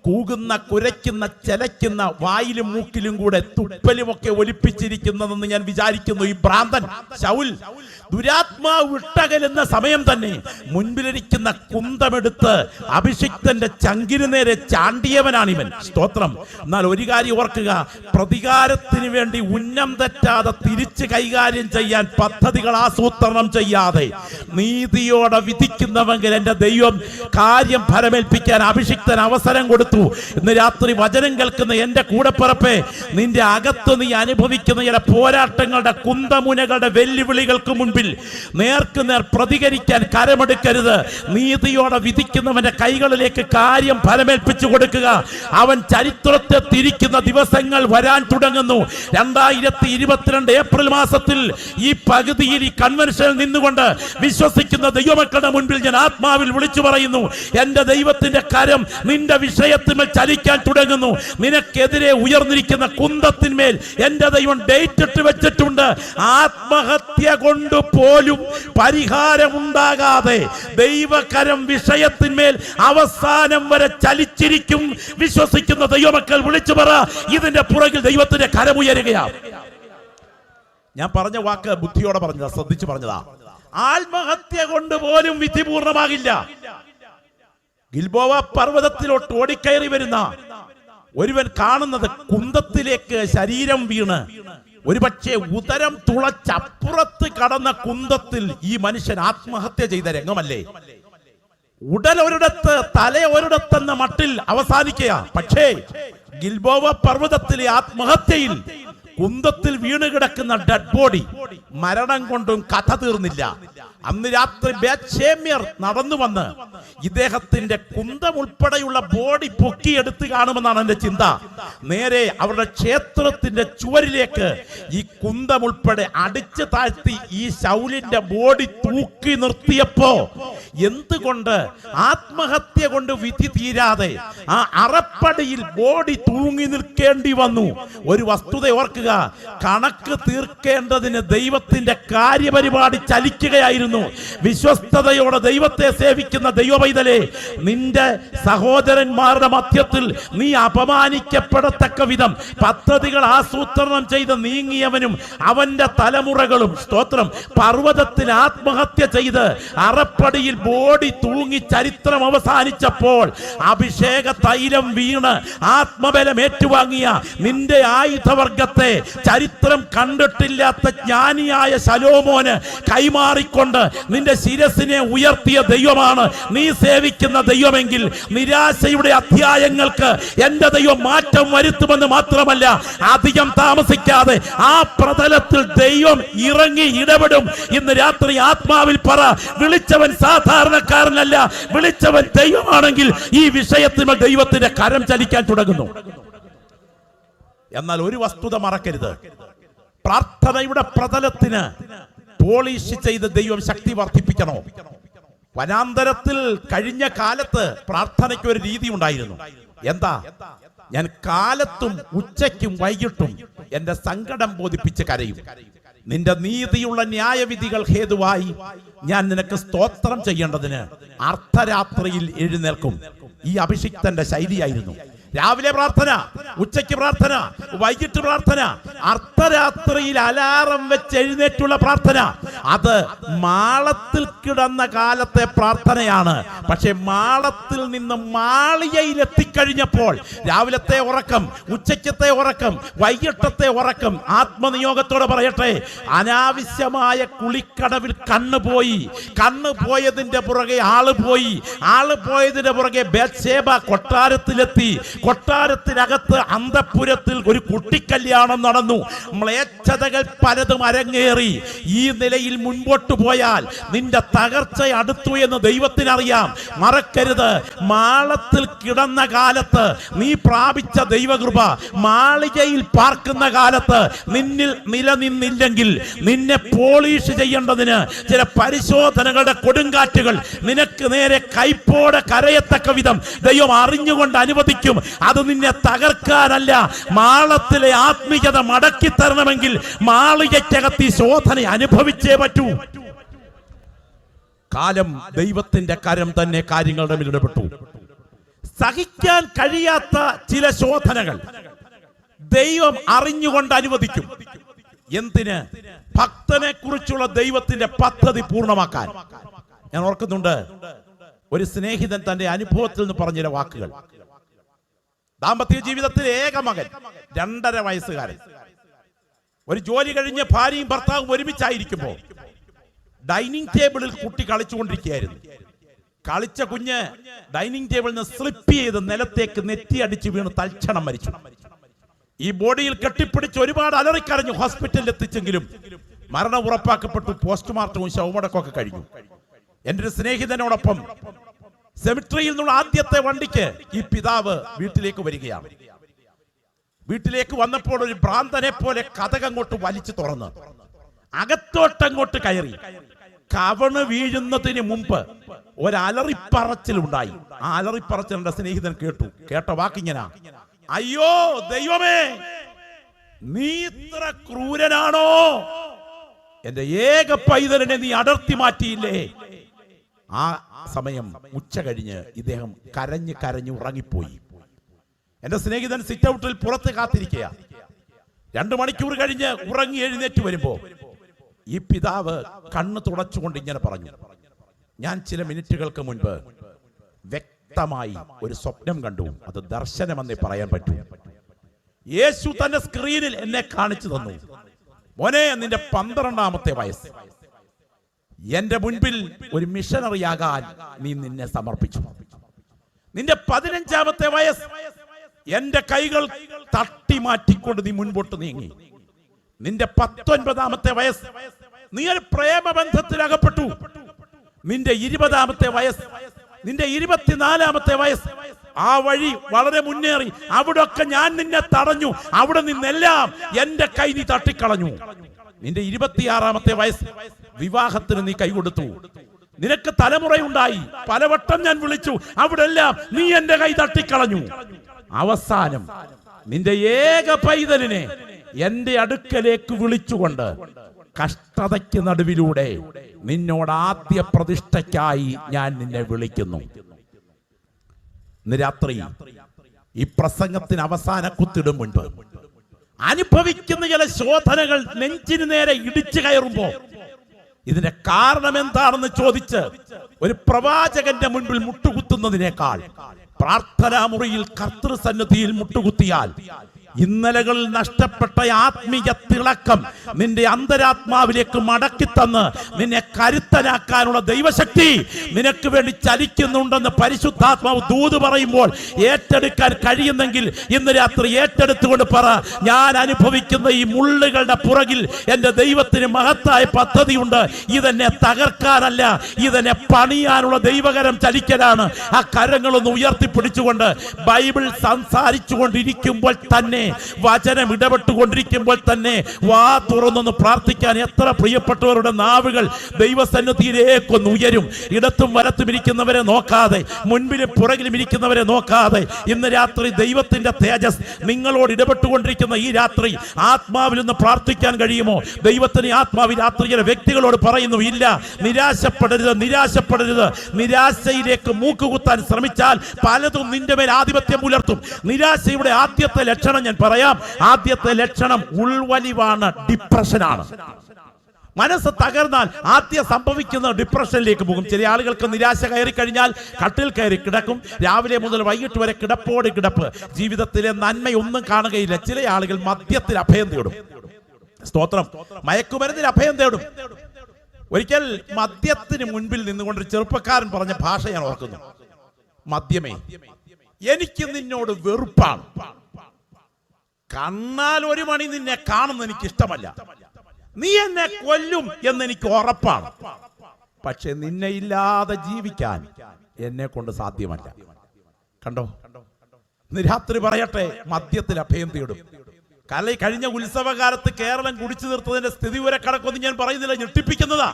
കൂകുന്ന, കുരയ്ക്കുന്ന, ചെലയ്ക്കുന്ന, വായിലും മൂക്കിലും കൂടെ തുപ്പലുമൊക്കെ ഒലിപ്പിച്ചിരിക്കുന്നതെന്ന് ഞാൻ വിചാരിക്കുന്നു ഈ ഭ്രാന്തൻ ശൗൽ. ദുരാത്മാവ് വിട്ടകലുന്ന സമയം തന്നെ മുൻപിലിരിക്കുന്ന കുന്തമെടുത്ത് അഭിഷിക്തന്റെ ചങ്കിന് നേരെ ചാണ്ടിയവനാണ് ഇവൻ. സ്തോത്രം. എന്നാൽ ഒരു കാര്യം ഓർക്കുക, പ്രതികാരത്തിന് വേണ്ടി ഉന്നം തെറ്റാതെ തിരിച്ച് കൈകാര്യം ചെയ്യാൻ പദ്ധതികൾ ആസൂത്രണം ചെയ്യാതെ നീതിയോടെ വിധിക്കുന്നവെങ്കിൽ എന്റെ ദൈവം കാര്യം ഫലമേൽപ്പിക്കാൻ അഭിഷിക്തൻ അവസരം കൊടുത്തു. ഇന്ന് രാത്രി വചനം കേൾക്കുന്ന എന്റെ കൂടെപ്പിറപ്പേ, നിന്റെ അകത്ത് നീ അനുഭവിക്കുന്ന ചില പോരാട്ടങ്ങളുടെ കുന്തമുനകളുടെ വെല്ലുവിളികൾക്ക് മുൻപിൽ നേർക്ക് നേർ പ്രതികരിക്കാൻ കരമെടുക്കരുത്. നീതിയോടെ വിധിക്കുന്നവന്റെ കൈകളിലേക്ക് കാര്യം ഫലമേൽപ്പിച്ചു കൊടുക്കുക. അവൻ ചരിത്രത്തെ തിരിക്കുന്ന ദിവസങ്ങൾ വരാൻ തുടങ്ങുന്നു. 2022 ഏപ്രിൽ മാസത്തിൽ ഈ പകുതിയിൽ ഈ കൺവെൻഷനിൽ നിന്നുകൊണ്ട് വിശ്വസിക്കുന്ന ദൈവമക്കളുടെ മുൻപിൽ ഞാൻ ആത്മാവിൽ വിളിച്ചു പറയുന്നു, എന്റെ ദൈവത്തിന്റെ കരം നിന്റെ വിഷയത്തിന്മേൽ ചലിക്കാൻ തുടങ്ങുന്നു. നിനക്കെതിരെ ഉയർന്നിരിക്കുന്ന കുന്തത്തിന്മേൽ എന്റെ ദൈവം ഡേറ്റ് ഇട്ട് വെച്ചിട്ടുണ്ട്. ആത്മഹത്യ കൊണ്ട് പോലും പരിഹാരമുണ്ടാകാതെ ദൈവകരം വിഷയത്തിന്മേൽ അവസാനം വരെ ചലിച്ചിരിക്കും. വിശ്വസിക്കുന്ന ദൈവമക്കൾ വിളിച്ചു പറ, ഇതിന്റെ പുറകിൽ ദൈവത്തിന്റെ കരമുയരുകയാണ്. ഞാൻ പറഞ്ഞ വാക്ക് ബുദ്ധിയോടെ പറഞ്ഞതാ, ശ്രദ്ധിച്ചു പറഞ്ഞതാ. ആത്മഹത്യ കൊണ്ട് പോലും വിധി പൂർണ്ണമാകില്ല. ഗിൽബോവ പർവ്വതത്തിലോട്ട് ഓടിക്കയറി വരുന്ന ഒരുവൻ കാണുന്നത് കുന്തത്തിലേക്ക് ശരീരം വീണ് ഒരുപക്ഷെ ഉദരം തുളച്ചപ്പുറത്ത് കടന്ന കുന്തത്തിൽ ഈ മനുഷ്യൻ ആത്മഹത്യ ചെയ്ത രംഗമല്ലേ? ഉടൽ ഒരിടത്ത് തല ഒരിടത്തെന്ന മട്ടിൽ അവസാനിക്കുക. പക്ഷേ ഗിൽബോവ പർവ്വതത്തിലെ ആത്മഹത്യയിൽ കുന്തത്തിൽ വീണ് കിടക്കുന്ന ഡെഡ് ബോഡി മരണം കൊണ്ടും കഥ തീർന്നില്ല. അന്ന് രാത്രി ബേത്ശേമ്യർ നടന്നു വന്ന് ഇദ്ദേഹത്തിന്റെ കുന്തം ഉൾപ്പെടെയുള്ള ബോഡി പൊക്കിയെടുത്ത് കാണുമെന്നാണ് എന്റെ ചിന്ത. നേരെ അവരുടെ ക്ഷേത്രത്തിന്റെ ചുവരിലേക്ക് ഈ കുന്തം ഉൾപ്പെടെ അടിച്ചു താഴ്ത്തി ഈ ശൗലിന്റെ ബോഡി തൂക്കി നിർത്തിയപ്പോ എന്തുകൊണ്ട് ആത്മഹത്യ കൊണ്ട് വിധി തീരാതെ ആ അറപ്പടിയിൽ ബോഡി തൂങ്ങി നിൽക്കേണ്ടി വന്നു? ഒരു വസ്തുത ഓർക്കുക, കണക്ക് തീർക്കേണ്ടതിന് ദൈവത്തിന്റെ കാര്യപരിപാടി ചലിക്കുകയായിരുന്നു. വിശ്വസ്തയോടെ ദൈവത്തെ സേവിക്കുന്ന ദൈവപൈതലേ, നിന്റെ സഹോദരന്മാരുടെ മധ്യത്തിൽ നീ അപമാനിക്കപ്പെടത്തക്ക വിധം പദ്ധതികൾ ആസൂത്രണം ചെയ്ത് നീങ്ങിയവനും അവന്റെ തലമുറകളും സ്തോത്രം പർവ്വതത്തിൽ ആത്മഹത്യ ചെയ്ത് അറപ്പടിയിൽ ബോഡി തൂങ്ങി ചരിത്രം അവസാനിച്ചപ്പോൾ അഭിഷേക തൈലം വീണ് ആത്മബലം ഏറ്റുവാങ്ങിയ നിന്റെ ആയുധവർഗത്തെ ചരിത്രം കണ്ടിട്ടില്ലാത്ത ജ്ഞാനിയായ ശലോമോന് കൈമാറിക്കൊണ്ട് നിന്റെ ശിരസിനെ ഉയർത്തിയ ദൈവമാണ് നീ സേവിക്കുന്ന ദൈവമെങ്കിൽ നിരാശയുടെ അധ്യായങ്ങൾക്ക് എന്റെ ദൈവം മാറ്റം വരുത്തുമെന്ന് മാത്രമല്ല, അധികം താമസിക്കാതെ ആ പ്രതലത്തിൽ ദൈവം ഇറങ്ങി ഇടപെടും. ഇന്ന് രാത്രി ആത്മാവിൽ പറ, വിളിച്ചവൻ സാധാരണക്കാരനല്ല, വിളിച്ചവൻ ദൈവമാണെങ്കിൽ ഈ വിഷയത്തിൽ ദൈവത്തിന്റെ കരം ചലിക്കാൻ തുടങ്ങുന്നു. എന്നാൽ ഒരു വസ്തുത മറക്കരുത്, പ്രാർത്ഥനയുടെ പ്രതലത്തിന് പോളിഷ് ചെയ്ത് ദൈവം ശക്തി വർദ്ധിപ്പിക്കണോ? വനാന്തരത്തിൽ കഴിഞ്ഞ കാലത്ത് പ്രാർത്ഥനയ്ക്ക് ഒരു രീതി ഉണ്ടായിരുന്നു. എന്താ? ഞാൻ കാലത്തും ഉച്ചയ്ക്കും വൈകിട്ടും എന്റെ സങ്കടം ബോധിപ്പിച്ച് കരയും. നിന്റെ നീതിയുള്ള ന്യായവിധികൾ ഹേതുവായി ഞാൻ നിനക്ക് സ്തോത്രം ചെയ്യേണ്ടതിന് അർദ്ധരാത്രിയിൽ എഴുന്നേൽക്കും. ഈ അഭിഷിക്തന്റെ ശൈലിയായിരുന്നു. രാവിലെ പ്രാർത്ഥന, ഉച്ചയ്ക്ക് പ്രാർത്ഥന, വൈകിട്ട് പ്രാർത്ഥന, അർദ്ധരാത്രിയിൽ അലാറം വെച്ച് എഴുന്നേറ്റുള്ള പ്രാർത്ഥന. അത് മാളത്തിൽ കിടന്ന കാലത്തെ പ്രാർത്ഥനയാണ്. പക്ഷെ മാളത്തിൽ നിന്ന് മാളികയിൽ എത്തിക്കഴിഞ്ഞപ്പോൾ രാവിലത്തെ ഉറക്കം, ഉച്ചയ്ക്കത്തെ ഉറക്കം, വൈകിട്ടത്തെ ഉറക്കം, ആത്മനിയോഗത്തോടെ പറയട്ടെ, അനാവശ്യമായ കുളിക്കടവിൽ കണ്ണുപോയി. കണ്ണ് പോയതിന്റെ പുറകെ ആള് പോയി. ആള് പോയതിന്റെ പുറകെ ബേത്ശേബ കൊട്ടാരത്തിലെത്തി. കൊട്ടാരത്തിനകത്ത് അന്തഃപുരത്തിൽ ഒരു കുട്ടിക്കല്യാണം നടന്നു. മ്ലേച്ഛതകൾ പലതും അരങ്ങേറി. ഈ നിലയിൽ മുൻപോട്ട് പോയാൽ നിന്റെ തകർച്ച അടുത്തു എന്ന് ദൈവത്തിനറിയാം. മറക്കരുത്, മാളത്തിൽ കിടന്ന കാലത്ത് നീ പ്രാപിച്ച ദൈവകൃപ മാളികയിൽ പാർക്കുന്ന കാലത്ത് നിന്നിൽ നിലനിന്നില്ലെങ്കിൽ നിന്നെ പോളിഷ് ചെയ്യേണ്ടതിന് ചില പരിശോധനകളുടെ കൊടുങ്കാറ്റുകൾ നിനക്ക് നേരെ കൈപ്പോടെ കരയത്തക്ക വിധം ദൈവം അറിഞ്ഞുകൊണ്ട് അനുവദിക്കും. അത് നിന്നെ തകർക്കാനല്ല, മാളത്തിലെ ആത്മീയത മടക്കി തരണമെങ്കിൽ മാളികയ്ക്കകത്ത് ഈ ശോധന അനുഭവിച്ചേ പറ്റൂ. കാലം ദൈവത്തിന്റെ കരം തന്നെ കാര്യങ്ങളുടെ മേൽ ഇടപെട്ടു. സഹിക്കാൻ കഴിയാത്ത ചില ശോധനകൾ ദൈവം അറിഞ്ഞുകൊണ്ട് അനുവദിക്കും. എന്തിന്? ഭക്തനെ കുറിച്ചുള്ള ദൈവത്തിന്റെ പദ്ധതി പൂർണ്ണമാക്കാൻ. ഞാൻ ഓർക്കുന്നുണ്ട്, ഒരു സ്നേഹിതൻ തന്റെ അനുഭവത്തിൽ നിന്ന് പറഞ്ഞ വാക്കുകൾ. ദാമ്പത്യ ജീവിതത്തിൽ ഏക മകൻ, 2.5 വയസ്സുകാരൻ. ഒരു ജോലി കഴിഞ്ഞ് ഭാര്യയും ഭർത്താവും ഒരുമിച്ചായിരിക്കുമ്പോൾ ഡൈനിങ് ടേബിളിൽ കുട്ടി കളിച്ചുകൊണ്ടിരിക്കുകയായിരുന്നു. കളിച്ച കുഞ്ഞ് ഡൈനിങ് ടേബിളിൽ നിന്ന് സ്ലിപ്പ് ചെയ്ത് നിലത്തേക്ക് നെറ്റിയടിച്ച് വീണ് തൽക്ഷണം മരിച്ചു. ഈ ബോഡിയിൽ കെട്ടിപ്പിടിച്ച് ഒരുപാട് അലറിക്കരഞ്ഞു. ഹോസ്പിറ്റലിൽ എത്തിച്ചെങ്കിലും മരണം ഉറപ്പാക്കപ്പെട്ടു. പോസ്റ്റ്മോർട്ടവും ശവമടക്കമൊക്കെ കഴിഞ്ഞു. എന്റെ ഒരു സ്നേഹിതനോടൊപ്പം സെമിട്രിയിൽ നിന്നുള്ള ആദ്യത്തെ വണ്ടിക്ക് ഈ പിതാവ് വീട്ടിലേക്ക് വരികയാണ്. വീട്ടിലേക്ക് വന്നപ്പോൾ ഒരു ഭ്രാന്തനെ പോലെ കതകങ്ങോട്ട് വലിച്ചു തുറന്ന് അകത്തോട്ടങ്ങോട്ട് കയറി. കവണ് വീഴുന്നതിന് മുമ്പ് ഒരലറിപ്പറച്ചിലുണ്ടായി. ആ അലറിപ്പറച്ചിൽ എന്റെ സ്നേഹിതൻ കേട്ട വാക്കിങ്ങനാ, അയ്യോ ദൈവമേ, നീ ഇത്ര ക്രൂരനാണോ? എന്റെ ഏക പൈതലിനെ നീ അടർത്തി മാറ്റിയില്ലേ? ആ സമയം ഉച്ച കഴിഞ്ഞ് ഇദ്ദേഹം കരഞ്ഞ് ഉറങ്ങിപ്പോയി. എന്റെ സ്നേഹിതൻ സിറ്റ് ഔട്ടിൽ പുറത്ത് കാത്തിരിക്കുക. 2 മണിക്കൂർ കഴിഞ്ഞ് ഉറങ്ങി എഴുന്നേറ്റ് വരുമ്പോ ഈ പിതാവ് കണ്ണ് തുടച്ചുകൊണ്ട് ഇങ്ങനെ പറഞ്ഞു, ഞാൻ ചില മിനിറ്റുകൾക്ക് മുൻപ് വ്യക്തമായി ഒരു സ്വപ്നം കണ്ടു. അത് ദർശനമെന്നേ പറയാൻ പറ്റൂ. യേശു തന്റെ സ്ക്രീനിൽ എന്നെ കാണിച്ചു തന്നു. മോനെ, നിന്റെ 12ാമത്തെ വയസ്സ് എന്റെ മുൻപിൽ ഒരു മിഷനറിയാകാൻ നീ നിന്നെ സമർപ്പിച്ചു. നിന്റെ 15ാമത്തെ വയസ്സ് എന്റെ കൈകൾ തട്ടി മാറ്റിക്കൊണ്ട് നീ മുൻപോട്ട് നീങ്ങി. നിന്റെ 19ാമത്തെ വയസ്സ് നീ ഒരു പ്രേമബന്ധത്തിൽ അകപ്പെട്ടു. നിന്റെ 20-ാമത്തെ വയസ്സ്, നിന്റെ 24-ാമത്തെ വയസ്സ്, ആ വഴി വളരെ മുന്നേറി. അവിടൊക്കെ ഞാൻ നിന്നെ തടഞ്ഞു. അവിടെ നിന്നെല്ലാം എന്റെ കൈ നീ തട്ടിക്കളഞ്ഞു. നിന്റെ 26-ാമത്തെ വയസ്സ്, വിവാഹത്തിന് നീ കൈ കൊടുത്തു. നിനക്ക് തലമുറയുണ്ടായി. പലവട്ടം ഞാൻ വിളിച്ചു, അവിടെ എല്ലാം നീ എന്റെ കൈ തട്ടിക്കളഞ്ഞു. അവസാനം നിന്റെ ഏക പൈതലിനെ എന്റെ അടുക്കലേക്ക് വിളിച്ചുകൊണ്ട് കഷ്ടതയ്ക്ക് നടുവിലൂടെ നിന്നോട് ആദ്യ പ്രതിഷ്ഠയ്ക്കായി ഞാൻ നിന്നെ വിളിക്കുന്നു. ഇന്ന് രാത്രി ഈ പ്രസംഗത്തിന് അവസാന കുത്തിടും മുൻപ് അനുഭവിക്കുന്ന ചില ശോധനകൾ നെഞ്ചിന് നേരെ ഇടിച്ചു കയറുമ്പോ ഇതിന്റെ കാരണം എന്താണെന്ന് ചോദിച്ച് ഒരു പ്രവാചകന്റെ മുൻപിൽ മുട്ടുകുത്തുന്നതിനേക്കാൾ പ്രാർത്ഥനാ മുറിയിൽ കർത്തൃസന്നിധിയിൽ മുട്ടുകുത്തിയാൽ ഇന്നലകളിൽ നഷ്ടപ്പെട്ട ആത്മീയ തിളക്കം നിന്റെ അന്തരാത്മാവിലേക്ക് മടക്കി തന്ന് നിന്നെ കരുത്തനാക്കാനുള്ള ദൈവശക്തി നിനക്ക് വേണ്ടി ചലിക്കുന്നുണ്ടെന്ന് പരിശുദ്ധാത്മാവ് ദൂത് പറയുമ്പോൾ ഏറ്റെടുക്കാൻ കഴിയുന്നെങ്കിൽ ഇന്ന് രാത്രി ഏറ്റെടുത്തുകൊണ്ട് പറ, ഞാൻ അനുഭവിക്കുന്ന ഈ മുള്ളുകളുടെ പുറകിൽ എൻ്റെ ദൈവത്തിന് മഹത്തായ പദ്ധതിയുണ്ട്. ഇതെന്നെ തകർക്കാനല്ല, ഇതെന്നെ പണിയാനുള്ള ദൈവകരം ചലിക്കലാണ്. ആ കരങ്ങളൊന്ന് ഉയർത്തിപ്പിടിച്ചുകൊണ്ട് ബൈബിൾ സംസാരിച്ചു കൊണ്ടിരിക്കുമ്പോൾ തന്നെ, വചനം ഇടപെട്ടുകൊണ്ടിരിക്കുമ്പോൾ തന്നെ വാ തുറന്നൊന്ന് പ്രാർത്ഥിക്കാൻ എത്ര പ്രിയപ്പെട്ടവരുടെ നാവുകൾ ദൈവസന്നിധിയിലേക്കൊന്ന് ഉയരും. ഇടത്തും വലത്തും ഇരിക്കുന്നവരെ നോക്കാതെ, മുൻപിലും പുറകിലും ഇരിക്കുന്നവരെ നോക്കാതെ, ഇന്ന് രാത്രി ദൈവത്തിന്റെ തേജസ് നിങ്ങളോട് ഇടപെട്ടുകൊണ്ടിരിക്കുന്ന ഈ രാത്രി ആത്മാവിൽ നിന്ന് പ്രാർത്ഥിക്കാൻ കഴിയുമോ? ദൈവത്തിന് ആത്മാവിൽ രാത്രിയിലെ വ്യക്തികളോട് പറയുന്നു, ഇല്ല, നിരാശപ്പെടരുത്, നിരാശപ്പെടരുത്. നിരാശയിലേക്ക് മൂക്കുകുത്താൻ ശ്രമിച്ചാൽ പലതും നിന്റെ മേൽ ആധിപത്യം പുലർത്തും. നിരാശയുടെ ആദ്യത്തെ ലക്ഷണം ഞാൻ പറയാം. ആദ്യത്തെ ലക്ഷണം ഉൾവലിവാണ്, ഡിപ്രഷനാണ്. മനസ്സ് തകർന്നാൽ ആദ്യം സംഭവിക്കുന്ന ഡിപ്രഷനിലേക്ക് പോകും. ചില ആളുകൾക്ക് നിരാശ കയറി കഴിഞ്ഞാൽ കട്ടിൽ കയറി കിടക്കും. രാവിലെ മുതൽ വൈകിട്ട് വരെ കിടപ്പോട് കിടപ്പ്. ജീവിതത്തിലെ നന്മയൊന്നും കാണുകയില്ല. ചില ആളുകൾ മദ്യത്തിൽ അഭയം തേടും. സ്തോത്രം. മയക്കുമരുന്നിൽ അഭയം തേടും. ഒരിക്കൽ മദ്യത്തിന് മുൻപിൽ നിന്നുകൊണ്ട് ഒരു ചെറുപ്പക്കാരൻ പറഞ്ഞ ഭാഷ ഞാൻ ഓർക്കുന്നു. മദ്യമേ, എനിക്ക് നിന്നോട് വെറുപ്പാണ്. കണ്ണാൽ ഒരു മണി നിന്നെ കാണുന്ന എനിക്ക് ഇഷ്ടമല്ല. നീ എന്നെ കൊല്ലും എന്നെനിക്ക് ഉറപ്പാണ്. പക്ഷെ നിന്നെ ഇല്ലാതെ ജീവിക്കാൻ എന്നെ കൊണ്ട് സാധ്യമല്ല. കണ്ടോ? ഇന്ന് രാത്രി പറയട്ടെ, മദ്യത്തിൽ അഭയം തേടും. കഴിഞ്ഞ ഉത്സവകാലത്ത് കേരളം കുടിച്ചു തീർത്തതിന്റെ സ്ഥിതി വരെ കണക്കൊന്നും ഞാൻ പറയുന്നില്ല, ഞെട്ടിപ്പിക്കുന്നതാ.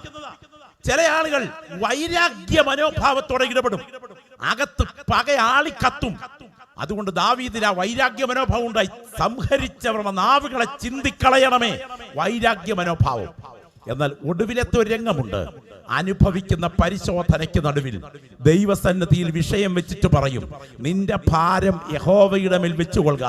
ചില ആളുകൾ വൈരാഗ്യ മനോഭാവത്തോടെ ഇടപെടും. അകത്ത് പകയാളി കത്തും. അതുകൊണ്ട് ദാവീദിന് ആ വൈരാഗ്യ മനോഭാവം ഉണ്ടായി. സംഹരിച്ചവരുടെ നാവുകളെ ചിന്തിക്കളയണമേ, വൈരാഗ്യ മനോഭാവം. എന്നാൽ ഒടുവിലത്തെ ഒരു രംഗമുണ്ട്. അനുഭവിക്കുന്ന പരിശോധനയ്ക്ക് നടുവിൽ ദൈവസന്നിധിയിൽ വിഷയം വെച്ചിട്ട് പറയും, നിന്റെ ഭാരം യഹോവയുടെ മേൽ വെച്ചുകൊള്ളുക,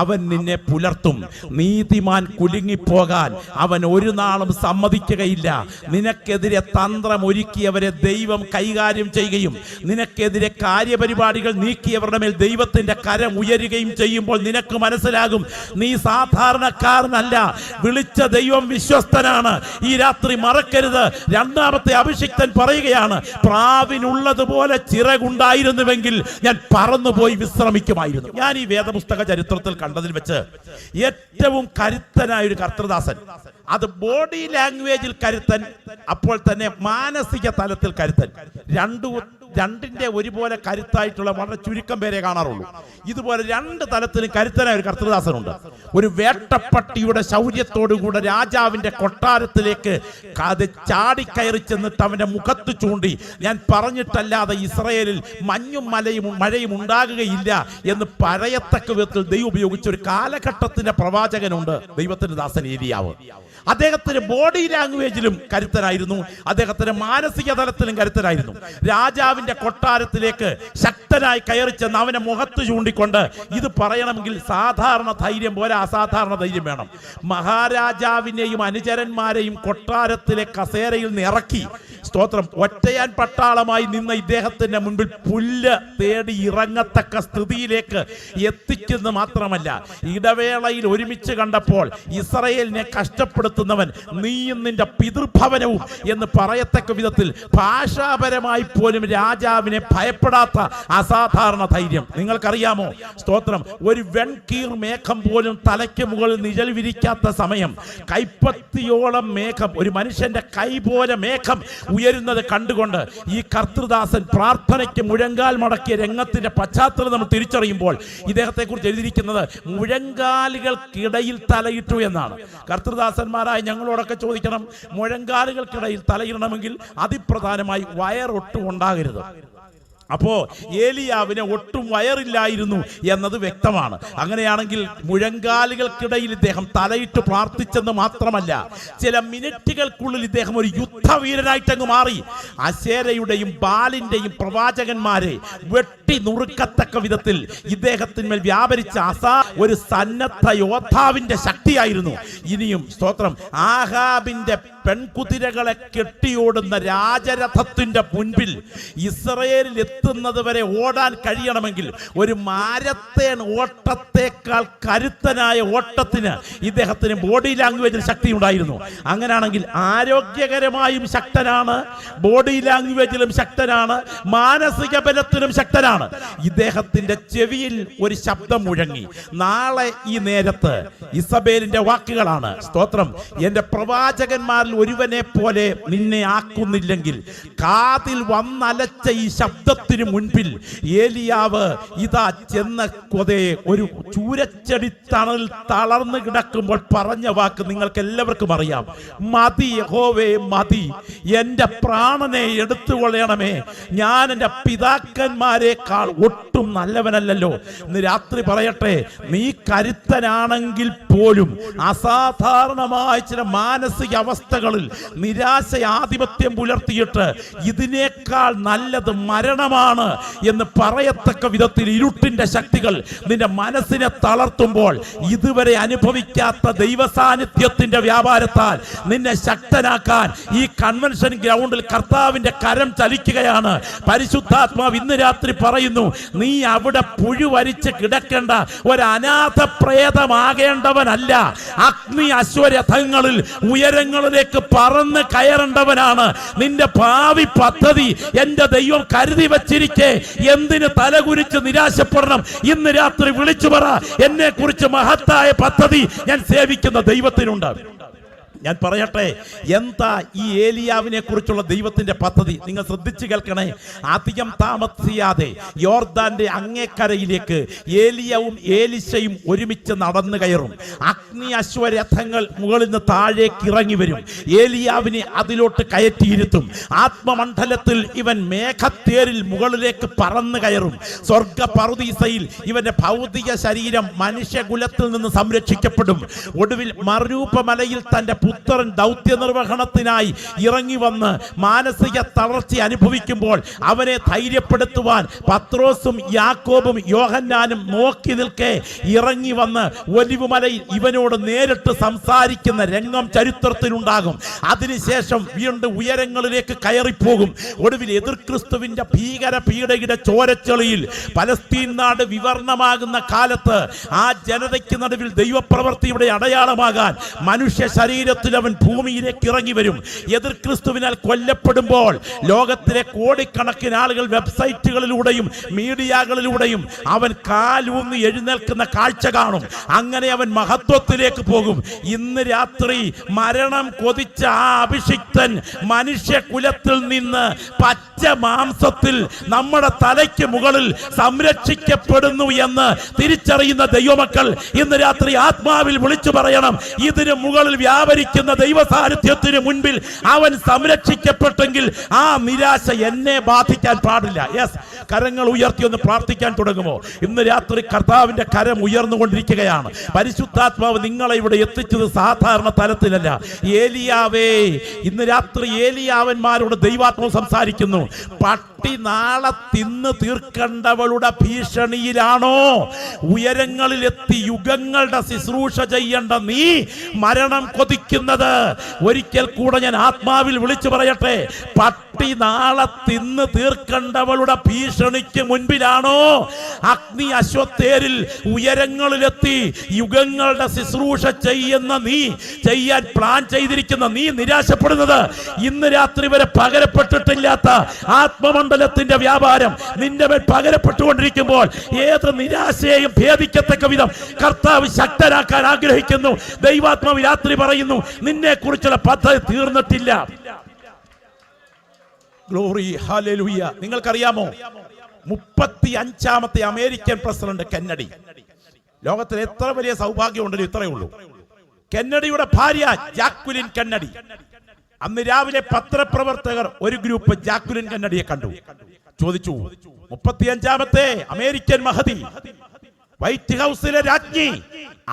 അവൻ നിന്നെ പുലർത്തും. നീതിമാൻ കുലുങ്ങിപ്പോകാൻ അവൻ ഒരു നാളും സമ്മതിക്കുകയില്ല. നിനക്കെതിരെ തന്ത്രം ഒരുക്കിയവരെ ദൈവം കൈകാര്യം ചെയ്യുകയും നിനക്കെതിരെ കാര്യപരിപാടികൾ നീക്കിയവരുടെ മേൽ ദൈവത്തിന്റെ കരം ഉയരുകയും ചെയ്യുമ്പോൾ നിനക്ക് മനസ്സിലാകും, നീ സാധാരണക്കാരനല്ല, വിളിച്ച ദൈവം വിശ്വസ്തനാണ്. ഈ രാത്രി മറക്കരുത്. രണ്ടാമത്തെ അഭിഷിക്തൻ പറയുകയാണ്, പ്രാവിനുള്ളതുപോലെ ചിറകുണ്ടായിരുന്നുവെങ്കിൽ ഞാൻ പറന്നുപോയി വിശ്രമിക്കുമായിരുന്നു. ഞാൻ ഈ വേദപുസ്തക ചരിത്രത്തിൽ കണ്ടതിൽ വെച്ച് ഏറ്റവും കരുത്തനായ ഒരു കർത്തൃദാസൻ, അത് ബോഡി ലാംഗ്വേജിൽ കരുത്തൻ, അപ്പോൾ തന്നെ മാനസിക തലത്തിൽ കരുത്തൻ. രണ്ടിന്റെ ഒരുപോലെ കരുത്തായിട്ടുള്ള വളരെ ചുരുക്കം പേരെ കാണാറുള്ളൂ. ഇതുപോലെ രണ്ട് തലത്തിലും കരുത്തനായ ഒരു കർത്തൃദാസനുണ്ട്. ഒരു വേട്ടപ്പട്ടിയുടെ ശൗര്യത്തോടുകൂടെ രാജാവിന്റെ കൊട്ടാരത്തിലേക്ക് ചാടിക്കയറി ചെന്നിട്ട് അവന്റെ മുഖത്ത് ചൂണ്ടി, ഞാൻ പറഞ്ഞിട്ടല്ലാതെ ഇസ്രയേലിൽ മഞ്ഞും മഴയും ഉണ്ടാകുകയില്ല എന്ന് പറയത്തക്ക വിധത്തിൽ ദൈവം ഉപയോഗിച്ച ഒരു കാലഘട്ടത്തിന്റെ പ്രവാചകനുണ്ട്, ദൈവത്തിന്റെ ദാസൻ ഏലിയാവ്. അദ്ദേഹത്തിന് ബോഡി ലാംഗ്വേജിലും കരുത്തനായിരുന്നു, അദ്ദേഹത്തിന്റെ മാനസിക തലത്തിലും കരുത്തനായിരുന്നു. രാജാവിന്റെ കൊട്ടാരത്തിലേക്ക് ശക്തനായി കയറി ചെന്ന് അവനെ മുഖത്ത് ചൂണ്ടിക്കൊണ്ട് ഇത് പറയണമെങ്കിൽ സാധാരണ ധൈര്യം പോരാ, അസാധാരണ ധൈര്യം വേണം. മഹാരാജാവിനെയും അനുചരന്മാരെയും കൊട്ടാരത്തിലെ കസേരയിൽ നിന്ന് ഇറക്കി സ്തോത്രം, ഒറ്റയാൻ പട്ടാളമായി നിന്ന ഇദ്ദേഹത്തിന്റെ മുൻപിൽ പുല്ല് തേടി ഇറങ്ങത്തക്ക സ്ഥിതിയിലേക്ക് എത്തിക്കുന്ന മാത്രമല്ല, ഇടവേളയിൽ ഒരുമിച്ച് കണ്ടപ്പോൾ ഇസ്രായേലിനെ കഷ്ടപ്പെടുത്തുന്നവൻ നീയും നിന്റെ പിതൃഭവനവും എന്ന് പറയത്തക്ക വിധത്തിൽ ഭാഷാപരമായി പോലും രാജാവിനെ ഭയപ്പെടാത്ത അസാധാരണ ധൈര്യം. നിങ്ങൾക്കറിയാമോ സ്തോത്രം, ഒരു വെൺകീർ മേഘം പോലും തലയ്ക്ക് മുകളിൽ നിഴൽ വിരിക്കാത്ത സമയം കൈപ്പത്തിയോളം മേഘം, ഒരു മനുഷ്യന്റെ കൈ പോലെ മേഘം ഉയരുന്നത് കണ്ടുകൊണ്ട് ഈ കർത്തൃദാസൻ പ്രാർത്ഥനയ്ക്ക് മുഴങ്കാൽ മടക്കിയ രംഗത്തിന്റെ പശ്ചാത്തലം നമ്മൾ തിരിച്ചറിയുമ്പോൾ ഇദ്ദേഹത്തെ കുറിച്ച് എഴുതിയിരിക്കുന്നത് മുഴങ്കാലുകൾക്കിടയിൽ തലയിട്ടു എന്നാണ്. കർത്തൃദാസന്മാരായ ഞങ്ങളോടൊക്കെ ചോദിക്കണം, മുഴങ്കാലുകൾക്കിടയിൽ തലയിടണമെങ്കിൽ അതിപ്രധാനമായി വയറൊട്ടും ഉണ്ടാകരുത്. അപ്പോ ഏലിയാവിന് ഒട്ടും വയറില്ലായിരുന്നു എന്നത് വ്യക്തമാണ്. അങ്ങനെയാണെങ്കിൽ മുഴങ്കാലുകൾക്കിടയിൽ ഇദ്ദേഹം തലയിട്ട് പ്രാർത്ഥിച്ചെന്ന് മാത്രമല്ല, ചില മിനിറ്റുകൾക്കുള്ളിൽ ഇദ്ദേഹം ഒരു യുദ്ധവീരനായിട്ടങ്ങ് മാറി. അശേരയുടെയും ബാലിന്റെയും പ്രവാചകന്മാരെ വെട്ടി നുറുക്കത്തക്ക വിധത്തിൽ ഇദ്ദേഹത്തിന്മേൽ വ്യാപരിച്ച ഒരു സന്നദ്ധ യോദ്ധാവിന്റെ ശക്തിയായിരുന്നു. ഇനിയും സ്തോത്രം, ആഹാബിന്റെ പെൺകുതിരകളെ കെട്ടിയോടുന്ന രാജരഥത്തിന്റെ മുൻപിൽ ഇസ്രായേലിൽ എത്തുന്നത് വരെ ഓടാൻ കഴിയണമെങ്കിൽ ഒരു മാരത്തേൺ ഓട്ടത്തേക്കാൾ കരുത്തനായ ഓട്ടത്തിന് ഇദ്ദേഹത്തിന് ബോഡി ലാംഗ്വേജിൽ ശക്തി ഉണ്ടായിരുന്നു. അങ്ങനെയാണെങ്കിൽ ആരോഗ്യകരമായും ശക്തനാണ്, ബോഡി ലാംഗ്വേജിലും ശക്തനാണ്, മാനസിക ബലത്തിലും ശക്തനാണ്. ഇദ്ദേഹത്തിന്റെ ചെവിയിൽ ഒരു ശബ്ദം മുഴങ്ങി. നാളെ ഈ നേരത്ത് ഇസബേലിന്റെ വാക്കുകളാണ്. സ്തോത്രം, എന്റെ പ്രവാചകന്മാരിൽ ഒരുവനെ പോലെ നിന്നെ ആക്കുന്നില്ലെങ്കിൽ കാതിൽ വന്നലച്ച ഈ ശബ്ദത്തിന് മുൻപിൽ ഏലിയാവ് ഇതാ ചെന്ന ഒരു ചൂരച്ചെടി തണൽ തളർന്നു കിടക്കുമ്പോൾ പറഞ്ഞ വാക്ക് നിങ്ങൾക്ക് എല്ലാവർക്കും അറിയാം. മതി യഹോവേ മതി, എന്റെ പ്രാണനെ എടുത്തുകൊള്ളണമേ, ഞാൻ എൻ്റെ പിതാക്കന്മാരെക്കാൾ ഒട്ടും നല്ലവനല്ലല്ലോ. ഇന്ന് രാത്രി പറയട്ടെ, നീ കരുത്തനാണെങ്കിൽ പോലും അസാധാരണമായ ചില മാനസിക അവസ്ഥകളിൽ നിരാശ ആധിപത്യം പുലർത്തിയിട്ട് ഇതിനേക്കാൾ നല്ലത് മരണമാണ് എന്ന് പറയത്തക്ക വിധത്തിൽ ഇരുട്ടിന്റെ ശക്തികൾ നിന്റെ മനസ്സിനെ തളർത്തുമ്പോൾ ഇതുവരെ അനുഭവിക്കാത്ത ദൈവ സാന്നിധ്യത്തിന്റെ വ്യാപാരത്താൽ നിന്നെ ശക്തനാക്കാൻ ഈ കൺവെൻഷൻ ഗ്രൗണ്ടിൽ കർത്താവിന്റെ കരം ചലിക്കുകയാണ്. പരിശുദ്ധാത്മാവ് ഇന്ന് രാത്രി പറയുന്നു, നീ അവിടെ പുഴുവരിച്ച് കിടക്കേണ്ട ഒരു അനാഥ പ്രേതമാകേണ്ടവനല്ല, അഗ്നി അശ്വരഥങ്ങളിൽ ഉയരങ്ങളിലേക്ക് പറന്ന് കയറേണ്ടവനാണ്. നിന്റെ ഭാവി പദ്ധതി എന്റെ ദൈവം കരുതി വച്ചിരിക്കെ എന്തിന് തലകുരിച്ച് നിരാശപ്പെടണം? ഇന്ന് രാത്രി വിളിച്ചു പറ, എന്നെ കുറിച്ച് മഹത്തായ പദ്ധതി ഞാൻ സേവിക്കുന്ന ദൈവത്തിനുണ്ട്. ഞാൻ പറയട്ടെ, എന്താ ഈ ഏലിയാവിനെ കുറിച്ചുള്ള ദൈവത്തിന്റെ പദ്ധതി? നിങ്ങൾ ശ്രദ്ധിച്ചു കേൾക്കണേ. അധികം താമസിയാതെ യോർദാന്റെ അങ്ങേക്കരയിലേക്ക് ഏലിയാവും ഏലിശയും ഒരുമിച്ച് നടന്നു കയറും. അഗ്നി അശ്വരഥങ്ങൾ മുകളിൽ നിന്ന് താഴേക്ക് ഇറങ്ങി വരും. ഏലിയാവിനെ അതിലോട്ട് കയറ്റിയിരുത്തും. ആത്മമണ്ഡലത്തിൽ ഇവൻ മേഘത്തേരിൽ മുകളിലേക്ക് പറന്നു കയറും. സ്വർഗ പറുദീസയിൽ ഇവന്റെ ഭൗതിക ശരീരം മനുഷ്യകുലത്തിൽ നിന്ന് സംരക്ഷിക്കപ്പെടും. ഒടുവിൽ മറൂപമലയിൽ തന്റെ പുത്രൻ ദൗത്യ നിർവഹണത്തിനായി ഇറങ്ങി വന്ന് മാനസിക തളർച്ച അനുഭവിക്കുമ്പോൾ അവനെ ധൈര്യപ്പെടുത്തുവാൻ പത്രോസും യാക്കോബും യോഹന്നാനും നോക്കി നിൽക്കെ ഇറങ്ങി വന്ന് ഒലിവുമലയിൽ ഇവനോട് നേരിട്ട് സംസാരിക്കുന്ന രംഗം ചരിത്രത്തിലുണ്ടാകും. അതിനുശേഷം വീണ്ടും ഉയരങ്ങളിലേക്ക് കയറിപ്പോകും. ഒടുവിൽ എതിർ ക്രിസ്തുവിന്റെ ഭീകര പീഡയുടെ ചോരച്ചെളിയിൽ പലസ്തീൻ നാട് വിവർണമാകുന്ന കാലത്ത് ആ ജനതയ്ക്ക് നടുവിൽ ദൈവപ്രവൃത്തിയുടെ അടയാളമാകാൻ മനുഷ്യ ശരീരത്തിൽ അവൻ ഭൂമിയിലേക്ക് ഇറങ്ങി വരും. എതിർ ക്രിസ്തുവിനാൽ കൊല്ലപ്പെടുമ്പോൾ ലോകത്തിലെ കോടിക്കണക്കിന് ആളുകൾ വെബ്സൈറ്റുകളിലൂടെയും മീഡിയകളിലൂടെയും അവൻ കാലൂന്നി എഴുന്നേൽക്കുന്ന കാഴ്ച കാണും. അങ്ങനെ അവൻ മഹത്വത്തിലേക്ക് പോകും. ഇന്ന് രാത്രി മരണം കൊതിച്ച ആ അഭിഷിക്തൻ മനുഷ്യകുലത്തിൽ നിന്ന് പച്ച മാംസത്തിൽ നമ്മുടെ തലയ്ക്ക് മുകളിൽ സംരക്ഷിക്കപ്പെടുന്നു എന്ന് തിരിച്ചറിയുന്ന ദൈവമക്കൾ ഇന്ന് രാത്രി ആത്മാവിൽ വിളിച്ചു പറയണം, ഇതിന് മുകളിൽ വ്യാപരിക്കുന്ന ദൈവ സാന്നിധ്യത്തിന് മുൻപിൽ അവൻ സംരക്ഷിക്കപ്പെട്ടെങ്കിൽ ആ നിരാശ എന്നെ ബാധിക്കാൻ പാടില്ല. യെസ്, കരങ്ങൾ ഉയർത്തി ഒന്ന് പ്രാർത്ഥിക്കാൻ തുടങ്ങുമോ? ഇന്ന് രാത്രി കർത്താവിന്റെ കരം ഉയർന്നുകൊണ്ടിരിക്കുകയാണ്. പരിശുദ്ധാത്മാവ് നിങ്ങളെ ഇവിടെ എത്തിച്ചത് സാധാരണ തലത്തിലല്ല. ഏലിയാവേ, ഇന്ന് രാത്രി ഏലിയാവന്മാരോട് ദൈവാത്മാവ് സംസാരിക്കുന്നു. പട്ടി നാളെ തിന്ന് തീർക്കേണ്ടവളുടെ ഭീഷണിയിലാണോ ഉയരങ്ങളിലെത്തി യുഗങ്ങളുടെ ശുശ്രൂഷ ചെയ്യേണ്ട നീ മരണം കൊതിക്കുന്നത്? ഒരിക്കൽ കൂടെ ഞാൻ ആത്മാവിൽ വിളിച്ചു പറയട്ടെ, പട്ടി നാളെ തിന്ന് തീർക്കേണ്ടവളുടെ ഭീഷണിക്ക് മുൻപിലാണോ അഗ്നി അശ്വത്തേരിൽ ഉയരങ്ങളിലെത്തി യുഗങ്ങളുടെ ശുശ്രൂഷ ചെയ്യുന്ന നീ, ചെയ്യാൻ പ്ലാൻ ചെയ്തിരിക്കുന്ന നീ നിരാശപ്പെടുന്നത്? ഇന്ന് രാത്രി വരെ പകരപ്പെട്ടിട്ടില്ലാത്ത ആത്മമണ്ഡലത്തിന്റെ വ്യാപാരം നിന്റെ മേൽ പകരപ്പെട്ടുകൊണ്ടിരിക്കുമ്പോൾ ഏത് നിരാശയെയും ഭേദിക്കത്തക്ക വിധം കർത്താവ് ശക്തരാക്കാൻ ആഗ്രഹിക്കുന്നു. ദൈവാത്മാവ് രാത്രി പറയുന്നു, നിന്നെ കുറിച്ചുള്ള പദ്ധതി തീർന്നിട്ടില്ല. Glory, hallelujah. നിങ്ങൾക്കറിയാമോ 35ാമത്തെ അമേരിക്കൻ പ്രസിഡന്റ് കെന്നഡി, ലോകത്തിൽ എത്ര വലിയ സൗഭാഗ്യം ഉണ്ടല്ലോ, ഇത്രയേ ഉള്ളൂ. കെന്നഡിയുടെ ഭാര്യ ജാക്വലിൻ കെന്നഡി. അന്ന് രാവിലെ പത്രപ്രവർത്തകർ ഒരു ഗ്രൂപ്പ് ജാക്വലിൻ കെന്നഡിയെ കണ്ടു. ചോദിച്ചു, 35ാമത്തെ അമേരിക്കൻ മഹതി, വൈറ്റ് ഹൗസിലെ രാജ്ഞി,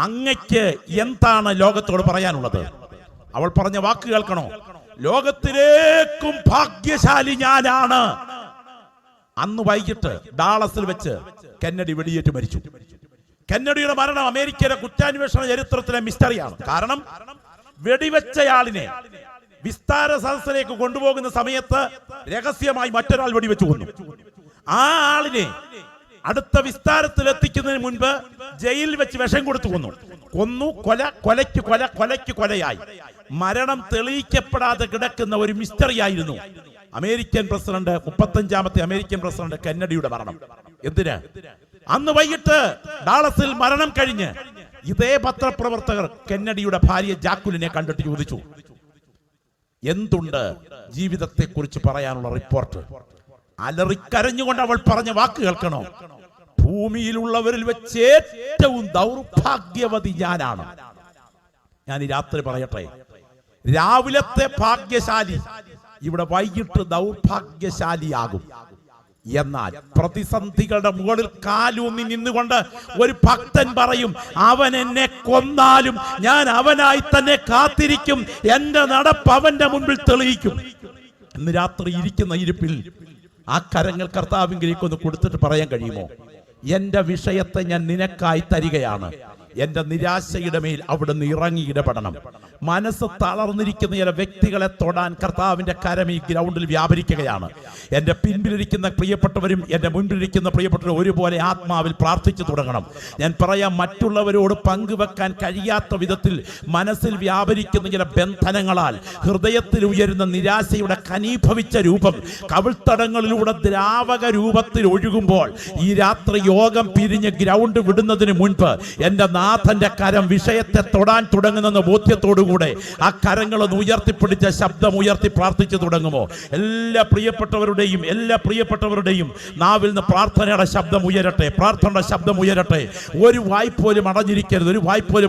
അങ്ങയ്ക്ക് എന്താണ് ലോകത്തോട് പറയാനുള്ളത്? അവൾ പറഞ്ഞ വാക്ക് കേൾക്കണോ? ലോകത്തിലേക്കും ഭാഗ്യശാലി ഞാനാണ്. അന്ന് വൈകിട്ട് ഡാളസിൽ വെച്ച് കെന്നഡി വെടിയേറ്റ് മരിച്ചു. കെന്നഡിയുടെ മരണം അമേരിക്കയിലെ കുറ്റാന്വേഷണ ചരിത്രത്തിലെ മിസ്റ്ററിയാണ്. കാരണം വെടിവെച്ചയാളിനെ വിസ്താര സദസ്സിലേക്ക് കൊണ്ടുപോകുന്ന സമയത്ത് രഹസ്യമായി മറ്റൊരാൾ വെടിവെച്ചു കൊന്നു. ആ ആളിനെ അടുത്ത വിസ്താരത്തിൽ എത്തിക്കുന്നതിന് മുൻപ് ജയിലിൽ വെച്ച് വിഷം കൊടുത്തു കൊന്നു. കൊലയ്ക്ക് കൊലയായി. മരണം തെളിയിക്കപ്പെടാതെ കിടക്കുന്ന ഒരു മിസ്റ്ററിയായിരുന്നു അമേരിക്കൻ പ്രസിഡന്റ്, 35ാമത്തെ അമേരിക്കൻ പ്രസിഡന്റ് കെന്നഡിയുടെ മരണം. എന്തിന്? അന്ന് വൈകിട്ട് ഡാളസിൽ മരണം കഴിഞ്ഞ് ഇതേ പത്രപ്രവർത്തകർ കെന്നഡിയുടെ ഭാര്യ ജാക്വലിനെ കണ്ടിട്ട് ചോദിച്ചു, എന്തുണ്ട് ജീവിതത്തെ കുറിച്ച് പറയാനുള്ള റിപ്പോർട്ട്? അലറിക്കരഞ്ഞുകൊണ്ട് അവൾ പറഞ്ഞ വാക്ക് കേൾക്കണോ? ഭൂമിയിലുള്ളവരിൽ വെച്ച് ഏറ്റവും ദൗർഭാഗ്യവതി ഞാനാണ്. ഞാൻ ഈ രാത്രി പറയട്ടെ, രാവിലത്തെ ഭാഗ്യശാലി ഇവിടെ വൈകിട്ട് ദൗർഭാഗ്യശാലിയാകും. എന്നാൽ പ്രതിസന്ധികളുടെ മുകളിൽ കാലൂന്നി നിന്നുകൊണ്ട് ഒരു ഭക്തൻ പറയും, അവൻ എന്നെ കൊന്നാലും ഞാൻ അവനായി തന്നെ കാത്തിരിക്കും, എന്റെ നടപ്പ് അവന്റെ മുൻപിൽ തെളിയിക്കും. ഇന്ന് രാത്രി ഇരിക്കുന്ന ഇരിപ്പിൽ ആ കരങ്ങൾ കർത്താവിലേക്ക് ഒന്ന് കൊടുത്തിട്ട് പറയാൻ കഴിയുമോ? എന്റെ വിഷയത്തെ ഞാൻ നിനക്കായി തരികയാണ്. എന്റെ നിരാശയുടെ മേൽ അവിടുന്ന് ഇറങ്ങി ഇടപെടണം. മനസ്സ് തളർന്നിരിക്കുന്ന ചില വ്യക്തികളെ തൊടാൻ കർത്താവിന്റെ കരം ഈ ഗ്രൗണ്ടിൽ വ്യാപരിക്കുകയാണ്. എന്റെ പിൻപിലിരിക്കുന്ന പ്രിയപ്പെട്ടവരും എന്റെ മുൻപിലിരിക്കുന്ന പ്രിയപ്പെട്ടവരും ഒരുപോലെ ആത്മാവിൽ പ്രാർത്ഥിച്ചു തുടങ്ങണം. ഞാൻ പറയാം, മറ്റുള്ളവരോട് പങ്കുവെക്കാൻ കഴിയാത്ത വിധത്തിൽ മനസ്സിൽ വ്യാപരിക്കുന്ന ചില ബന്ധനങ്ങളാൽ ഹൃദയത്തിൽ ഉയരുന്ന നിരാശയുടെ കനീഭവിച്ച രൂപം കവിൾത്തടങ്ങളിലൂടെ ദ്രാവക രൂപത്തിൽ ഒഴുകുമ്പോൾ ഈ രാത്രി യോഗം പിരിഞ്ഞ് ഗ്രൗണ്ട് വിടുന്നതിന് മുൻപ് എന്റെ നാഥന്റെ കരം വിഷയത്തെ തൊടാൻ തുടങ്ങുന്ന ബോധ്യത്തോടുകൂടെ ആ കരങ്ങളൊന്ന് ഉയർത്തിപ്പിടിച്ച ശബ്ദം ഉയർത്തി പ്രാർത്ഥിച്ചു തുടങ്ങുമോ? എല്ലാ പ്രിയപ്പെട്ടവരുടെയും നാവിൽ നിന്ന് പ്രാർത്ഥനയുടെ ശബ്ദം ഉയരട്ടെ, പ്രാർത്ഥനയുടെ ശബ്ദം ഉയരട്ടെ. ഒരു വായ്പോലും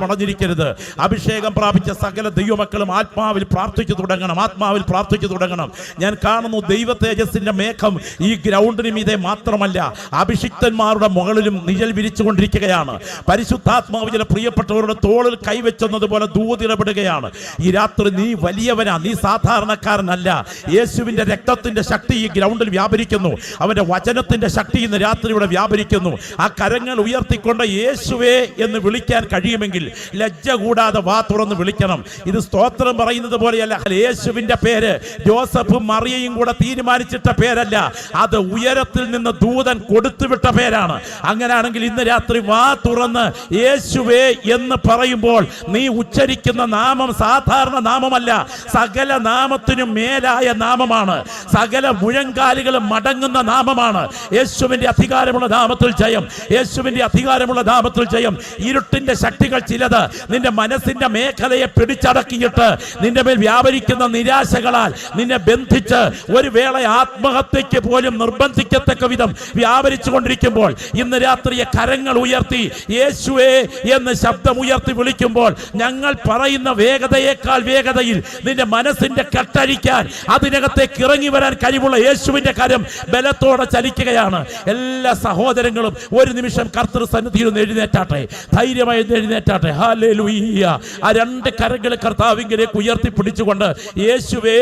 അടഞ്ഞിരിക്കരുത്. അഭിഷേകം പ്രാപിച്ച സകല ദൈവമക്കളും ആത്മാവിൽ പ്രാർത്ഥിച്ചു തുടങ്ങണം. ഞാൻ കാണുന്നു ദൈവ തേജസ്സിന്റെ മേഘം ഈ ഗ്രൗണ്ടിനും ഇതേ മാത്രമല്ല, അഭിഷിക്തന്മാരുടെ മുകളിലും നിഴൽ വിരിച്ചുകൊണ്ടിരിക്കുകയാണ്. പരിശുദ്ധാത്മാവ് ചില പ്രിയപ്പെട്ടവരുടെ തോളിൽ കൈവച്ചതുപോലെ ദൂതിടപെടുകയാണ്. ഈ രാത്രി നീ വലിയവനാ, നീ സാധാരണക്കാരനല്ല. യേശുവിന്റെ രക്തത്തിന്റെ ശക്തി ഈ ഗ്രൗണ്ടിൽ വ്യാപരിക്കുന്നു. അവന്റെ വചനത്തിന്റെ ശക്തി ഇന്ന് രാത്രി ഇവിടെ വ്യാപരിക്കുന്നു. ആ കരങ്ങൾ ഉയർത്തിക്കൊണ്ട് യേശുവേ എന്ന് വിളിക്കാൻ കഴിയുമെങ്കിൽ ലജ്ജ കൂടാതെ വാ തുറന്ന് വിളിക്കണം. ഇത് സ്തോത്രം പറയുന്നത് പോലെയല്ല. യേശുവിന്റെ പേര് ജോസഫും മറിയയും കൂടെ തീരുമാനിച്ചിട്ട പേരല്ല, അത് ഉയരത്തിൽ നിന്ന് ദൂതൻ കൊടുത്തുവിട്ട പേരാണ്. അങ്ങനെയാണെങ്കിൽ ഇന്ന് രാത്രി വാ തുറന്ന് യേശുവേ എന്ന് പറയുമ്പോൾ നീ ഉച്ചരിക്കുന്ന നാമം സാധാരണ നാമമല്ല, സകല നാമത്തിനും മേലായ നാമമാണ്. സകല മുഴങ്കാലുകളും മടങ്ങുന്ന നാമമാണ്. യേശുവിന്റെ അധികാരമുള്ള നാമത്തിൽ ജയം, യേശുവിന്റെ അധികാരമുള്ള നാമത്തിൽ ജയം. ഇരുട്ടിന്റെ ശക്തികൾ ചിലത് നിന്റെ മനസ്സിന്റെ മേഖലയെ പിടിച്ചടക്കിയിട്ട് നിന്റെ മേൽ വ്യാപരിക്കുന്ന നിരാശകളാൽ നിന്നെ ബന്ധിച്ച് ഒരു വേള ആത്മഹത്യക്ക് പോലും നിർബന്ധിക്കത്തക്ക വിധം വ്യാപരിച്ചു കൊണ്ടിരിക്കുമ്പോൾ ഇന്ന് രാത്രിയെ കരങ്ങൾ ഉയർത്തി യേശുവേ എന്ന് ശബ്ദമുയർത്തി വിളിക്കുമ്പോൾ ഞങ്ങൾ പറയുന്ന വേഗതയേക്കാൾ വേഗതയിൽ നിന്റെ മനസ്സിന്റെ കെട്ടഴിക്കാൻ അതിനകത്തേക്ക് ഇറങ്ങി വരാൻ കഴിവുള്ള യേശുവിന്റെ കരം ബലത്തോടെ ചലിക്കുകയാണ്. എല്ലാ സഹോദരങ്ങളും ഒരു നിമിഷം കർത്തൃ സന്നിധിയിൽ നിന്ന് എഴുന്നേറ്റാട്ടെ, ധൈര്യമായി എഴുന്നേറ്റാട്ടെ. ഹല്ലേലൂയ. ആ രണ്ട് കരങ്ങൾ കർത്താവിലേക്ക് ഉയർത്തി പിടിച്ചുകൊണ്ട് യേശുവേ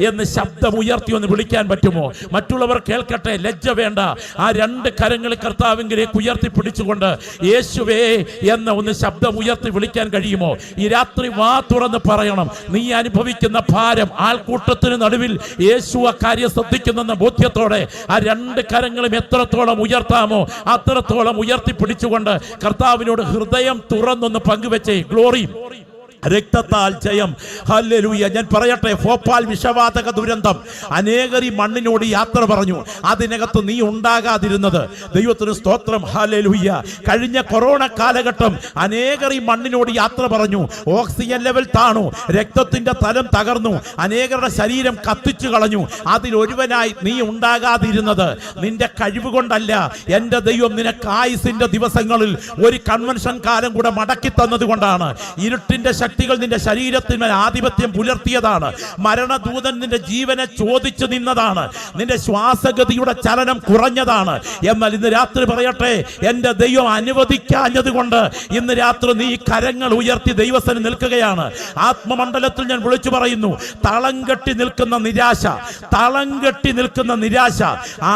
എന്ന് ശബ്ദം ഉയർത്തി ഒന്ന് വിളിക്കാൻ പറ്റുമോ? മറ്റുള്ളവർ കേൾക്കട്ടെ, ലജ്ജ വേണ്ട. ആ രണ്ട് കരങ്ങൾ കർത്താവിലേക്ക് ഉയർത്തി പിടിച്ചുകൊണ്ട് യേശുവേ എന്ന് ഒന്ന് ശബ്ദം ഉയർത്തി വിളിക്കാൻ കഴിയുമോ? ഈ രാത്രി വാ തുറന്ന് പറയണം. നീ അനുഭവിക്കുന്ന ഭാരം ആൾക്കൂട്ടത്തിന് നടുവിൽ യേശു ആ കാര്യം ശ്രദ്ധിക്കുന്നെന്ന ബോധ്യത്തോടെ ആ രണ്ട് കരങ്ങളും എത്രത്തോളം ഉയർത്താമോ അത്രത്തോളം ഉയർത്തി പിടിച്ചുകൊണ്ട് കർത്താവിനോട് ഹൃദയം തുറന്നൊന്ന് പങ്കുവെച്ചേ. ഗ്ലോറി, രക്തത്താൽ ജയം. ഹല്ലേലൂയ. ഞാൻ പറയട്ടെ, ഭോപ്പാൽ വിഷവാതക ദുരന്തം അനേകർ ഈ മണ്ണിനോട് യാത്ര പറഞ്ഞു. അതിനകത്ത് നീ ഉണ്ടാകാതിരുന്നത് ദൈവത്തിന് സ്തോത്രം. ഹല്ലേലൂയ. കഴിഞ്ഞ കൊറോണ കാലഘട്ടം അനേകർ ഈ മണ്ണിനോട് യാത്ര പറഞ്ഞു. ഓക്സിജൻ ലെവൽ താണു, രക്തത്തിന്റെ തലം തകർന്നു, അനേകരുടെ ശരീരം കത്തിച്ചു കളഞ്ഞു. അതിലൊരുവനായി നീ ഉണ്ടാകാതിരുന്നത് നിന്റെ കഴിവ് കൊണ്ടല്ല. എൻ്റെ ദൈവം നിനക്ക് ആയുസിന്റെ ദിവസങ്ങളിൽ ഒരു കൺവെൻഷൻ കാലം കൂടെ മടക്കി തന്നത് കൊണ്ടാണ്. ഇരുട്ടിന്റെ ശക്തികൾ നിന്റെ ശരീരത്തിന്മേൽ ആധിപത്യം പുലർത്തിയതാണ്. മരണദൂതൻ നിന്റെ ജീവനെ ചോദിച്ചു നിന്നതാണ്. നിന്റെ ശ്വാസഗതിയുടെ ചലനം കുറഞ്ഞതാണ്. എന്നാൽ ഇന്ന് രാത്രി പറയട്ടെ, എൻ്റെ ദൈവം അനുവദിക്കാഞ്ഞത് കൊണ്ട് ഇന്ന് രാത്രി നീ കരങ്ങൾ ഉയർത്തി ദൈവസന്നിധിയിൽ നിൽക്കുകയാണ്. ആത്മമണ്ഡലത്തിൽ ഞാൻ വിളിച്ചു പറയുന്നു, തളം കെട്ടി നിൽക്കുന്ന നിരാശ, തളം കെട്ടി നിൽക്കുന്ന നിരാശ,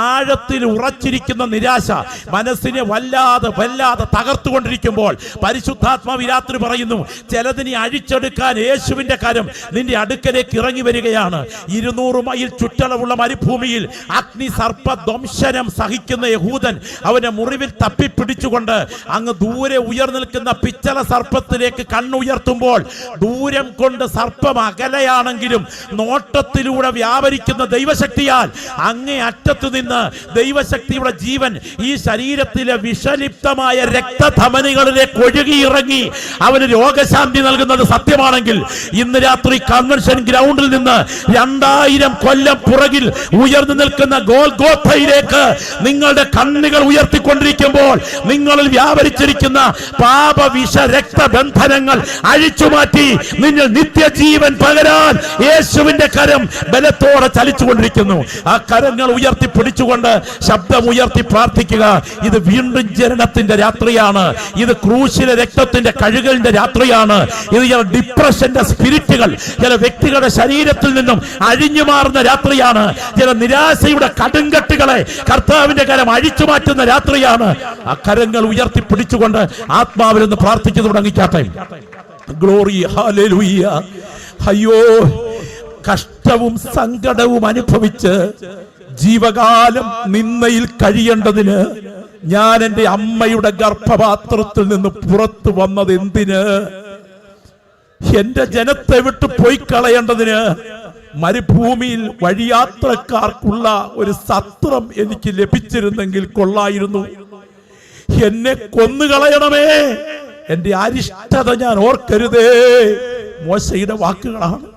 ആഴത്തിൽ ഉറച്ചിരിക്കുന്ന നിരാശ മനസ്സിനെ വല്ലാതെ വല്ലാതെ തകർത്തുകൊണ്ടിരിക്കുമ്പോൾ പരിശുദ്ധാത്മാവ് രാത്രി പറയുന്നു, ചിലതിനെ അഴിച്ചെടുക്കാൻ യേശുവിന്റെ കരം നിന്റെ അടുക്കലേക്ക് ഇറങ്ങി വരികയാണ്. 200 മൈൽ ചുറ്റളവുള്ള മരുഭൂമിയിൽ അഗ്നി സർപ്പ ധ്വംസനം സഹിക്കുന്ന യഹൂദൻ അവന്റെ മുറിവിൽ തപ്പിപ്പിടിച്ചുകൊണ്ട് അങ്ങ് ദൂരെ ഉയർന്നിൽക്കുന്ന പിച്ചള സർപ്പത്തിലേക്ക് കണ്ണുയർത്തുമ്പോൾ ദൂരം കൊണ്ട് സർപ്പം അകലെയാണെങ്കിലും നോട്ടത്തിലൂടെ വ്യാപരിക്കുന്ന ദൈവശക്തിയാൽ അങ്ങേ അറ്റത്ത് നിന്ന് ദൈവശക്തിയുടെ ജീവൻ ഈ ശരീരത്തിലെ വിഷലിപ്തമായ രക്തധമനികളിലേക്ക് ഒഴുകിയിറങ്ങി അവന് രോഗശാന്തി നൽകുന്നത് സത്യമാണെങ്കിൽ ഇന്ന് രാത്രി കൺവെൻഷൻ ഗ്രൗണ്ടിൽ നിന്ന് 2000 കൊല്ലം പുറകിൽ ഉയർന്നു നിൽക്കുന്ന ഗോൽഗോഥയിലേക്ക് നിങ്ങളുടെ കണ്ണുകൾ ഉയർത്തിക്കൊണ്ടിരിക്കുമ്പോൾ നിങ്ങളിൽ വ്യാപരിച്ചിരിക്കുന്ന പാപവിഷ രക്തബന്ധനങ്ങൾ അഴിച്ചുമാറ്റി നിങ്ങൾ നിത്യജീവൻ പകരാൻ യേശുവിന്റെ കരം ബലത്തോടെ ചലിച്ചുകൊണ്ടിരിക്കുന്നു. ആ കരങ്ങൾ ഉയർത്തി പിടിച്ചുകൊണ്ട് ശബ്ദം ഉയർത്തി പ്രാർത്ഥിക്കുക. ഇത് വീണ്ടും ജനനത്തിന്റെ രാത്രിയാണ്. ഇത് ക്രൂശിലെ രക്തത്തിന്റെ കഴുകലിന്റെ രാത്രിയാണ്. ഇത് ഡിപ്രഷന്റെ സ്പിരിറ്റുകൾ ചില വ്യക്തികളുടെ ശരീരത്തിൽ നിന്നും അഴിഞ്ഞു മാറുന്ന രാത്രിയാണ്. ചില നിരാശയുടെ കടുങ്കട്ടുകളെ കർത്താവിന്റെ കരം അഴിച്ചു മാറ്റുന്ന രാത്രിയാണ്. ആ കരങ്ങൾ ഉയർത്തി പിടിച്ചുകൊണ്ട് ആത്മാവിൽ നിന്ന് പ്രാർത്ഥിച്ചു തുടങ്ങിക്കാട്ടെ. Glory, hallelujah. അയ്യോ, കഷ്ടവും സങ്കടവും അനുഭവിച്ച് ജീവകാലം നിന്നയിൽ കഴിയേണ്ടതിന് ഞാൻ എൻ്റെ അമ്മയുടെ ഗർഭപാത്രത്തിൽ നിന്ന് പുറത്തു വന്നത് എന്തിന്? എന്റെ ജനത്തെ വിട്ട് പോയി കളയേണ്ടതിന്. മരുഭൂമിയിൽ വഴിയാത്രക്കാർക്കുള്ള ഒരു സത്രം എനിക്ക് ലഭിച്ചിരുന്നെങ്കിൽ കൊള്ളായിരുന്നു. എന്നെ കൊന്നുകളയണമേ, എന്റെ അരിഷ്ടത ഞാൻ ഓർക്കരുതേ. മോശയുടെ വാക്കുകളാണ്.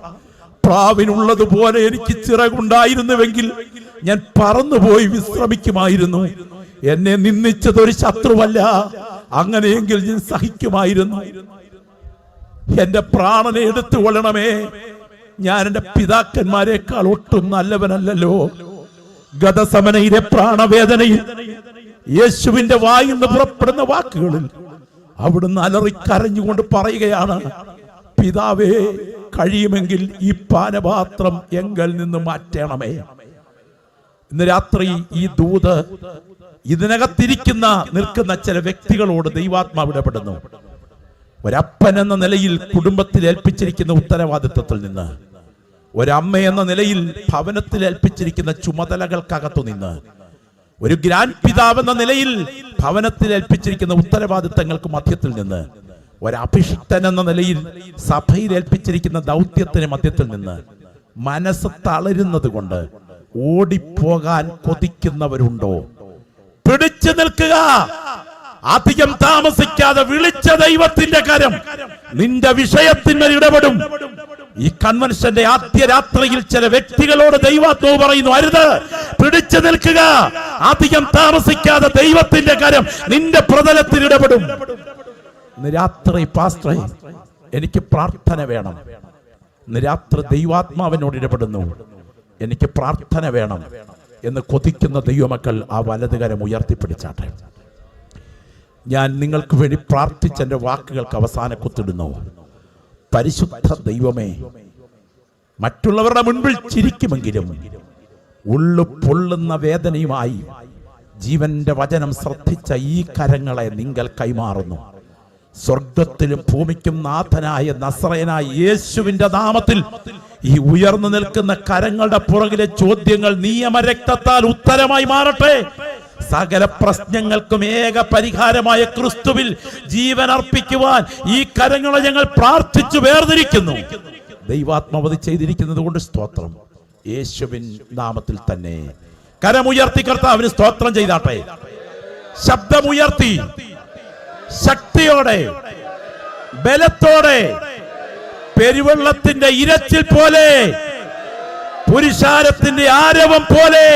പ്രാവിനുള്ളതുപോലെ എനിക്ക് ചിറകുണ്ടായിരുന്നുവെങ്കിൽ ഞാൻ പറന്നുപോയി വിശ്രമിക്കുമായിരുന്നു. എന്നെ നിന്ദിച്ചതൊരു ശത്രുവല്ല, അങ്ങനെയെങ്കിൽ ഞാൻ സഹിക്കുമായിരുന്നു. എന്റെ പ്രാണനെ എടുത്തു കൊള്ളണമേ. ഞാൻ എന്റെ പിതാക്കന്മാരെക്കാൾ ഒട്ടും നല്ലവനല്ലല്ലോ. ഗതസമനയിലെ പ്രാണവേദനയിൽ യേശുവിന്റെ വായിൽ നിന്ന് പുറപ്പെടുന്ന വാക്കുകളിൽ അവിടുന്ന് അലറിക്കരഞ്ഞുകൊണ്ട് പറയുകയാണ്, പിതാവേ, കഴിയുമെങ്കിൽ ഈ പാനപാത്രം എങ്കിൽ നിന്ന് മാറ്റണമേ. ഇന്ന് രാത്രി ഈ ദൂത് ഇതിനകത്തിരിക്കുന്ന നിൽക്കുന്ന ചില വ്യക്തികളോട് ദൈവാത്മാവ് ഇടപെടുന്നു. ഒരപ്പൻ എന്ന നിലയിൽ കുടുംബത്തിൽ ഏൽപ്പിച്ചിരിക്കുന്ന ഉത്തരവാദിത്വത്തിൽ നിന്ന്, ഒരമ്മ എന്ന നിലയിൽ ഭവനത്തിൽ ഏൽപ്പിച്ചിരിക്കുന്ന ചുമതലകൾക്കകത്തു നിന്ന്, ഒരു ഗ്രാൻഡ് പിതാവ് എന്ന നിലയിൽ ഭവനത്തിൽ ഏൽപ്പിച്ചിരിക്കുന്ന ഉത്തരവാദിത്തങ്ങൾക്ക് മധ്യത്തിൽ നിന്ന്, ഒരഭിഷിക്തൻ എന്ന നിലയിൽ സഭയിൽ ഏൽപ്പിച്ചിരിക്കുന്ന ദൗത്യത്തിന് മധ്യത്തിൽ നിന്ന് മനസ്സ് തളരുന്നത് കൊണ്ട് ഓടിപ്പോകാൻ കൊതിക്കുന്നവരുണ്ടോ? പിടിച്ചു നിൽക്കുക. അധികം താമസിക്കാതെ വിളിച്ച ദൈവത്തിന്റെ കരം നിന്റെ വിഷയത്തിന്മേൽ ഇടപെടും. ഈ കൺവെൻഷന്റെ ആദ്യ രാത്രിയിൽ ചില വ്യക്തികളോട് ദൈവാത്മാവ് പറയുന്നു, അരുത്, പിടിച്ചു നിൽക്കുക. അധികം താമസിക്കാതെ ദൈവത്തിന്റെ കരം നിന്റെ പ്രതലത്തിൽ ഇടപെടും. ഇന്ന് രാത്രി പാസ്റ്ററെ, എനിക്ക് പ്രാർത്ഥന വേണം. ഇന്ന് രാത്രി ദൈവാത്മാവിനോട് ഇടപെടുന്നു, എനിക്ക് പ്രാർത്ഥന വേണം എന്ന് കൊതിക്കുന്ന ദൈവമക്കൾ ആ വലതുകരം ഉയർത്തിപ്പിടിച്ചാട്ടെ. ഞാൻ നിങ്ങൾക്ക് വേണ്ടി പ്രാർത്ഥിച്ച എൻ്റെ വാക്കുകൾക്ക് അവസാന കുത്തിടുന്നു. പരിശുദ്ധ ദൈവമേ, മറ്റുള്ളവരുടെ മുൻപിൽ ചിരിക്കുമെങ്കിലും ഉള്ളു പൊള്ളുന്ന വേദനയുമായി ജീവന്റെ വചനം ശ്രദ്ധിച്ച ഈ കരങ്ങളെ നിങ്ങൾ കൈമാറുന്നു. സ്വർഗത്തിലും ഭൂമിക്കും നാഥനായ നസറേയനായ യേശുവിന്റെ നാമത്തിൽ ഈ ഉയർന്നു നിൽക്കുന്ന കരങ്ങളുടെ പുറകിലെ ചോദ്യങ്ങൾ നിയമരക്തത്താൽ ഉത്തരമായി മാറട്ടെ. സകല പ്രശ്നങ്ങൾക്കും ഏക പരിഹാരമായ ക്രിസ്തുവിൽ ജീവൻ അർപ്പിക്കുവാൻ ഈ കരങ്ങളെ ഞങ്ങൾ പ്രാർത്ഥിച്ചു വേർതിരിക്കുന്നു. ദൈവാത്മാവത് ചെയ്തിരിക്കുന്നത് കൊണ്ട് സ്തോത്രം. യേശുവിൻ നാമത്തിൽ തന്നെ കരമുയർത്തി കർത്താവിന് സ്തോത്രം ചെയ്താട്ടെ. ശബ്ദമുയർത്തി ശക്തിയോടെ ബലത്തോടെ പെരുവെള്ളത്തിന്റെ ഇരച്ചിൽ പോലെ പുരുഷാരത്തിന്റെ ആരവം പോലെ